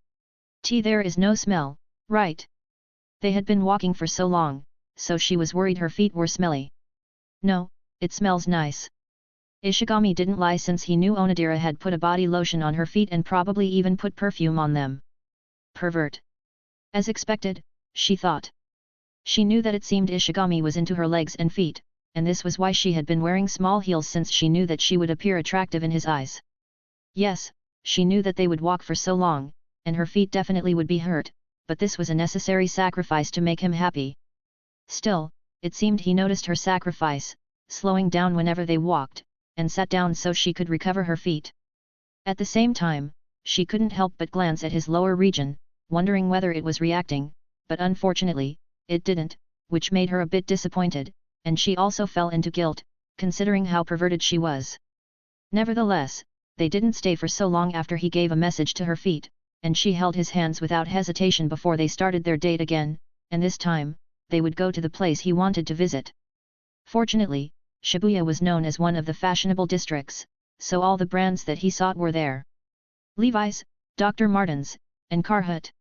There is no smell, right? They had been walking for so long, so she was worried her feet were smelly. No, it smells nice. Ishigami didn't lie since he knew Onodera had put a body lotion on her feet and probably even put perfume on them. Pervert. As expected, she thought. She knew that it seemed Ishigami was into her legs and feet, and this was why she had been wearing small heels since she knew that she would appear attractive in his eyes. Yes, she knew that they would walk for so long, and her feet definitely would be hurt, but this was a necessary sacrifice to make him happy. Still, it seemed he noticed her sacrifice, slowing down whenever they walked, and sat down so she could recover her feet. At the same time, she couldn't help but glance at his lower region, wondering whether it was reacting, but unfortunately, it didn't, which made her a bit disappointed, and she also fell into guilt, considering how perverted she was. Nevertheless, they didn't stay for so long after he gave a message to her feet, and she held his hands without hesitation before they started their date again, and this time, they would go to the place he wanted to visit. Fortunately, Shibuya was known as one of the fashionable districts, so all the brands that he sought were there. Levi's, Dr. Martens, and Carhartt.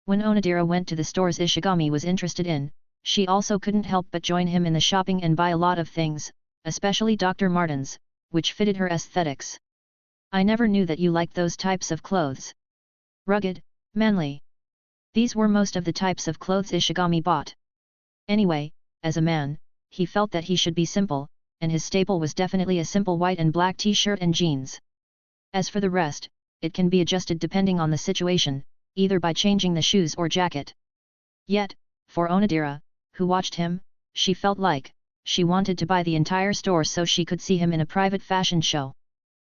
When Onodera went to the stores Ishigami was interested in, she also couldn't help but join him in the shopping and buy a lot of things, especially Dr. Martens, which fitted her aesthetics. I never knew that you liked those types of clothes. Rugged, manly. These were most of the types of clothes Ishigami bought. Anyway, as a man, he felt that he should be simple, and his staple was definitely a simple white and black t-shirt and jeans. As for the rest, it can be adjusted depending on the situation, either by changing the shoes or jacket. Yet, for Onodera, who watched him, she felt like she wanted to buy the entire store so she could see him in a private fashion show.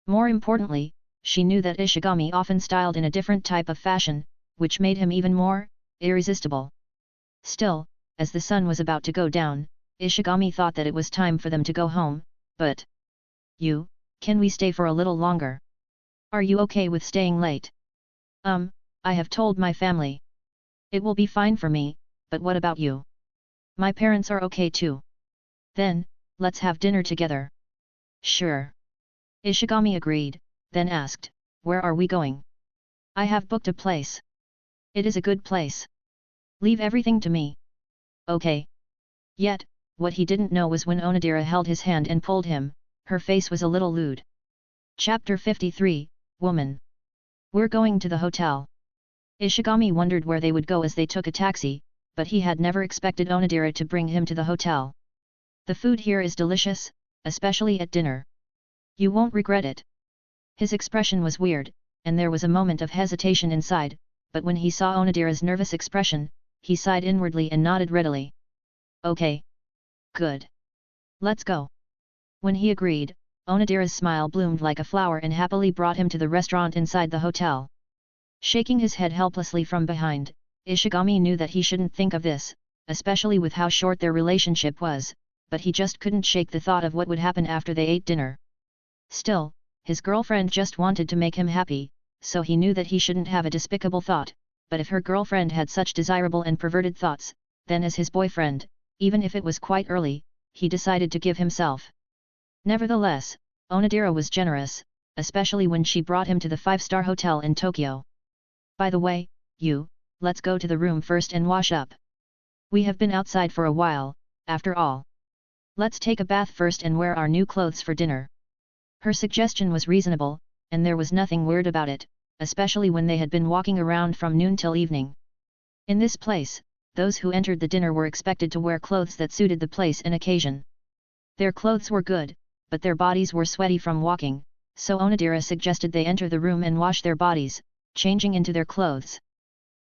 More importantly, she knew that Ishigami often styled in a different type of fashion, which made him even more irresistible. Still, as the sun was about to go down, Ishigami thought that it was time for them to go home, but... Can we stay for a little longer? Are you okay with staying late? I have told my family. It will be fine for me, but what about you? My parents are okay too. Then, let's have dinner together. Sure. Ishigami agreed, then asked, where are we going? I have booked a place. It is a good place. Leave everything to me. Okay. Yet, what he didn't know was when Onodera held his hand and pulled him, her face was a little lewd. Chapter 53, Woman. We're going to the hotel. Ishigami wondered where they would go as they took a taxi, but he had never expected Onodera to bring him to the hotel. The food here is delicious, especially at dinner. You won't regret it. His expression was weird, and there was a moment of hesitation inside, but when he saw Onodera's nervous expression, he sighed inwardly and nodded readily. Okay. Good. Let's go. When he agreed, Onodera's smile bloomed like a flower and happily brought him to the restaurant inside the hotel. Shaking his head helplessly from behind, Ishigami knew that he shouldn't think of this, especially with how short their relationship was, but he just couldn't shake the thought of what would happen after they ate dinner. Still, his girlfriend just wanted to make him happy, so he knew that he shouldn't have a despicable thought, but if her girlfriend had such desirable and perverted thoughts, then as his boyfriend, even if it was quite early, he decided to give himself. Nevertheless, Onodera was generous, especially when she brought him to the 5-star hotel in Tokyo. By the way, let's go to the room first and wash up. We have been outside for a while, after all. Let's take a bath first and wear our new clothes for dinner. Her suggestion was reasonable, and there was nothing weird about it, especially when they had been walking around from noon till evening. In this place, those who entered the dinner were expected to wear clothes that suited the place and occasion. Their clothes were good, but their bodies were sweaty from walking, so Onodera suggested they enter the room and wash their bodies, changing into their clothes.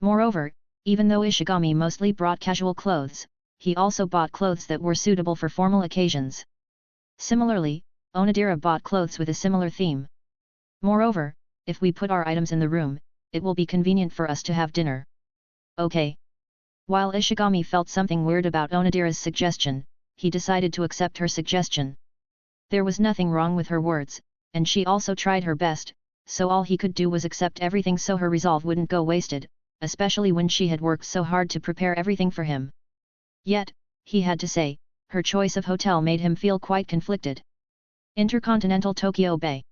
Moreover, even though Ishigami mostly brought casual clothes, he also bought clothes that were suitable for formal occasions. Similarly, Onodera bought clothes with a similar theme. Moreover, if we put our items in the room, it will be convenient for us to have dinner. Okay. While Ishigami felt something weird about Onodera's suggestion, he decided to accept her suggestion. There was nothing wrong with her words, and she also tried her best, so all he could do was accept everything so her resolve wouldn't go wasted, especially when she had worked so hard to prepare everything for him. Yet, he had to say, her choice of hotel made him feel quite conflicted. Intercontinental Tokyo Bay.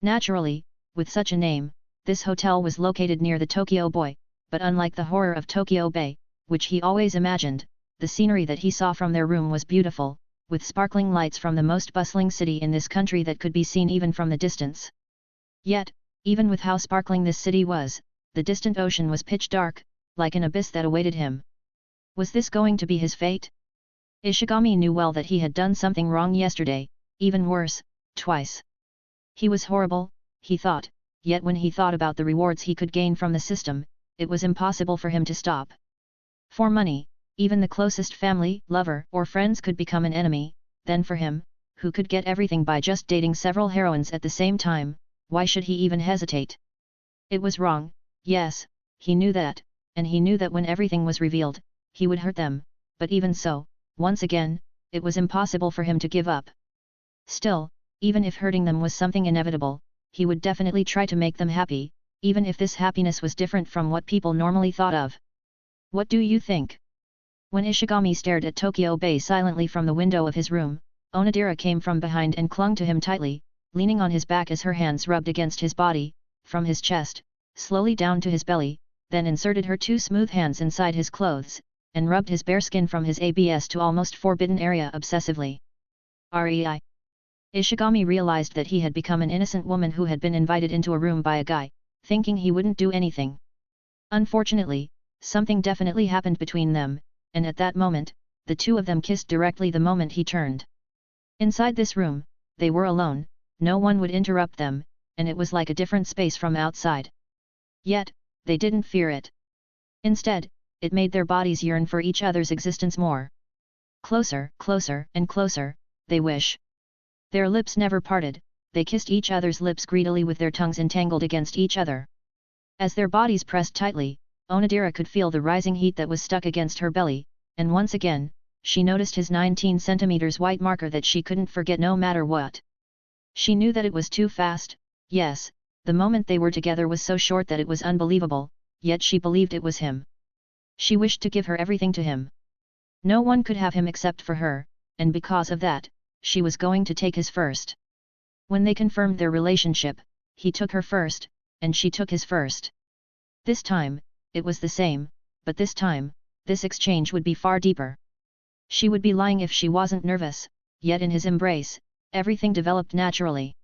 Naturally, with such a name, this hotel was located near the Tokyo Bay, but unlike the horror of Tokyo Bay, which he always imagined, the scenery that he saw from their room was beautiful, with sparkling lights from the most bustling city in this country that could be seen even from the distance. Yet, even with how sparkling this city was, the distant ocean was pitch dark, like an abyss that awaited him. Was this going to be his fate? Ishigami knew well that he had done something wrong yesterday, even worse, twice. He was horrible, he thought, yet when he thought about the rewards he could gain from the system, it was impossible for him to stop. For money, even the closest family, lover, or friends could become an enemy, then for him, who could get everything by just dating several heroines at the same time, why should he even hesitate? It was wrong, yes, he knew that, and he knew that when everything was revealed, he would hurt them, but even so, once again, it was impossible for him to give up. Still, even if hurting them was something inevitable, he would definitely try to make them happy, even if this happiness was different from what people normally thought of. What do you think? When Ishigami stared at Tokyo Bay silently from the window of his room, Onodera came from behind and clung to him tightly, leaning on his back as her hands rubbed against his body, from his chest, slowly down to his belly, then inserted her two smooth hands inside his clothes, and rubbed his bare skin from his abs to almost forbidden area obsessively. Rei. Ishigami realized that he had become an innocent woman who had been invited into a room by a guy, thinking he wouldn't do anything. Unfortunately, something definitely happened between them, and at that moment, the two of them kissed directly the moment he turned. Inside this room, they were alone, no one would interrupt them, and it was like a different space from outside. Yet, they didn't fear it. Instead, it made their bodies yearn for each other's existence more. Closer, closer, and closer, they wish. Their lips never parted, they kissed each other's lips greedily with their tongues entangled against each other. As their bodies pressed tightly, Onodera could feel the rising heat that was stuck against her belly, and once again, she noticed his 19 centimeters white marker that she couldn't forget no matter what. She knew that it was too fast, yes, the moment they were together was so short that it was unbelievable, yet she believed it was him. She wished to give her everything to him. No one could have him except for her, and because of that, she was going to take his first. When they confirmed their relationship, he took her first, and she took his first. This time, it was the same, but this time, this exchange would be far deeper. She would be lying if she wasn't nervous, yet in his embrace, everything developed naturally.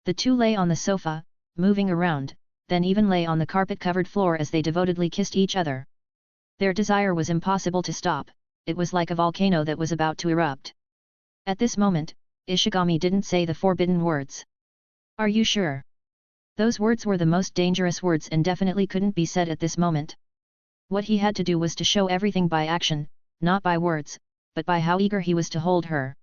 The two lay on the sofa, moving around, then even lay on the carpet-covered floor as they devotedly kissed each other. Their desire was impossible to stop, it was like a volcano that was about to erupt. At this moment, Ishigami didn't say the forbidden words. "Are you sure?" Those words were the most dangerous words and definitely couldn't be said at this moment. What he had to do was to show everything by action, not by words, but by how eager he was to hold her.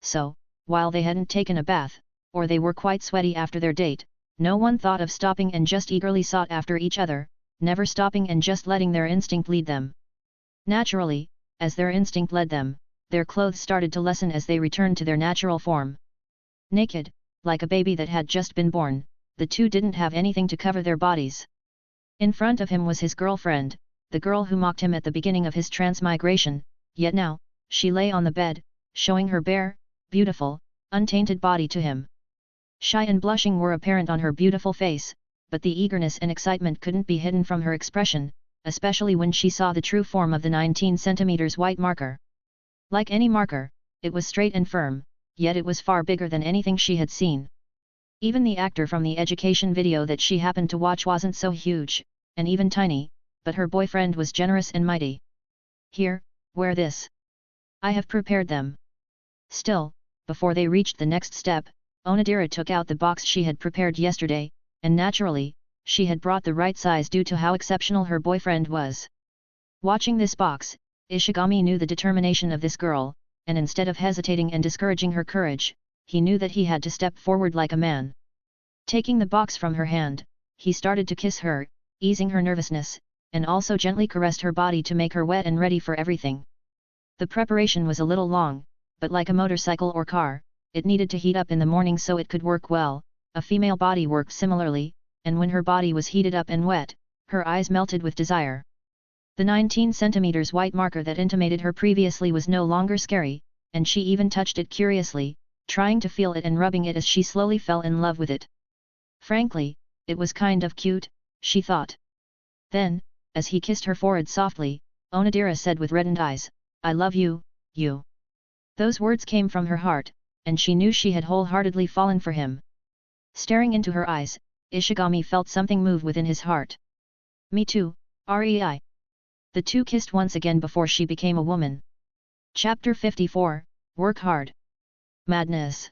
So, while they hadn't taken a bath, or they were quite sweaty after their date, no one thought of stopping and just eagerly sought after each other, never stopping and just letting their instinct lead them. Naturally, as their instinct led them, their clothes started to lessen as they returned to their natural form. Naked, like a baby that had just been born, the two didn't have anything to cover their bodies. In front of him was his girlfriend, the girl who mocked him at the beginning of his transmigration, yet now, she lay on the bed, showing her bare, beautiful, untainted body to him. Shy and blushing were apparent on her beautiful face, but the eagerness and excitement couldn't be hidden from her expression, especially when she saw the true form of the 19 centimeters white marker. Like any marker, it was straight and firm, yet it was far bigger than anything she had seen. Even the actor from the education video that she happened to watch wasn't so huge, and even tiny, but her boyfriend was generous and mighty. "Here, wear this. I have prepared them." Still, before they reached the next step, Onodera took out the box she had prepared yesterday, and naturally, she had brought the right size due to how exceptional her boyfriend was. Watching this box, Ishigami knew the determination of this girl, and instead of hesitating and discouraging her courage, he knew that he had to step forward like a man. Taking the box from her hand, he started to kiss her, easing her nervousness, and also gently caressed her body to make her wet and ready for everything. The preparation was a little long, but like a motorcycle or car, it needed to heat up in the morning so it could work well. A female body worked similarly, and when her body was heated up and wet, her eyes melted with desire. The 19 centimeters white marker that intimated her previously was no longer scary, and she even touched it curiously, trying to feel it and rubbing it as she slowly fell in love with it. Frankly, it was kind of cute, she thought. Then, as he kissed her forehead softly, Onodera said with reddened eyes, "I love you, you." Those words came from her heart, and she knew she had wholeheartedly fallen for him. Staring into her eyes, Ishigami felt something move within his heart. "Me too, Rei." The two kissed once again before she became a woman. Chapter 54, Work Hard. Madness.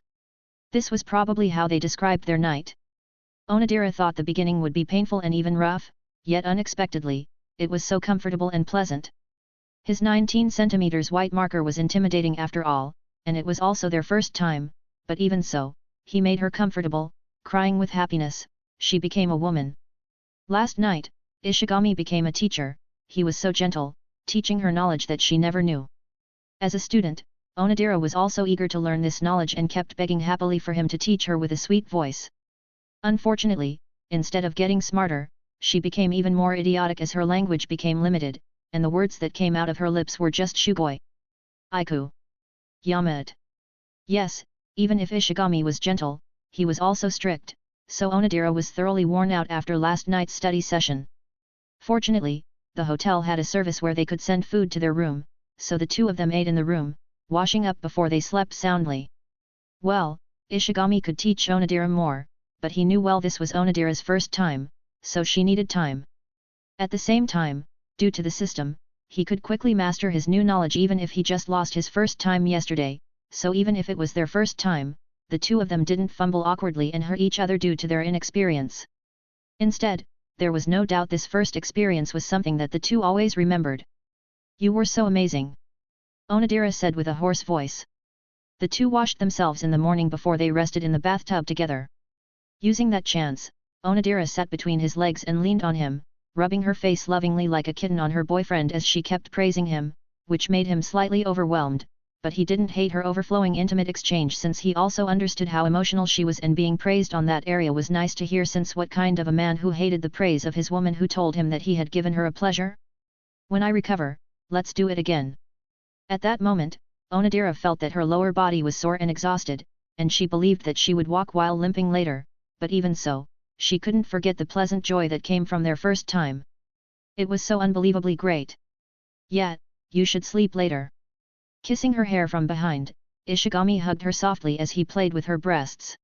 This was probably how they described their night. Onodera thought the beginning would be painful and even rough, yet unexpectedly, it was so comfortable and pleasant. His 19 centimeters white marker was intimidating after all, and it was also their first time, but even so, he made her comfortable, crying with happiness. She became a woman. Last night, Ishigami became a teacher. He was so gentle, teaching her knowledge that she never knew. As a student, Onodera was also eager to learn this knowledge and kept begging happily for him to teach her with a sweet voice. Unfortunately, instead of getting smarter, she became even more idiotic as her language became limited, and the words that came out of her lips were just shugoi. Aiku. Yamat. Yes, even if Ishigami was gentle, he was also strict, so Onodera was thoroughly worn out after last night's study session. Fortunately, the hotel had a service where they could send food to their room, so the two of them ate in the room, washing up before they slept soundly. Well, Ishigami could teach Onodera more, but he knew well this was Onodera's first time, so she needed time. At the same time, due to the system, he could quickly master his new knowledge even if he just lost his first time yesterday, so even if it was their first time, the two of them didn't fumble awkwardly and hurt each other due to their inexperience. Instead, there was no doubt this first experience was something that the two always remembered. "You were so amazing," Onodera said with a hoarse voice. The two washed themselves in the morning before they rested in the bathtub together. Using that chance, Onodera sat between his legs and leaned on him, rubbing her face lovingly like a kitten on her boyfriend as she kept praising him, which made him slightly overwhelmed, but he didn't hate her overflowing intimate exchange since he also understood how emotional she was, and being praised on that area was nice to hear, since what kind of a man who hated the praise of his woman who told him that he had given her a pleasure? "When I recover, let's do it again." At that moment, Onodera felt that her lower body was sore and exhausted, and she believed that she would walk while limping later, but even so, she couldn't forget the pleasant joy that came from their first time. It was so unbelievably great. "Yeah, you should sleep later." Kissing her hair from behind, Ishigami hugged her softly as he played with her breasts.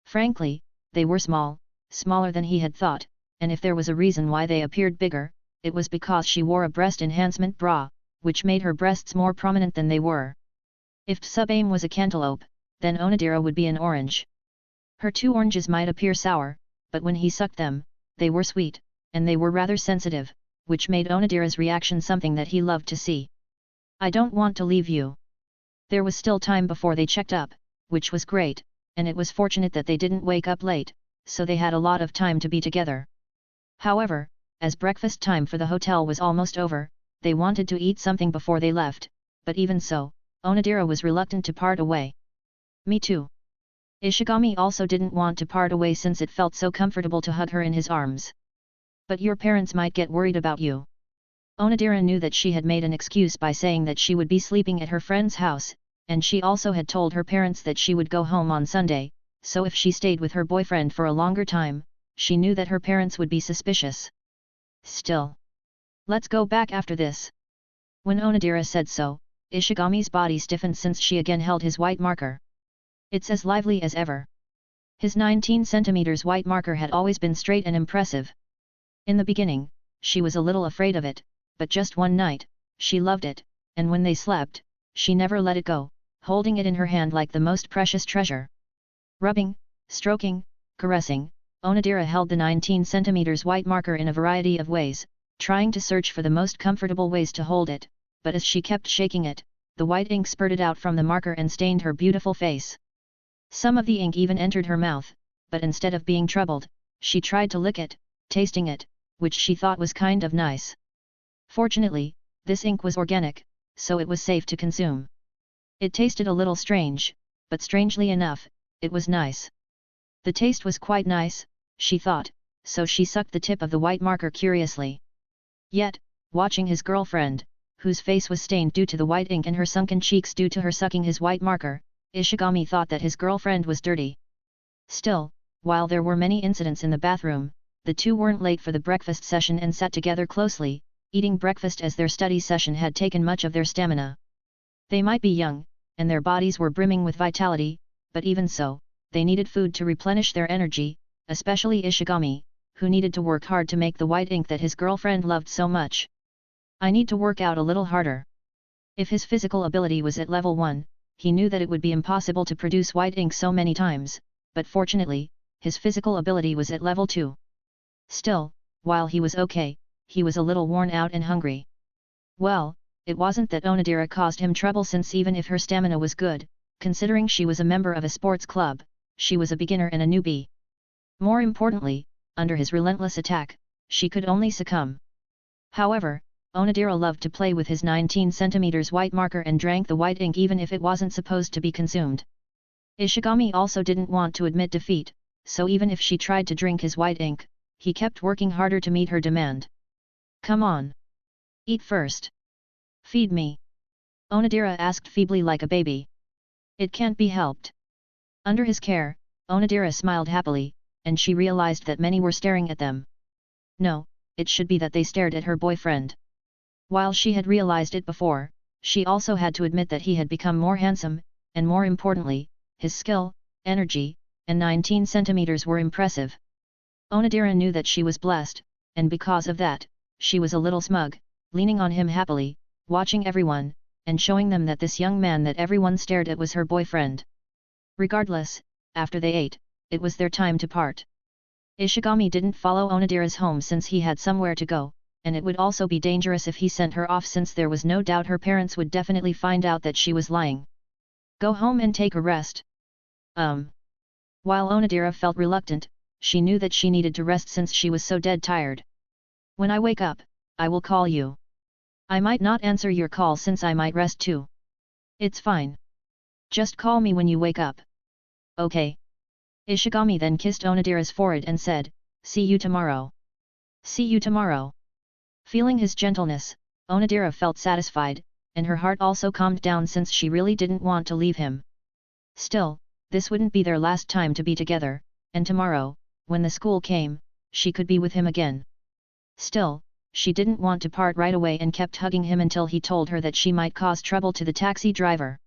Frankly, they were small, smaller than he had thought, and if there was a reason why they appeared bigger, it was because she wore a breast enhancement bra, which made her breasts more prominent than they were. If sub-aim was a cantaloupe, then Onodera would be an orange. Her two oranges might appear sour, but when he sucked them, they were sweet, and they were rather sensitive, which made Onodera's reaction something that he loved to see. "I don't want to leave you." There was still time before they checked up, which was great, and it was fortunate that they didn't wake up late, so they had a lot of time to be together. However, as breakfast time for the hotel was almost over, they wanted to eat something before they left, but even so, Onodera was reluctant to part away. "Me too." Ishigami also didn't want to part away since it felt so comfortable to hug her in his arms. "But your parents might get worried about you." Onodera knew that she had made an excuse by saying that she would be sleeping at her friend's house, and she also had told her parents that she would go home on Sunday, so if she stayed with her boyfriend for a longer time, she knew that her parents would be suspicious. "Still, let's go back after this." When Onodera said so, Ishigami's body stiffened since she again held his white marker. It's as lively as ever. His 19 cm white marker had always been straight and impressive. In the beginning, she was a little afraid of it, but just one night, she loved it, and when they slept, she never let it go, holding it in her hand like the most precious treasure. Rubbing, stroking, caressing, Onodera held the 19 cm white marker in a variety of ways, trying to search for the most comfortable ways to hold it, but as she kept shaking it, the white ink spurted out from the marker and stained her beautiful face. Some of the ink even entered her mouth, but instead of being troubled, she tried to lick it, tasting it, which she thought was kind of nice. Fortunately, this ink was organic, so it was safe to consume. It tasted a little strange, but strangely enough, it was nice. The taste was quite nice, she thought, so she sucked the tip of the white marker curiously. Yet, watching his girlfriend, whose face was stained due to the white ink and her sunken cheeks due to her sucking his white marker, Ishigami thought that his girlfriend was dirty. Still, while there were many incidents in the bathroom, the two weren't late for the breakfast session and sat together closely, eating breakfast as their study session had taken much of their stamina. They might be young, and their bodies were brimming with vitality, but even so, they needed food to replenish their energy, especially Ishigami, who needed to work hard to make the white ink that his girlfriend loved so much. "I need to work out a little harder." If his physical ability was at level 1, he knew that it would be impossible to produce white ink so many times, but fortunately, his physical ability was at level 2. Still, while he was okay, he was a little worn out and hungry. Well, it wasn't that Onodera caused him trouble, since even if her stamina was good, considering she was a member of a sports club, she was a beginner and a newbie. More importantly, under his relentless attack, she could only succumb. However, Onodera loved to play with his 19 cm white marker and drank the white ink even if it wasn't supposed to be consumed. Ishigami also didn't want to admit defeat, so even if she tried to drink his white ink, he kept working harder to meet her demand. "Come on. Eat first. Feed me," Onodera asked feebly like a baby. "It can't be helped." Under his care, Onodera smiled happily, and she realized that many were staring at them. "No, it should be that they stared at her boyfriend. While she had realized it before, she also had to admit that he had become more handsome, and more importantly, his skill, energy, and 19 centimeters were impressive. Onodera knew that she was blessed, and because of that, she was a little smug, leaning on him happily, watching everyone, and showing them that this young man that everyone stared at was her boyfriend. Regardless, after they ate, it was their time to part. Ishigami didn't follow Onodera's home since he had somewhere to go, and it would also be dangerous if he sent her off since there was no doubt her parents would definitely find out that she was lying. Go home and take a rest. While Onodera felt reluctant, she knew that she needed to rest since she was so dead tired. When I wake up, I will call you. I might not answer your call since I might rest too. It's fine. Just call me when you wake up. Okay. Ishigami then kissed Onodera's forehead and said, see you tomorrow. See you tomorrow. Feeling his gentleness, Onodera felt satisfied, and her heart also calmed down since she really didn't want to leave him. Still, this wouldn't be their last time to be together, and tomorrow, when the school came, she could be with him again. Still, she didn't want to part right away and kept hugging him until he told her that she might cause trouble to the taxi driver.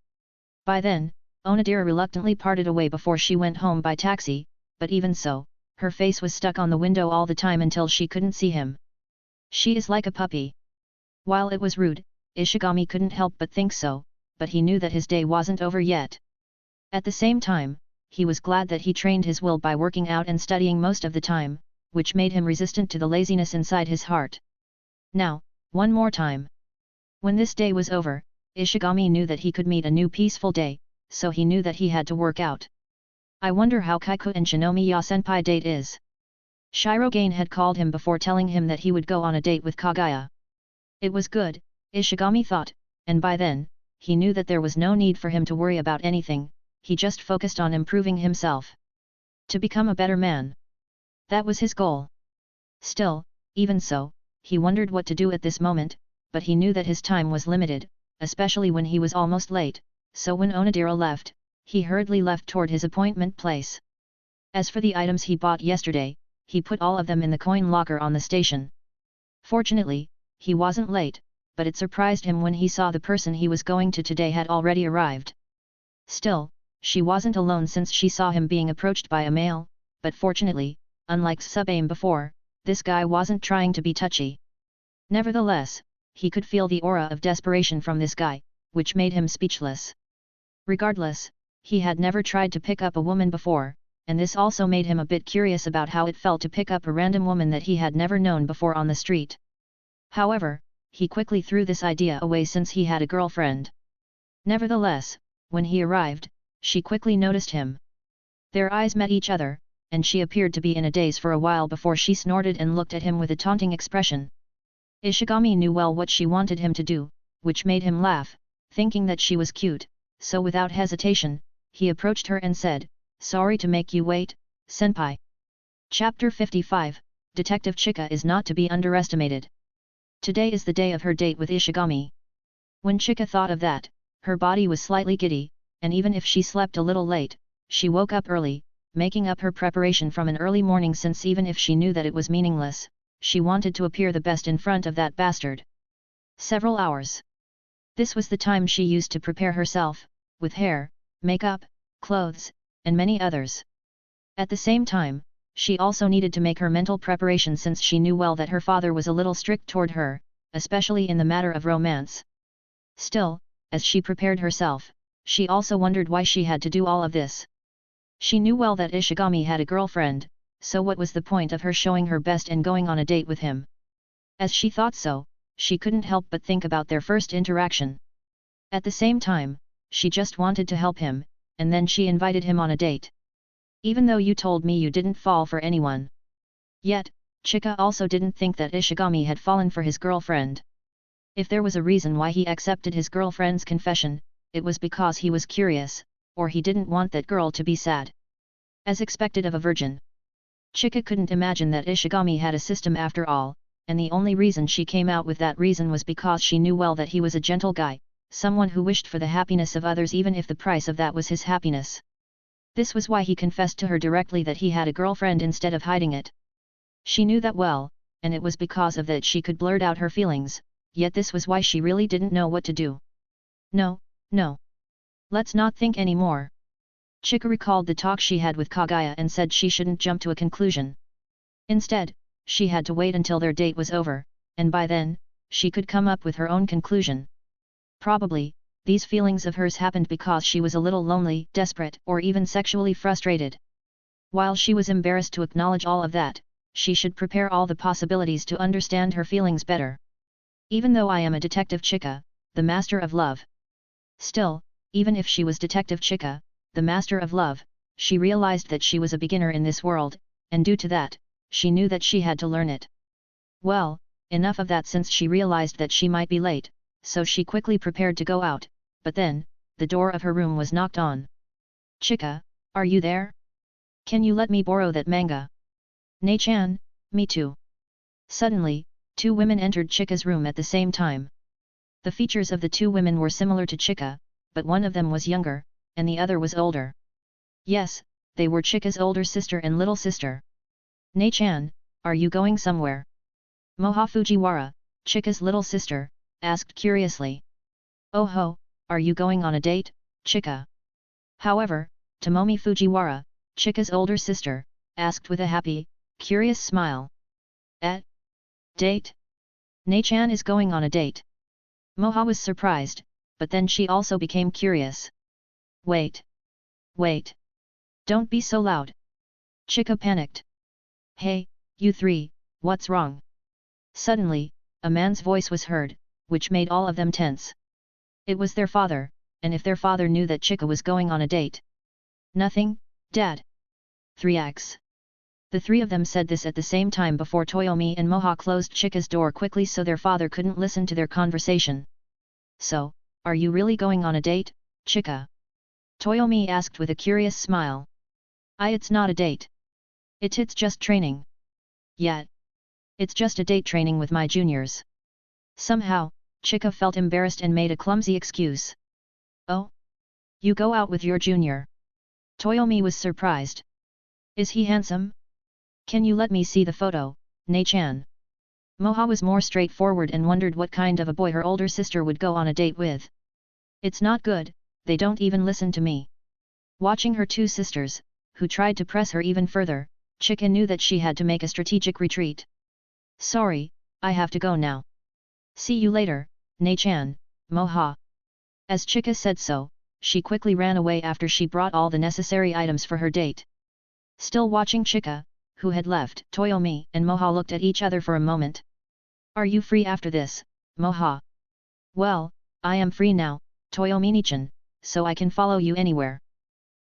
By then, Onodera reluctantly parted away before she went home by taxi, but even so, her face was stuck on the window all the time until she couldn't see him. She is like a puppy. While it was rude, Ishigami couldn't help but think so, but he knew that his day wasn't over yet. At the same time, he was glad that he trained his will by working out and studying most of the time, which made him resistant to the laziness inside his heart. Now, one more time. When this day was over, Ishigami knew that he could meet a new peaceful day, so he knew that he had to work out. I wonder how Kaiku and Shinomiya-senpai date is. Shirogane had called him before telling him that he would go on a date with Kaguya. It was good, Ishigami thought, and by then, he knew that there was no need for him to worry about anything, he just focused on improving himself. To become a better man. That was his goal. Still, even so, he wondered what to do at this moment, but he knew that his time was limited, especially when he was almost late, so when Onodera left, he hurriedly left toward his appointment place. As for the items he bought yesterday, he put all of them in the coin locker on the station. Fortunately, he wasn't late, but it surprised him when he saw the person he was going to today had already arrived. Still, she wasn't alone since she saw him being approached by a male, but fortunately, unlike Subame before, this guy wasn't trying to be touchy. Nevertheless, he could feel the aura of desperation from this guy, which made him speechless. Regardless, he had never tried to pick up a woman before, and this also made him a bit curious about how it felt to pick up a random woman that he had never known before on the street. However, he quickly threw this idea away since he had a girlfriend. Nevertheless, when he arrived, she quickly noticed him. Their eyes met each other, and she appeared to be in a daze for a while before she snorted and looked at him with a taunting expression. Ishigami knew well what she wanted him to do, which made him laugh, thinking that she was cute, so without hesitation, he approached her and said, "Sorry to make you wait, senpai." Chapter 55, Detective Chika is not to be underestimated. Today is the day of her date with Ishigami. When Chika thought of that, her body was slightly giddy, and even if she slept a little late, she woke up early, making up her preparation from an early morning since even if she knew that it was meaningless, she wanted to appear the best in front of that bastard. Several hours. This was the time she used to prepare herself, with hair, makeup, clothes, and many others. At the same time, she also needed to make her mental preparation since she knew well that her father was a little strict toward her, especially in the matter of romance. Still, as she prepared herself, she also wondered why she had to do all of this. She knew well that Ishigami had a girlfriend, so what was the point of her showing her best and going on a date with him? As she thought so, she couldn't help but think about their first interaction. At the same time, she just wanted to help him, and then she invited him on a date. Even though you told me you didn't fall for anyone. Yet, Chika also didn't think that Ishigami had fallen for his girlfriend. If there was a reason why he accepted his girlfriend's confession, it was because he was curious, or he didn't want that girl to be sad. As expected of a virgin. Chika couldn't imagine that Ishigami had a system after all, and the only reason she came out with that reason was because she knew well that he was a gentle guy, someone who wished for the happiness of others even if the price of that was his happiness. This was why he confessed to her directly that he had a girlfriend instead of hiding it. She knew that well, and it was because of that she could blurt out her feelings, yet this was why she really didn't know what to do. No, no. Let's not think any more. Chika recalled the talk she had with Kaguya and said she shouldn't jump to a conclusion. Instead, she had to wait until their date was over, and by then, she could come up with her own conclusion. Probably, these feelings of hers happened because she was a little lonely, desperate, or even sexually frustrated. While she was embarrassed to acknowledge all of that, she should prepare all the possibilities to understand her feelings better. Even though I am a Detective Chika, the master of love. Still, even if she was Detective Chika, the master of love, she realized that she was a beginner in this world, and due to that, she knew that she had to learn it. Well, enough of that since she realized that she might be late, so she quickly prepared to go out, but then, the door of her room was knocked on. Chika, are you there? Can you let me borrow that manga? Nei-chan, me too. Suddenly, two women entered Chika's room at the same time. The features of the two women were similar to Chika, but one of them was younger, and the other was older. Yes, they were Chika's older sister and little sister. Nei-chan, are you going somewhere? Moha Fujiwara, Chika's little sister, asked curiously. Oh ho, are you going on a date, Chika? However, Tomomi Fujiwara, Chika's older sister, asked with a happy, curious smile. Date? Nei-chan is going on a date. Moha was surprised, but then she also became curious. Wait. Don't be so loud. Chika panicked. Hey, you three, what's wrong? Suddenly, a man's voice was heard, which made all of them tense. It was their father, and if their father knew that Chika was going on a date. Nothing, Dad. 3x. The three of them said this at the same time before Toyomi and Moha closed Chika's door quickly so their father couldn't listen to their conversation. So, are you really going on a date, Chika? Toyomi asked with a curious smile. It's not a date. It's just training. Yet. It's just a date training with my juniors. Somehow, Chika felt embarrassed and made a clumsy excuse. Oh? You go out with your junior? Toyomi was surprised. Is he handsome? Can you let me see the photo, Nei-chan? Moha was more straightforward and wondered what kind of a boy her older sister would go on a date with. It's not good, they don't even listen to me. Watching her two sisters, who tried to press her even further, Chika knew that she had to make a strategic retreat. Sorry, I have to go now. See you later, Nei-chan, Moha. As Chika said so, she quickly ran away after she brought all the necessary items for her date. Still watching Chika, who had left, Toyomi and Moha looked at each other for a moment. Are you free after this, Moha? Well, I am free now, Toyomi-nichan, so I can follow you anywhere.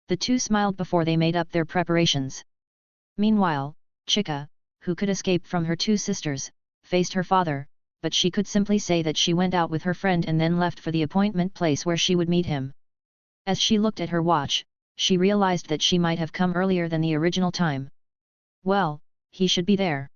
The two smiled before they made up their preparations. Meanwhile, Chika, who could escape from her two sisters, faced her father, but she could simply say that she went out with her friend and then left for the appointment place where she would meet him. As she looked at her watch, she realized that she might have come earlier than the original time. Well, he should be there.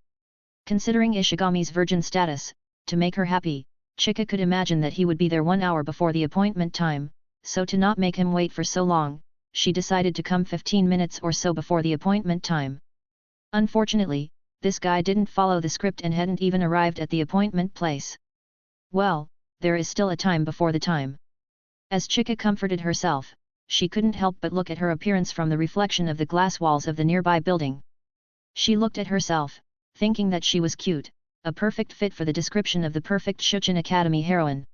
Considering Ishigami's virgin status, to make her happy, Chika could imagine that he would be there 1 hour before the appointment time, so to not make him wait for so long, she decided to come 15 minutes or so before the appointment time. Unfortunately, this guy didn't follow the script and hadn't even arrived at the appointment place. Well, there is still a time before the time. As Chika comforted herself, she couldn't help but look at her appearance from the reflection of the glass walls of the nearby building. She looked at herself, thinking that she was cute, a perfect fit for the description of the perfect Shuchen Academy heroine.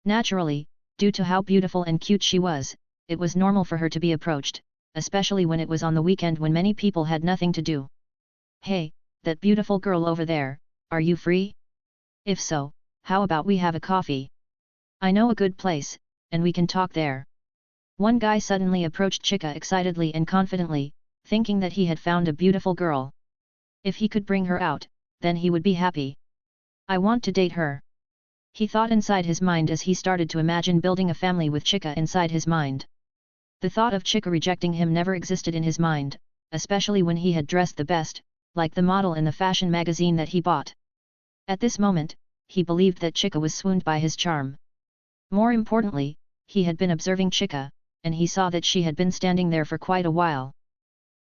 Naturally, due to how beautiful and cute she was, it was normal for her to be approached, especially when it was on the weekend when many people had nothing to do. Hey, that beautiful girl over there, are you free? If so, how about we have a coffee? I know a good place, and we can talk there. One guy suddenly approached Chika excitedly and confidently, thinking that he had found a beautiful girl. If he could bring her out, then he would be happy. I want to date her. He thought inside his mind as he started to imagine building a family with Chika inside his mind. The thought of Chika rejecting him never existed in his mind, especially when he had dressed the best, like the model in the fashion magazine that he bought. At this moment, he believed that Chika was swooned by his charm. More importantly, he had been observing Chika, and he saw that she had been standing there for quite a while.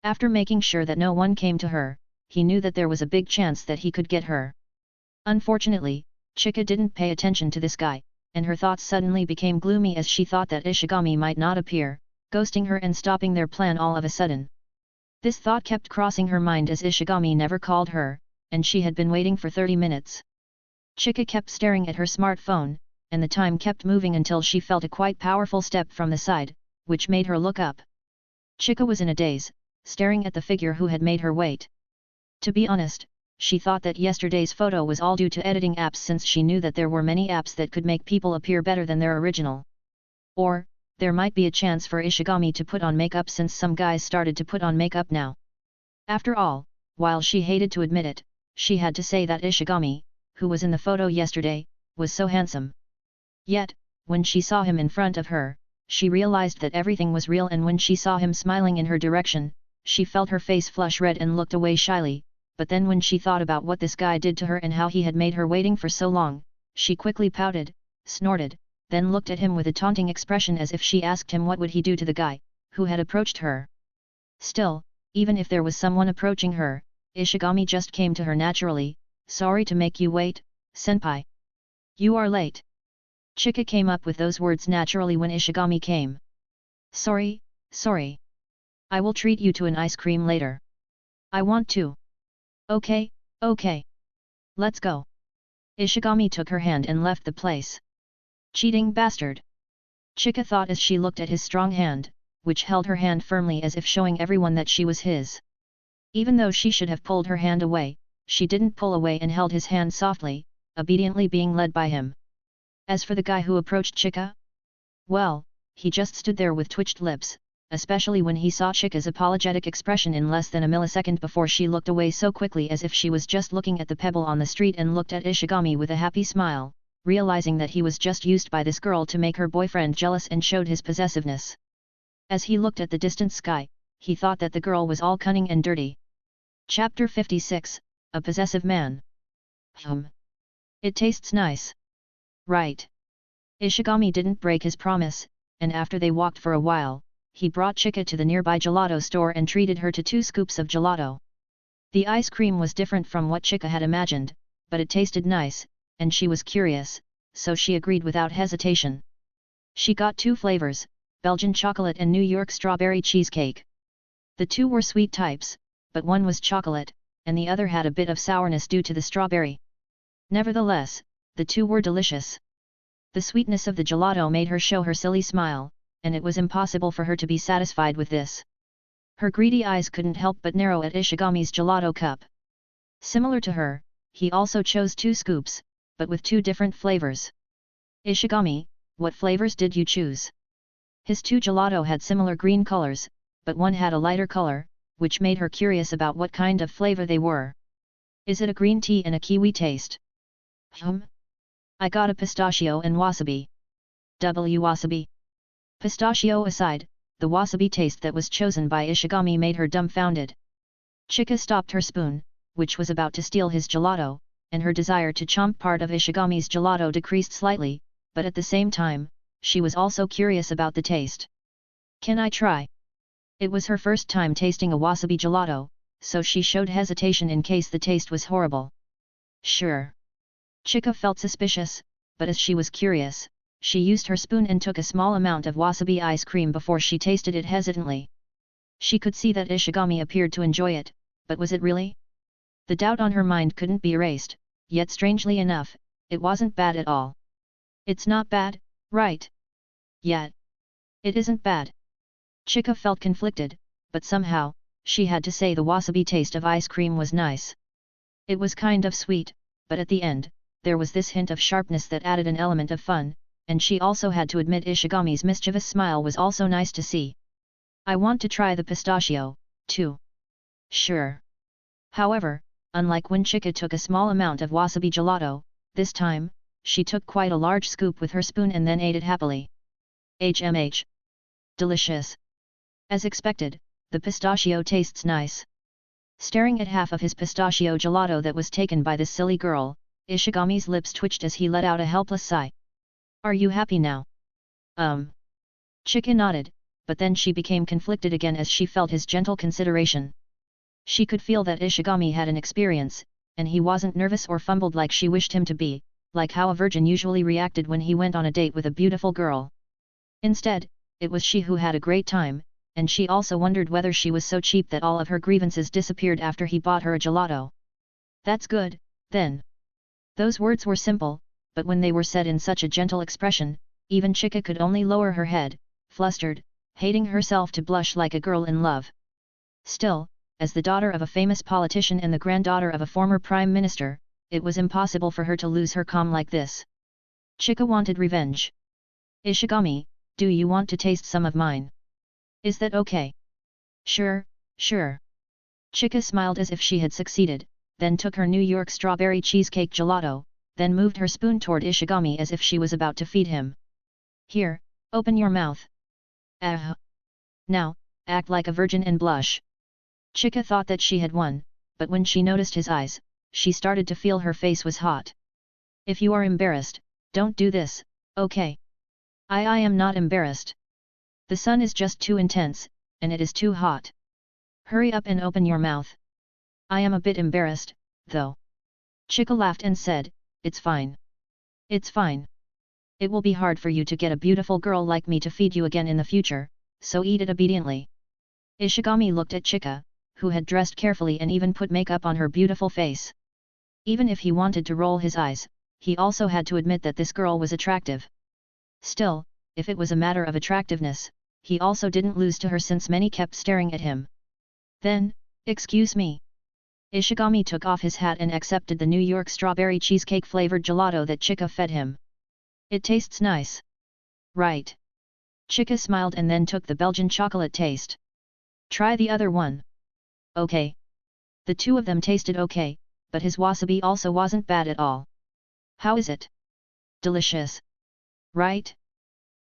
After making sure that no one came to her, he knew that there was a big chance that he could get her. Unfortunately, Chika didn't pay attention to this guy, and her thoughts suddenly became gloomy as she thought that Ishigami might not appear, ghosting her and stopping their plan all of a sudden. This thought kept crossing her mind as Ishigami never called her, and she had been waiting for 30 minutes. Chika kept staring at her smartphone, and the time kept moving until she felt a quite powerful step from the side, which made her look up. Chika was in a daze, staring at the figure who had made her wait. To be honest, she thought that yesterday's photo was all due to editing apps since she knew that there were many apps that could make people appear better than their original. Or, there might be a chance for Ishigami to put on makeup since some guys started to put on makeup now. After all, while she hated to admit it, she had to say that Ishigami, who was in the photo yesterday, was so handsome. Yet, when she saw him in front of her, she realized that everything was real, and when she saw him smiling in her direction, she felt her face flush red and looked away shyly, but then when she thought about what this guy did to her and how he had made her waiting for so long, she quickly pouted, snorted, then looked at him with a taunting expression as if she asked him what would he do to the guy, who had approached her. Still, even if there was someone approaching her, Ishigami just came to her naturally. "Sorry to make you wait, senpai. You are late." Chika came up with those words naturally when Ishigami came. Sorry. I will treat you to an ice cream later. I want to. Okay. Let's go." Ishigami took her hand and left the place. Cheating bastard! Chika thought as she looked at his strong hand, which held her hand firmly as if showing everyone that she was his. Even though she should have pulled her hand away, she didn't pull away and held his hand softly, obediently being led by him. As for the guy who approached Chika, well, he just stood there with twitched lips, especially when he saw Chika's apologetic expression in less than a millisecond before she looked away so quickly as if she was just looking at the pebble on the street, and looked at Ishigami with a happy smile, realizing that he was just used by this girl to make her boyfriend jealous and showed his possessiveness. As he looked at the distant sky, he thought that the girl was all cunning and dirty. Chapter 56, A Possessive Man. It tastes nice. Right. Ishigami didn't break his promise, and after they walked for a while, he brought Chika to the nearby gelato store and treated her to 2 scoops of gelato. The ice cream was different from what Chika had imagined, but it tasted nice, and she was curious, so she agreed without hesitation. She got 2 flavors, Belgian chocolate and New York strawberry cheesecake. The 2 were sweet types, but one was chocolate, and the other had a bit of sourness due to the strawberry. Nevertheless, the 2 were delicious. The sweetness of the gelato made her show her silly smile, and it was impossible for her to be satisfied with this. Her greedy eyes couldn't help but narrow at Ishigami's gelato cup. Similar to her, he also chose 2 scoops, but with 2 different flavors. Ishigami, what flavors did you choose? His 2 gelato had similar green colors, but one had a lighter color, which made her curious about what kind of flavor they were. Is it a green tea and a kiwi taste? I got a pistachio and wasabi. Wasabi. Pistachio aside, the wasabi taste that was chosen by Ishigami made her dumbfounded. Chika stopped her spoon, which was about to steal his gelato, and her desire to chomp part of Ishigami's gelato decreased slightly, but at the same time, she was also curious about the taste. Can I try? It was her first time tasting a wasabi gelato, so she showed hesitation in case the taste was horrible. Sure. Chika felt suspicious, but as she was curious, she used her spoon and took a small amount of wasabi ice cream before she tasted it hesitantly. She could see that Ishigami appeared to enjoy it, but was it really? The doubt on her mind couldn't be erased, yet strangely enough, it wasn't bad at all. It's not bad, right? Yet. It isn't bad. Chika felt conflicted, but somehow, she had to say the wasabi taste of ice cream was nice. It was kind of sweet, but at the end, there was this hint of sharpness that added an element of fun, and she also had to admit Ishigami's mischievous smile was also nice to see. I want to try the pistachio, too. Sure. However, unlike when Chika took a small amount of wasabi gelato, this time, she took quite a large scoop with her spoon and then ate it happily. HMH. Delicious. As expected, the pistachio tastes nice. Staring at half of his pistachio gelato that was taken by this silly girl, Ishigami's lips twitched as he let out a helpless sigh. Are you happy now? Chika nodded, but then she became conflicted again as she felt his gentle consideration. She could feel that Ishigami had an experience, and he wasn't nervous or fumbled like she wished him to be, like how a virgin usually reacted when he went on a date with a beautiful girl. Instead, it was she who had a great time, and she also wondered whether she was so cheap that all of her grievances disappeared after he bought her a gelato. That's good, then. Those words were simple, but when they were said in such a gentle expression, even Chika could only lower her head, flustered, hating herself to blush like a girl in love. Still, as the daughter of a famous politician and the granddaughter of a former prime minister, it was impossible for her to lose her calm like this. Chika wanted revenge. Ishigami, do you want to taste some of mine? Is that okay? Sure, sure. Chika smiled as if she had succeeded, then took her New York strawberry cheesecake gelato, then moved her spoon toward Ishigami as if she was about to feed him. Here, open your mouth. Now, act like a virgin and blush. Chika thought that she had won, but when she noticed his eyes, she started to feel her face was hot. If you are embarrassed, don't do this, okay? I am not embarrassed. The sun is just too intense, and it is too hot. Hurry up and open your mouth. I am a bit embarrassed, though. Chika laughed and said, it's fine. It's fine. It will be hard for you to get a beautiful girl like me to feed you again in the future, so eat it obediently. Ishigami looked at Chika, who had dressed carefully and even put makeup on her beautiful face. Even if he wanted to roll his eyes, he also had to admit that this girl was attractive. Still, if it was a matter of attractiveness, he also didn't lose to her since many kept staring at him. Then, excuse me. Ishigami took off his hat and accepted the New York strawberry cheesecake flavored gelato that Chika fed him. It tastes nice. Right. Chika smiled and then took the Belgian chocolate taste. Try the other one. Okay. The two of them tasted okay, but his wasabi also wasn't bad at all. How is it? Delicious. Right?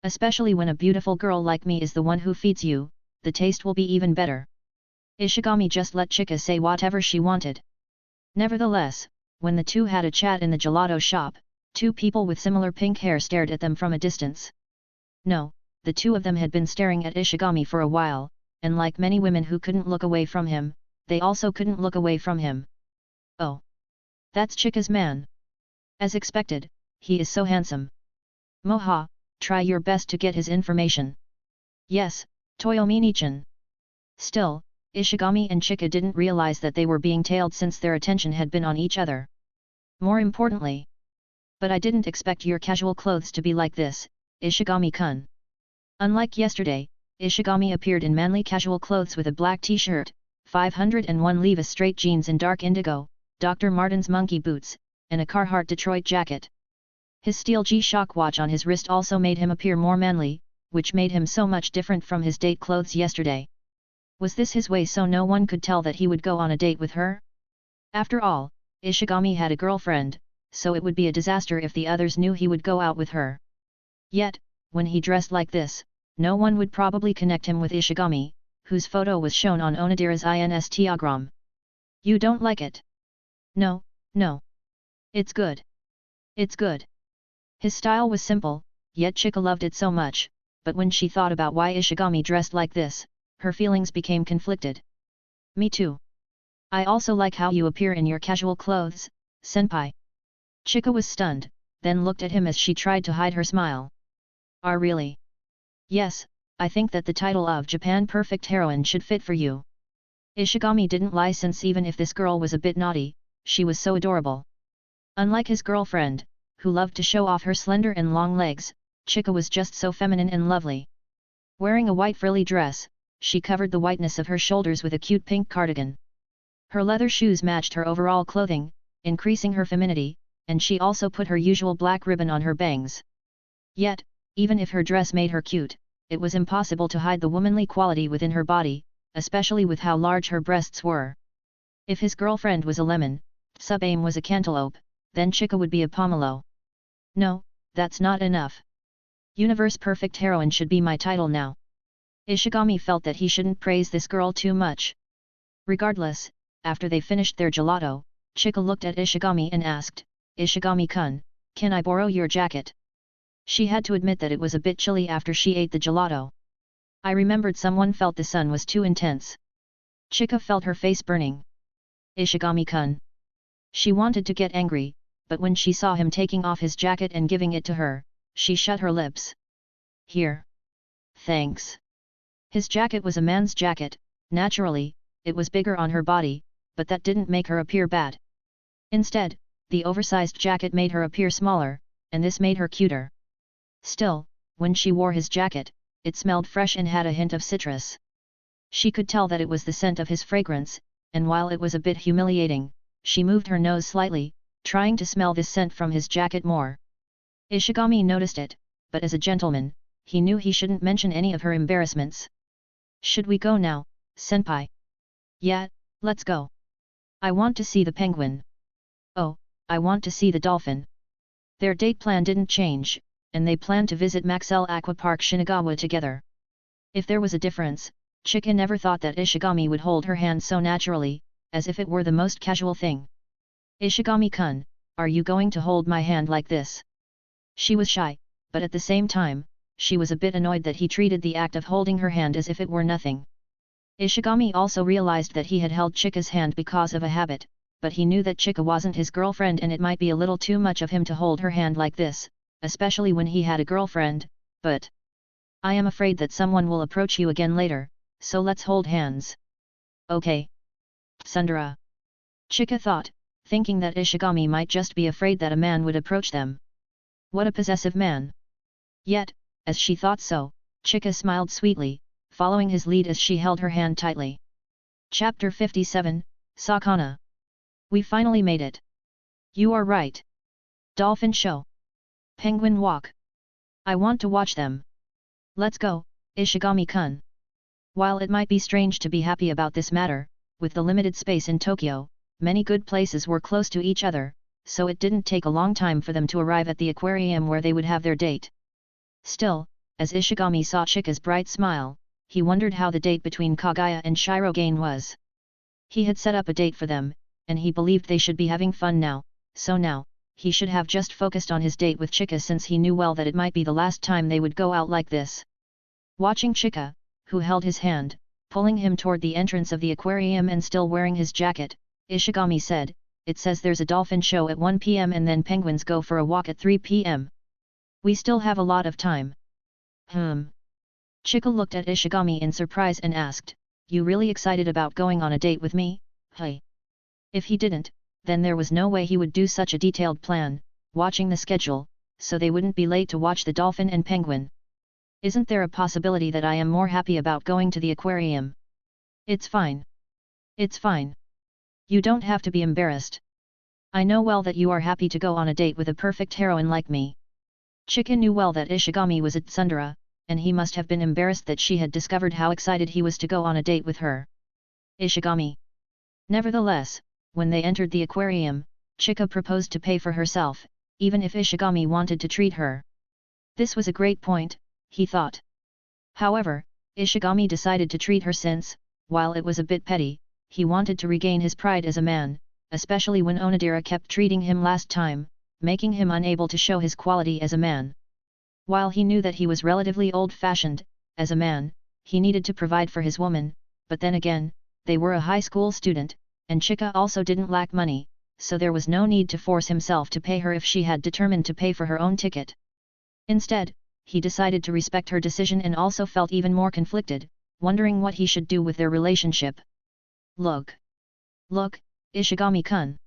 Especially when a beautiful girl like me is the one who feeds you, the taste will be even better. Ishigami just let Chika say whatever she wanted. Nevertheless, when the two had a chat in the gelato shop, two people with similar pink hair stared at them from a distance. No, the two of them had been staring at Ishigami for a while, and like many women who couldn't look away from him, they also couldn't look away from him. Oh. That's Chika's man. As expected, he is so handsome. Moha, try your best to get his information. Yes, Toyomi-chan. Still, Ishigami and Chika didn't realize that they were being tailed since their attention had been on each other. More importantly. But I didn't expect your casual clothes to be like this, Ishigami-kun. Unlike yesterday, Ishigami appeared in manly casual clothes with a black t-shirt, 501 Levi's straight jeans in dark indigo, Dr. Martens monkey boots, and a Carhartt Detroit jacket. His steel G-Shock watch on his wrist also made him appear more manly, which made him so much different from his date clothes yesterday. Was this his way so no one could tell that he would go on a date with her? After all, Ishigami had a girlfriend, so it would be a disaster if the others knew he would go out with her. Yet, when he dressed like this, no one would probably connect him with Ishigami, whose photo was shown on Onodera's Instagram. You don't like it? No, no. It's good. It's good. His style was simple, yet Chika loved it so much, but when she thought about why Ishigami dressed like this, her feelings became conflicted. Me too. I also like how you appear in your casual clothes, senpai. Chika was stunned, then looked at him as she tried to hide her smile. Really? Yes, I think that the title of Japan Perfect Heroine should fit for you. Ishigami didn't lie since even if this girl was a bit naughty, she was so adorable. Unlike his girlfriend, who loved to show off her slender and long legs, Chika was just so feminine and lovely. Wearing a white frilly dress, she covered the whiteness of her shoulders with a cute pink cardigan. Her leather shoes matched her overall clothing, increasing her femininity, and she also put her usual black ribbon on her bangs. Yet, even if her dress made her cute, it was impossible to hide the womanly quality within her body, especially with how large her breasts were. If his girlfriend was a lemon, Tsubame was a cantaloupe, then Chika would be a pomelo. No, that's not enough. Universe Perfect Heroine should be my title now. Ishigami felt that he shouldn't praise this girl too much. Regardless, after they finished their gelato, Chika looked at Ishigami and asked, Ishigami-kun, can I borrow your jacket? She had to admit that it was a bit chilly after she ate the gelato. I remembered someone felt the sun was too intense. Chika felt her face burning. Ishigami-kun. She wanted to get angry, but when she saw him taking off his jacket and giving it to her, she shut her lips. Here. Thanks. His jacket was a man's jacket, naturally, it was bigger on her body, but that didn't make her appear bad. Instead, the oversized jacket made her appear smaller, and this made her cuter. Still, when she wore his jacket, it smelled fresh and had a hint of citrus. She could tell that it was the scent of his fragrance, and while it was a bit humiliating, she moved her nose slightly, trying to smell this scent from his jacket more. Ishigami noticed it, but as a gentleman, he knew he shouldn't mention any of her embarrassments. Should we go now, senpai? Yeah, let's go. I want to see the penguin. Oh, I want to see the dolphin. Their date plan didn't change, and they planned to visit Maxell Aquapark Shinagawa together. If there was a difference, Chika never thought that Ishigami would hold her hand so naturally, as if it were the most casual thing. Ishigami-kun, are you going to hold my hand like this? She was shy, but at the same time, she was a bit annoyed that he treated the act of holding her hand as if it were nothing. Ishigami also realized that he had held Chika's hand because of a habit, but he knew that Chika wasn't his girlfriend and it might be a little too much of him to hold her hand like this, especially when he had a girlfriend, but... I am afraid that someone will approach you again later, so let's hold hands. Okay. Sundara. Chika thought, thinking that Ishigami might just be afraid that a man would approach them. What a possessive man. Yet, as she thought so, Chika smiled sweetly, following his lead as she held her hand tightly. Chapter 57, Sakana. We finally made it. You are right. Dolphin show. Penguin walk. I want to watch them. Let's go, Ishigami-kun. While it might be strange to be happy about this matter, with the limited space in Tokyo, many good places were close to each other, so it didn't take a long time for them to arrive at the aquarium where they would have their date. Still, as Ishigami saw Chika's bright smile, he wondered how the date between Kaguya and Shirogane was. He had set up a date for them, and he believed they should be having fun now, so now, he should have just focused on his date with Chika since he knew well that it might be the last time they would go out like this. Watching Chika, who held his hand, pulling him toward the entrance of the aquarium and still wearing his jacket, Ishigami said, "It says there's a dolphin show at 1 p.m. and then penguins go for a walk at 3 p.m. We still have a lot of time." Chika looked at Ishigami in surprise and asked, "You really excited about going on a date with me, hey?" If he didn't, then there was no way he would do such a detailed plan, watching the schedule, so they wouldn't be late to watch the dolphin and penguin. Isn't there a possibility that I am more happy about going to the aquarium? It's fine. It's fine. You don't have to be embarrassed. I know well that you are happy to go on a date with a perfect heroine like me. Chika knew well that Ishigami was at Tsundere, and he must have been embarrassed that she had discovered how excited he was to go on a date with her. Ishigami. Nevertheless, when they entered the aquarium, Chika proposed to pay for herself, even if Ishigami wanted to treat her. This was a great point, he thought. However, Ishigami decided to treat her since, while it was a bit petty, he wanted to regain his pride as a man, especially when Onodera kept treating him last time, making him unable to show his quality as a man. While he knew that he was relatively old-fashioned, as a man, he needed to provide for his woman, but then again, they were a high school student, and Chika also didn't lack money, so there was no need to force himself to pay her if she had determined to pay for her own ticket. Instead, he decided to respect her decision and also felt even more conflicted, wondering what he should do with their relationship. Look! Look, Ishigami-kun!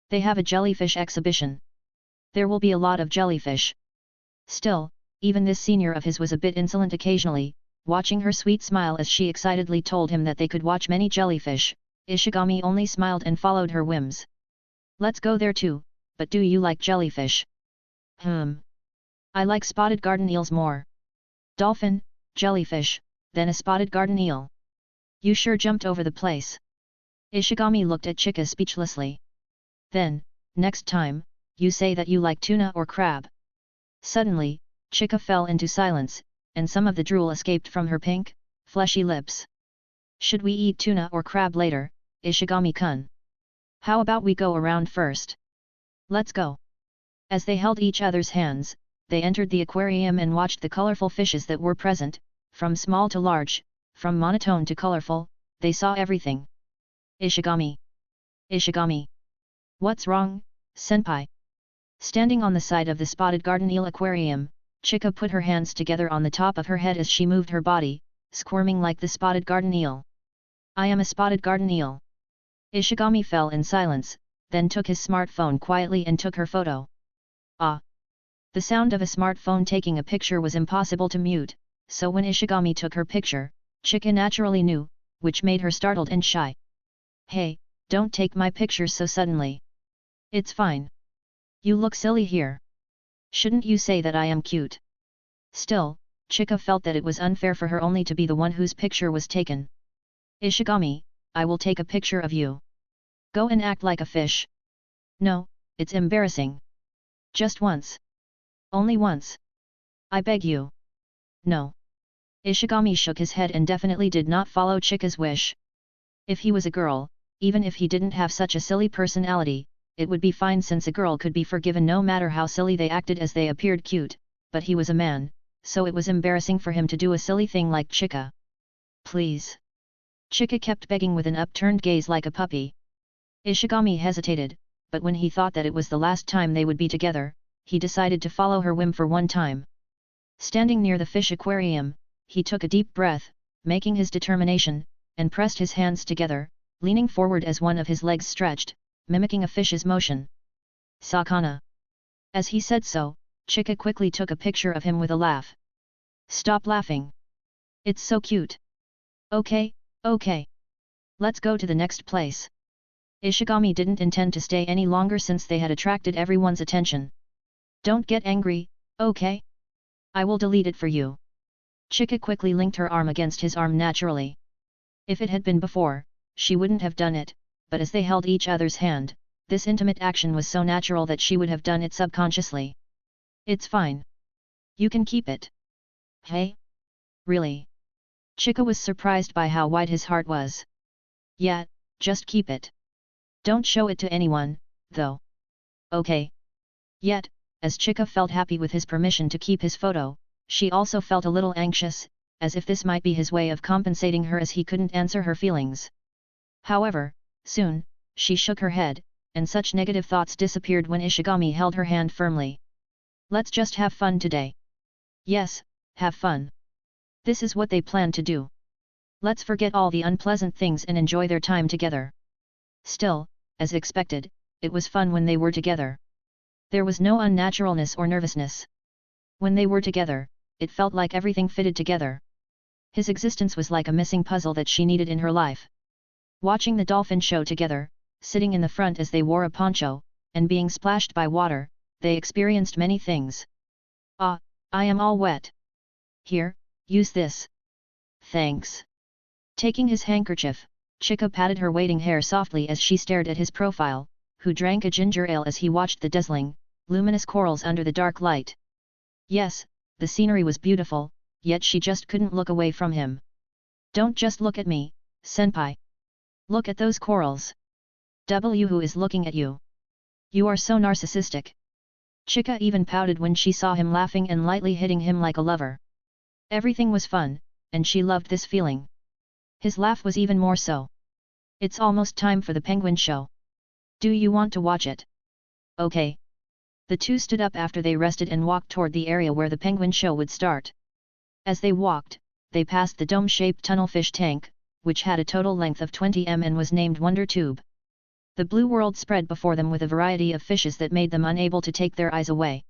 They have a jellyfish exhibition. There will be a lot of jellyfish. Still, even this senior of his was a bit insolent occasionally, watching her sweet smile as she excitedly told him that they could watch many jellyfish. Ishigami only smiled and followed her whims. Let's go there too, but do you like jellyfish? I like spotted garden eels more. Dolphin, jellyfish, then a spotted garden eel. You sure jumped over the place. Ishigami looked at Chika speechlessly. Then, next time, you say that you like tuna or crab. Suddenly, Chika fell into silence, and some of the drool escaped from her pink, fleshy lips. Should we eat tuna or crab later, Ishigami-kun? How about we go around first? Let's go. As they held each other's hands, they entered the aquarium and watched the colorful fishes that were present, from small to large, from monotone to colorful. they saw everything. Ishigami. Ishigami. What's wrong, senpai? Standing on the side of the spotted garden eel aquarium, Chika put her hands together on the top of her head as she moved her body, squirming like the spotted garden eel. I am a spotted garden eel. Ishigami fell in silence, then took his smartphone quietly and took her photo. Ah! The sound of a smartphone taking a picture was impossible to mute, so when Ishigami took her picture, Chika naturally knew, which made her startled and shy. Hey, don't take my pictures so suddenly. It's fine. You look silly here. Shouldn't you say that I am cute? Still, Chika felt that it was unfair for her only to be the one whose picture was taken. Ishigami, I will take a picture of you. Go and act like a fish. No, it's embarrassing. Just once. Only once. I beg you. No. Ishigami shook his head and definitely did not follow Chika's wish. If he was a girl, even if he didn't have such a silly personality, it would be fine since a girl could be forgiven no matter how silly they acted as they appeared cute, but he was a man, so it was embarrassing for him to do a silly thing like Chika. Please. Chika kept begging with an upturned gaze like a puppy. Ishigami hesitated, but when he thought that it was the last time they would be together, he decided to follow her whim for one time. Standing near the fish aquarium, he took a deep breath, making his determination, and pressed his hands together, leaning forward as one of his legs stretched, mimicking a fish's motion. Sakana. As he said so, Chika quickly took a picture of him with a laugh. Stop laughing. It's so cute. Okay, okay. Let's go to the next place. Ishigami didn't intend to stay any longer since they had attracted everyone's attention. Don't get angry, okay? I will delete it for you. Chika quickly linked her arm against his arm naturally. If it had been before, she wouldn't have done it, but as they held each other's hand, this intimate action was so natural that she would have done it subconsciously. It's fine. You can keep it. Hey? Really? Chika was surprised by how wide his heart was. Yeah, just keep it. Don't show it to anyone, though. Okay. Yet, as Chika felt happy with his permission to keep his photo, she also felt a little anxious, as if this might be his way of compensating her as he couldn't answer her feelings. However, soon, she shook her head, and such negative thoughts disappeared when Ishigami held her hand firmly. Let's just have fun today. Yes, have fun. This is what they plan to do. Let's forget all the unpleasant things and enjoy their time together. Still, as expected, it was fun when they were together. There was no unnaturalness or nervousness. When they were together, it felt like everything fitted together. His existence was like a missing puzzle that she needed in her life. Watching the dolphin show together, sitting in the front as they wore a poncho, and being splashed by water, they experienced many things. Ah, I am all wet. Here, use this. Thanks. Taking his handkerchief, Chika patted her waiting hair softly as she stared at his profile, who drank a ginger ale as he watched the dazzling, luminous corals under the dark light. Yes, the scenery was beautiful, yet she just couldn't look away from him. Don't just look at me, senpai. Look at those corals. Who is looking at you? You are so narcissistic. Chika even pouted when she saw him laughing and lightly hitting him like a lover. Everything was fun, and she loved this feeling. His laugh was even more so. It's almost time for the penguin show. Do you want to watch it? Okay. The two stood up after they rested and walked toward the area where the penguin show would start. As they walked, they passed the dome-shaped tunnelfish tank, which had a total length of 20 m and was named Wonder Tube. The blue world spread before them with a variety of fishes that made them unable to take their eyes away.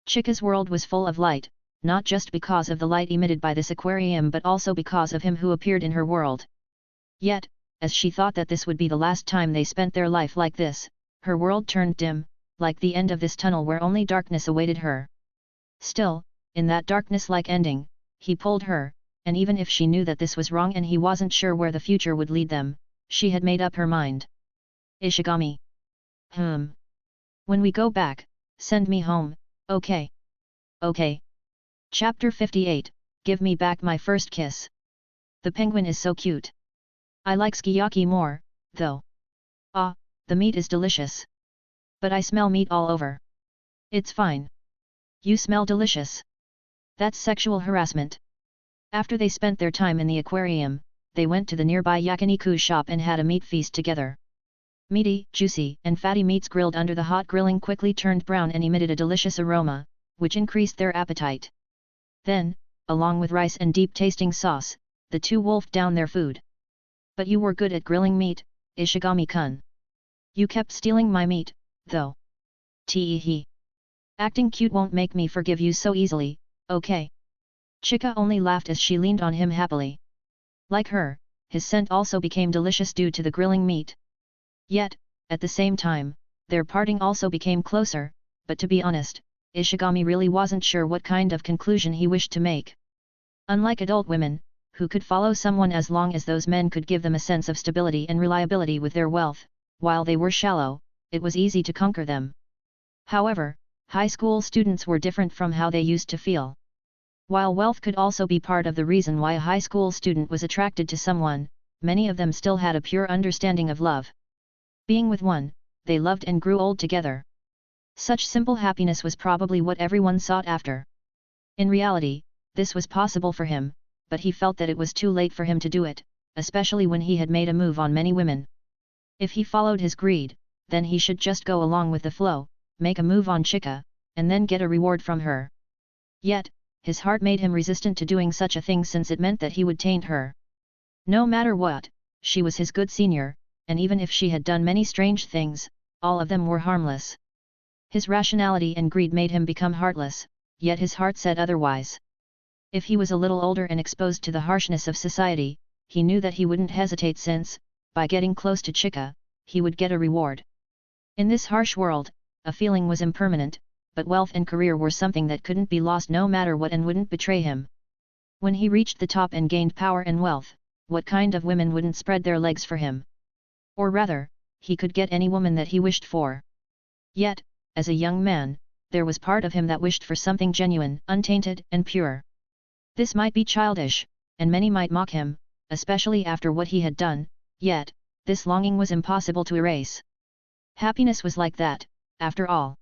Chika's world was full of light, not just because of the light emitted by this aquarium but also because of him who appeared in her world. Yet, as she thought that this would be the last time they spent their life like this, her world turned dim, like the end of this tunnel where only darkness awaited her. Still, in that darkness-like ending, he pulled her, and even if she knew that this was wrong and he wasn't sure where the future would lead them, she had made up her mind. Ishigami. When we go back, send me home, okay? Okay. Chapter 58, Give me back my first kiss. The penguin is so cute. I like sukiyaki more, though. Ah, the meat is delicious. But I smell meat all over. It's fine. You smell delicious. That's sexual harassment. After they spent their time in the aquarium, they went to the nearby yakiniku shop and had a meat feast together. Meaty, juicy, and fatty meats grilled under the hot grilling quickly turned brown and emitted a delicious aroma, which increased their appetite. Then, along with rice and deep-tasting sauce, the two wolfed down their food. But you were good at grilling meat, Ishigami-kun. You kept stealing my meat, though. Tee-hee. Acting cute won't make me forgive you so easily, okay? Chika only laughed as she leaned on him happily. Like her, his scent also became delicious due to the grilling meat. Yet, at the same time, their parting also became closer, but to be honest, Ishigami really wasn't sure what kind of conclusion he wished to make. Unlike adult women, who could follow someone as long as those men could give them a sense of stability and reliability with their wealth, while they were shallow, it was easy to conquer them. However, high school students were different from how they used to feel. While wealth could also be part of the reason why a high school student was attracted to someone, many of them still had a pure understanding of love. Being with one, they loved and grew old together. Such simple happiness was probably what everyone sought after. In reality, this was possible for him, but he felt that it was too late for him to do it, especially when he had made a move on many women. If he followed his greed, then he should just go along with the flow, make a move on Chika, and then get a reward from her. Yet, his heart made him resistant to doing such a thing since it meant that he would taint her. No matter what, she was his good senior, and even if she had done many strange things, all of them were harmless. His rationality and greed made him become heartless, yet his heart said otherwise. If he was a little older and exposed to the harshness of society, he knew that he wouldn't hesitate since, by getting close to Chika, he would get a reward. In this harsh world, a feeling was impermanent, but wealth and career were something that couldn't be lost no matter what and wouldn't betray him. When he reached the top and gained power and wealth, what kind of women wouldn't spread their legs for him? Or rather, he could get any woman that he wished for. Yet, as a young man, there was part of him that wished for something genuine, untainted, and pure. This might be childish, and many might mock him, especially after what he had done, yet, this longing was impossible to erase. Happiness was like that, after all.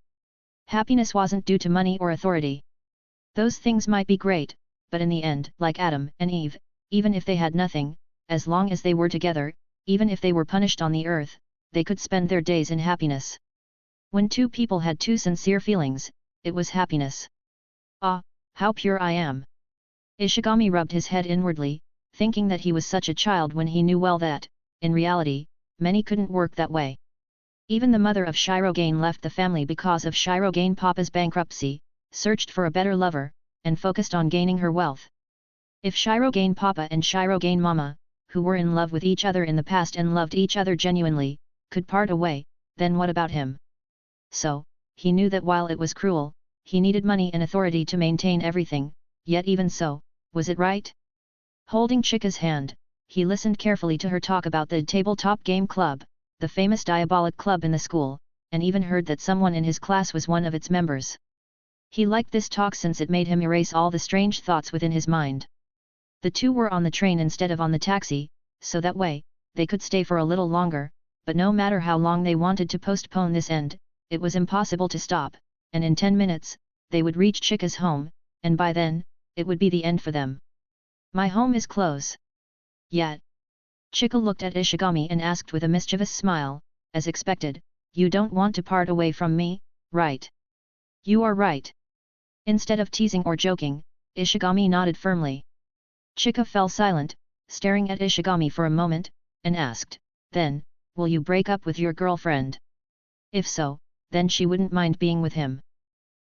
Happiness wasn't due to money or authority. Those things might be great, but in the end, like Adam and Eve, even if they had nothing, as long as they were together, even if they were punished on the earth, they could spend their days in happiness. When two people had two sincere feelings, it was happiness. Ah, how pure I am! Ishigami rubbed his head inwardly, thinking that he was such a child when he knew well that, in reality, many couldn't work that way. Even the mother of Shirogane left the family because of Shirogane Papa's bankruptcy, searched for a better lover, and focused on gaining her wealth. If Shirogane Papa and Shirogane Mama, who were in love with each other in the past and loved each other genuinely, could part away, then what about him? So, he knew that while it was cruel, he needed money and authority to maintain everything, yet even so, was it right? Holding Chika's hand, he listened carefully to her talk about the tabletop game club, the famous diabolic club in the school, and even heard that someone in his class was one of its members. He liked this talk since it made him erase all the strange thoughts within his mind. The two were on the train instead of on the taxi, so that way, they could stay for a little longer, but no matter how long they wanted to postpone this end, it was impossible to stop, and in 10 minutes, they would reach Chika's home, and by then, it would be the end for them. My home is close. Yet. Chika looked at Ishigami and asked with a mischievous smile, as expected, you don't want to part away from me, right? You are right. Instead of teasing or joking, Ishigami nodded firmly. Chika fell silent, staring at Ishigami for a moment, and asked, then, will you break up with your girlfriend? If so, then she wouldn't mind being with him.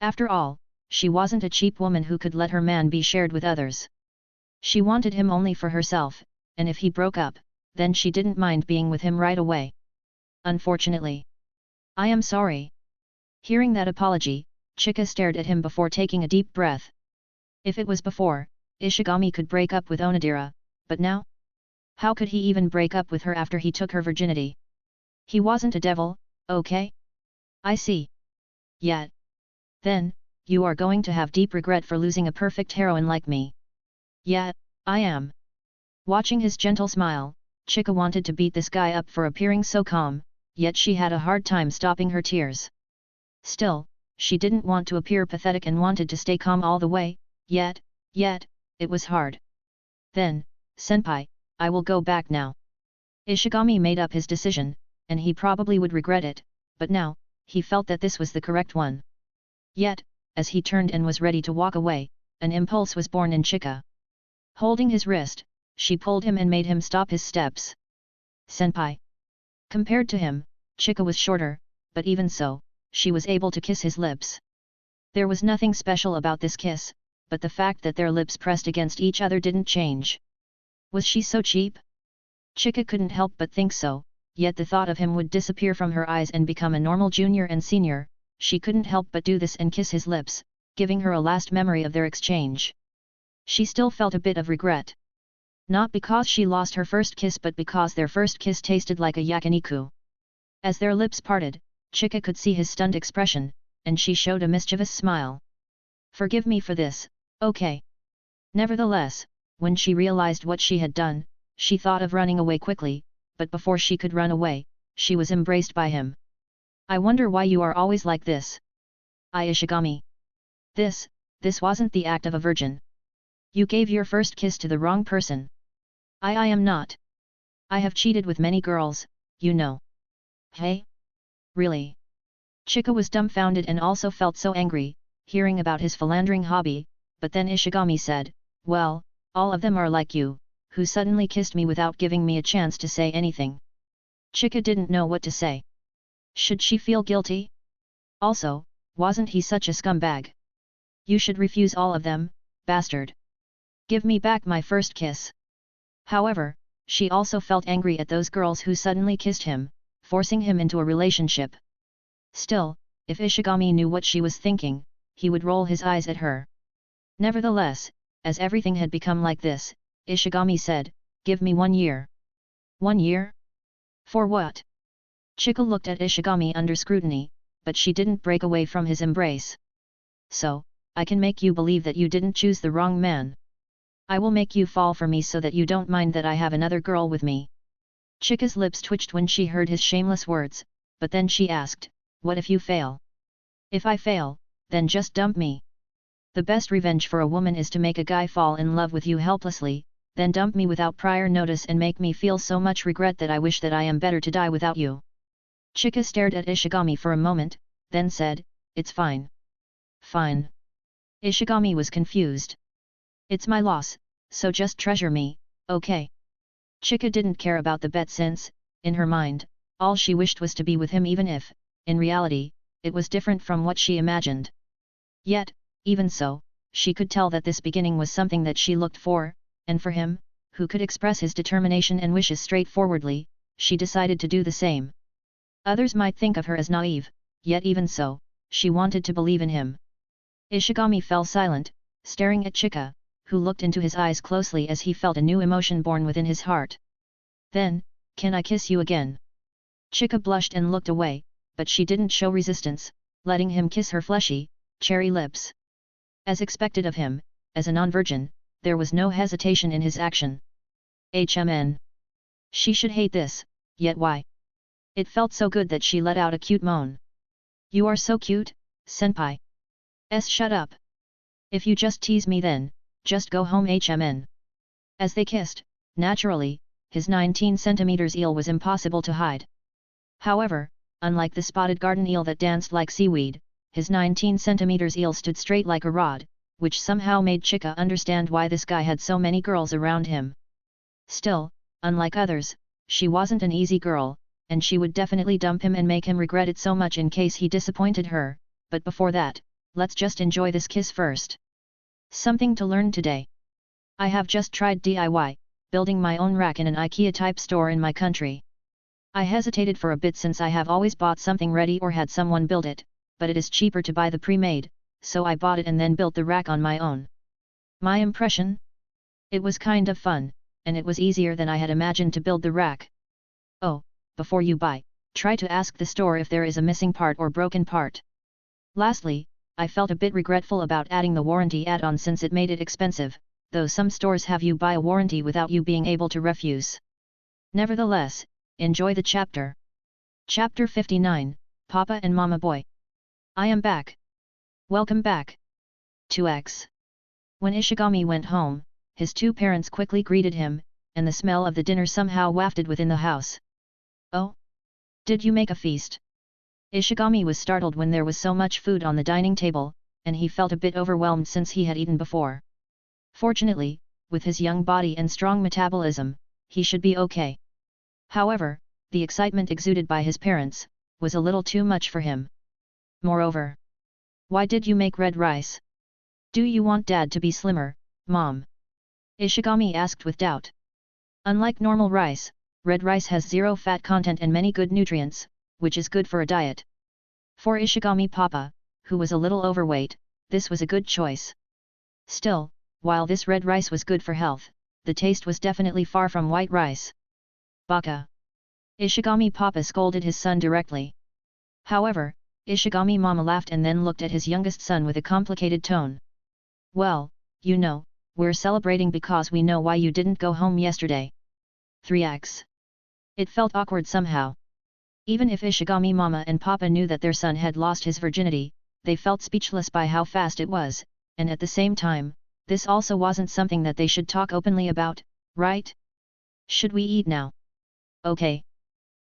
After all, she wasn't a cheap woman who could let her man be shared with others. She wanted him only for herself, and if he broke up, then she didn't mind being with him right away. Unfortunately. I am sorry. Hearing that apology, Chika stared at him before taking a deep breath. If it was before, Ishigami could break up with Onodera, but now? How could he even break up with her after he took her virginity? He wasn't a devil, okay? I see. Yet. Then, you are going to have deep regret for losing a perfect heroine like me. Yet, I am. Watching his gentle smile, Chika wanted to beat this guy up for appearing so calm, yet she had a hard time stopping her tears. Still, she didn't want to appear pathetic and wanted to stay calm all the way, yet, it was hard. Then, senpai, I will go back now. Ishigami made up his decision, and he probably would regret it, but now, he felt that this was the correct one. Yet, as he turned and was ready to walk away, an impulse was born in Chika. Holding his wrist, she pulled him and made him stop his steps. Senpai. Compared to him, Chika was shorter, but even so, she was able to kiss his lips. There was nothing special about this kiss, but the fact that their lips pressed against each other didn't change. Was she so cheap? Chika couldn't help but think so, yet the thought of him would disappear from her eyes and become a normal junior and senior. She couldn't help but do this and kiss his lips, giving her a last memory of their exchange. She still felt a bit of regret. Not because she lost her first kiss but because their first kiss tasted like a yakiniku. As their lips parted, Chika could see his stunned expression, and she showed a mischievous smile. Forgive me for this, okay. Nevertheless, when she realized what she had done, she thought of running away quickly, but before she could run away, she was embraced by him. I wonder why you are always like this. Ishigami. This wasn't the act of a virgin. You gave your first kiss to the wrong person. I am not. I have cheated with many girls, you know. Hey? Really? Chika was dumbfounded and also felt so angry, hearing about his philandering hobby, but then Ishigami said, well, all of them are like you, who suddenly kissed me without giving me a chance to say anything. Chika didn't know what to say. Should she feel guilty? Also, wasn't he such a scumbag? You should refuse all of them, bastard. Give me back my first kiss. However, she also felt angry at those girls who suddenly kissed him, forcing him into a relationship. Still, if Ishigami knew what she was thinking, he would roll his eyes at her. Nevertheless, as everything had become like this, Ishigami said, give me 1 year. 1 year? For what? Chika looked at Ishigami under scrutiny, but she didn't break away from his embrace. So, I can make you believe that you didn't choose the wrong man. I will make you fall for me so that you don't mind that I have another girl with me. Chika's lips twitched when she heard his shameless words, but then she asked, what if you fail? If I fail, then just dump me. The best revenge for a woman is to make a guy fall in love with you helplessly, then dump me without prior notice and make me feel so much regret that I wish that I am better to die without you. Chika stared at Ishigami for a moment, then said, it's fine. Fine. Ishigami was confused. It's my loss, so just treasure me, okay? Chika didn't care about the bet since, in her mind, all she wished was to be with him even if, in reality, it was different from what she imagined. Yet, even so, she could tell that this beginning was something that she looked for, and for him, who could express his determination and wishes straightforwardly, she decided to do the same. Others might think of her as naive, yet even so, she wanted to believe in him. Ishigami fell silent, staring at Chika, who looked into his eyes closely as he felt a new emotion born within his heart. Then, can I kiss you again? Chika blushed and looked away, but she didn't show resistance, letting him kiss her fleshy, cherry lips. As expected of him, as a non-virgin, there was no hesitation in his action. She should hate this, yet why? It felt so good that she let out a cute moan. You are so cute, senpai. Shut up. If you just tease me then, just go home. As they kissed, naturally, his 19 cm eel was impossible to hide. However, unlike the spotted garden eel that danced like seaweed, his 19 cm eel stood straight like a rod, which somehow made Chika understand why this guy had so many girls around him. Still, unlike others, she wasn't an easy girl, and she would definitely dump him and make him regret it so much in case he disappointed her, but before that, let's just enjoy this kiss first. Something to learn today. I have just tried DIY, building my own rack in an IKEA-type store in my country. I hesitated for a bit since I have always bought something ready or had someone build it, but it is cheaper to buy the pre-made, so I bought it and then built the rack on my own. My impression? It was kind of fun, and it was easier than I had imagined to build the rack. Oh, before you buy, try to ask the store if there is a missing part or broken part. Lastly, I felt a bit regretful about adding the warranty add-on since it made it expensive, though some stores have you buy a warranty without you being able to refuse. Nevertheless, enjoy the chapter. Chapter 59, Papa and Mama Boy. I am back. Welcome back. 2x. When Ishigami went home, his two parents quickly greeted him, and the smell of the dinner somehow wafted within the house. "Oh? Did you make a feast?" Ishigami was startled when there was so much food on the dining table, and he felt a bit overwhelmed since he had eaten before. Fortunately, with his young body and strong metabolism, he should be okay. However, the excitement exuded by his parents was a little too much for him. Moreover, "Why did you make red rice? Do you want Dad to be slimmer, Mom?" Ishigami asked with doubt. Unlike normal rice, red rice has zero fat content and many good nutrients, which is good for a diet. For Ishigami Papa, who was a little overweight, this was a good choice. Still, while this red rice was good for health, the taste was definitely far from white rice. "Baka!" Ishigami Papa scolded his son directly. However, Ishigami Mama laughed and then looked at his youngest son with a complicated tone. "Well, you know, we're celebrating because we know why you didn't go home yesterday." 3x. It felt awkward somehow. Even if Ishigami Mama and Papa knew that their son had lost his virginity, they felt speechless by how fast it was, and at the same time, this also wasn't something that they should talk openly about, right? "Should we eat now?" "Okay."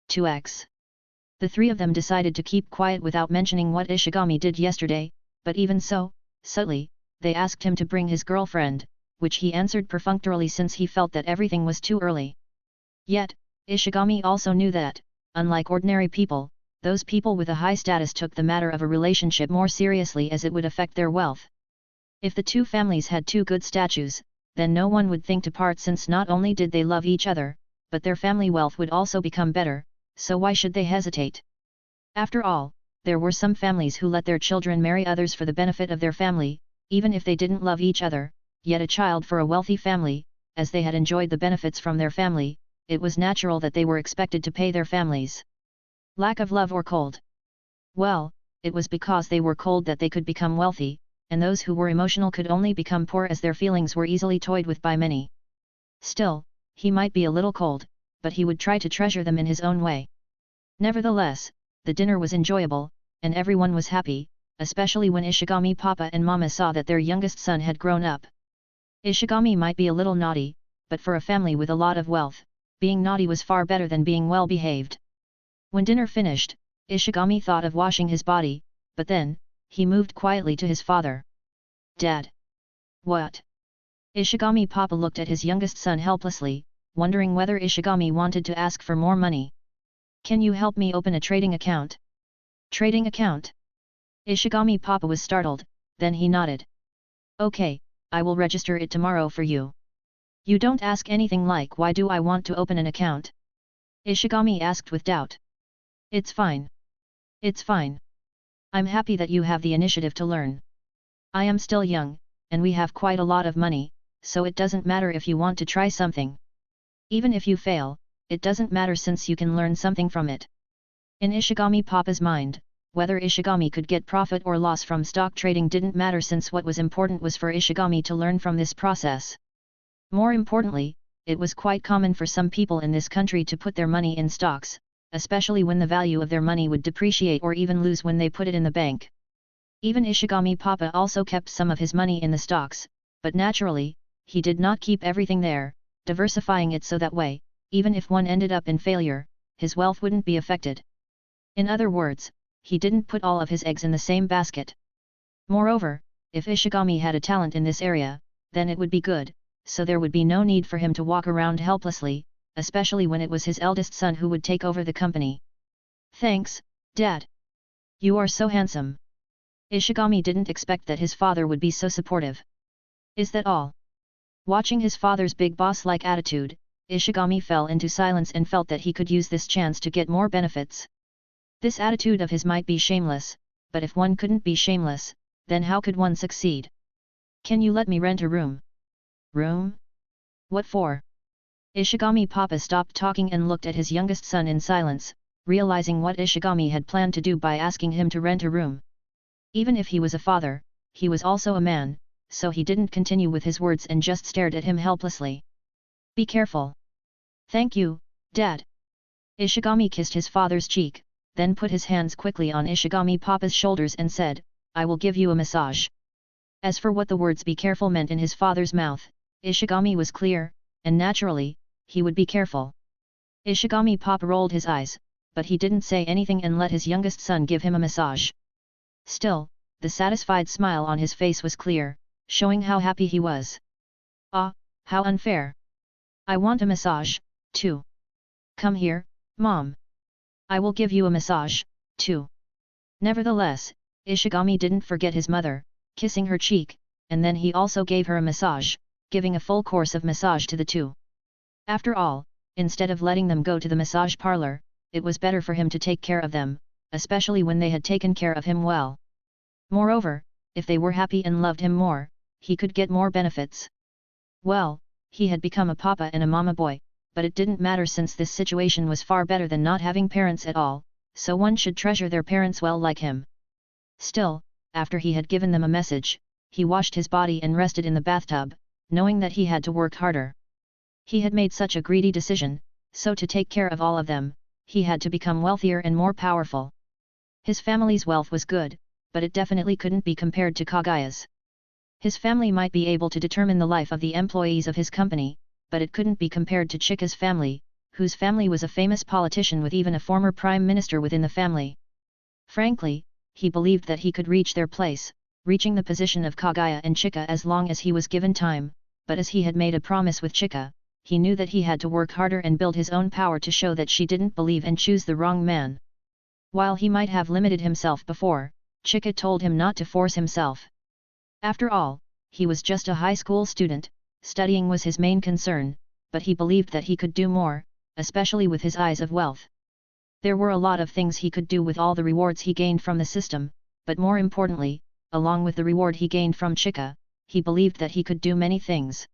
2x. The three of them decided to keep quiet without mentioning what Ishigami did yesterday, but even so, subtly, they asked him to bring his girlfriend, which he answered perfunctorily since he felt that everything was too early. Yet, Ishigami also knew that, unlike ordinary people, those people with a high status took the matter of a relationship more seriously as it would affect their wealth. If the two families had two good statues, then no one would think to part since not only did they love each other, but their family wealth would also become better, so why should they hesitate? After all, there were some families who let their children marry others for the benefit of their family, even if they didn't love each other, yet a child for a wealthy family, as they had enjoyed the benefits from their family, it was natural that they were expected to pay their families. Lack of love or cold? Well, it was because they were cold that they could become wealthy, and those who were emotional could only become poor as their feelings were easily toyed with by many. Still, he might be a little cold, but he would try to treasure them in his own way. Nevertheless, the dinner was enjoyable, and everyone was happy, especially when Ishigami Papa and Mama saw that their youngest son had grown up. Ishigami might be a little naughty, but for a family with a lot of wealth, being naughty was far better than being well behaved. When dinner finished, Ishigami thought of washing his body, but then, he moved quietly to his father. "Dad." "What?" Ishigami Papa looked at his youngest son helplessly, wondering whether Ishigami wanted to ask for more money. "Can you help me open a trading account?" "Trading account?" Ishigami Papa was startled, then he nodded. "Okay, I will register it tomorrow for you." "You don't ask anything like why do I want to open an account?" Ishigami asked with doubt. "It's fine. It's fine. I'm happy that you have the initiative to learn. I am still young, and we have quite a lot of money, so it doesn't matter if you want to try something. Even if you fail, it doesn't matter since you can learn something from it." In Ishigami Papa's mind, whether Ishigami could get profit or loss from stock trading didn't matter since what was important was for Ishigami to learn from this process. More importantly, it was quite common for some people in this country to put their money in stocks, especially when the value of their money would depreciate or even lose when they put it in the bank. Even Ishigami Papa also kept some of his money in the stocks, but naturally, he did not keep everything there, diversifying it so that way, even if one ended up in failure, his wealth wouldn't be affected. In other words, he didn't put all of his eggs in the same basket. Moreover, if Ishigami had a talent in this area, then it would be good, so there would be no need for him to walk around helplessly, especially when it was his eldest son who would take over the company. "Thanks, Dad. You are so handsome." Ishigami didn't expect that his father would be so supportive. "Is that all?" Watching his father's big boss-like attitude, Ishigami fell into silence and felt that he could use this chance to get more benefits. This attitude of his might be shameless, but if one couldn't be shameless, then how could one succeed? "Can you let me rent a room?" "Room? What for?" Ishigami Papa stopped talking and looked at his youngest son in silence, realizing what Ishigami had planned to do by asking him to rent a room. Even if he was a father, he was also a man, so he didn't continue with his words and just stared at him helplessly. "Be careful." "Thank you, Dad." Ishigami kissed his father's cheek, then put his hands quickly on Ishigami Papa's shoulders and said, "I will give you a massage." As for what the words "be careful" meant in his father's mouth, Ishigami was clear, and naturally, he would be careful. Ishigami Papa rolled his eyes, but he didn't say anything and let his youngest son give him a massage. Still, the satisfied smile on his face was clear, showing how happy he was. Ah, how unfair. I want a massage, too. Come here, Mom. I will give you a massage, too. Nevertheless, Ishigami didn't forget his mother, kissing her cheek, and then he also gave her a massage, giving a full course of massage to the two. After all, instead of letting them go to the massage parlor, it was better for him to take care of them, especially when they had taken care of him well. Moreover, if they were happy and loved him more, he could get more benefits. Well, he had become a papa and a mama boy, but it didn't matter since this situation was far better than not having parents at all, so one should treasure their parents well like him. Still, after he had given them a message, he washed his body and rested in the bathtub, knowing that he had to work harder. He had made such a greedy decision, so to take care of all of them, he had to become wealthier and more powerful. His family's wealth was good, but it definitely couldn't be compared to Kaguya's. His family might be able to determine the life of the employees of his company, but it couldn't be compared to Chika's family, whose family was a famous politician with even a former prime minister within the family. Frankly, he believed that he could reach their place, reaching the position of Kaguya and Chika as long as he was given time, but as he had made a promise with Chika, he knew that he had to work harder and build his own power to show that she didn't believe and choose the wrong man. While he might have limited himself before, Chika told him not to force himself. After all, he was just a high school student, studying was his main concern, but he believed that he could do more, especially with his eyes of wealth. There were a lot of things he could do with all the rewards he gained from the system, but more importantly, along with the reward he gained from Chika, he believed that he could do many things.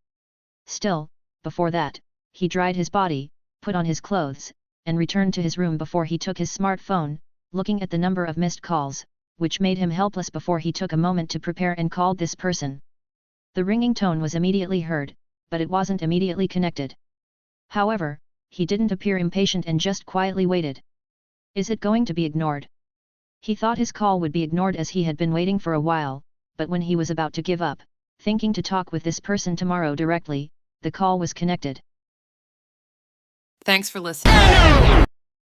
Still, before that, he dried his body, put on his clothes, and returned to his room before he took his smartphone, looking at the number of missed calls, which made him helpless before he took a moment to prepare and called this person. The ringing tone was immediately heard, but it wasn't immediately connected. However, he didn't appear impatient and just quietly waited. Is it going to be ignored? He thought his call would be ignored as he had been waiting for a while, but when he was about to give up, thinking to talk with this person tomorrow directly, the call was connected. Thanks for listening.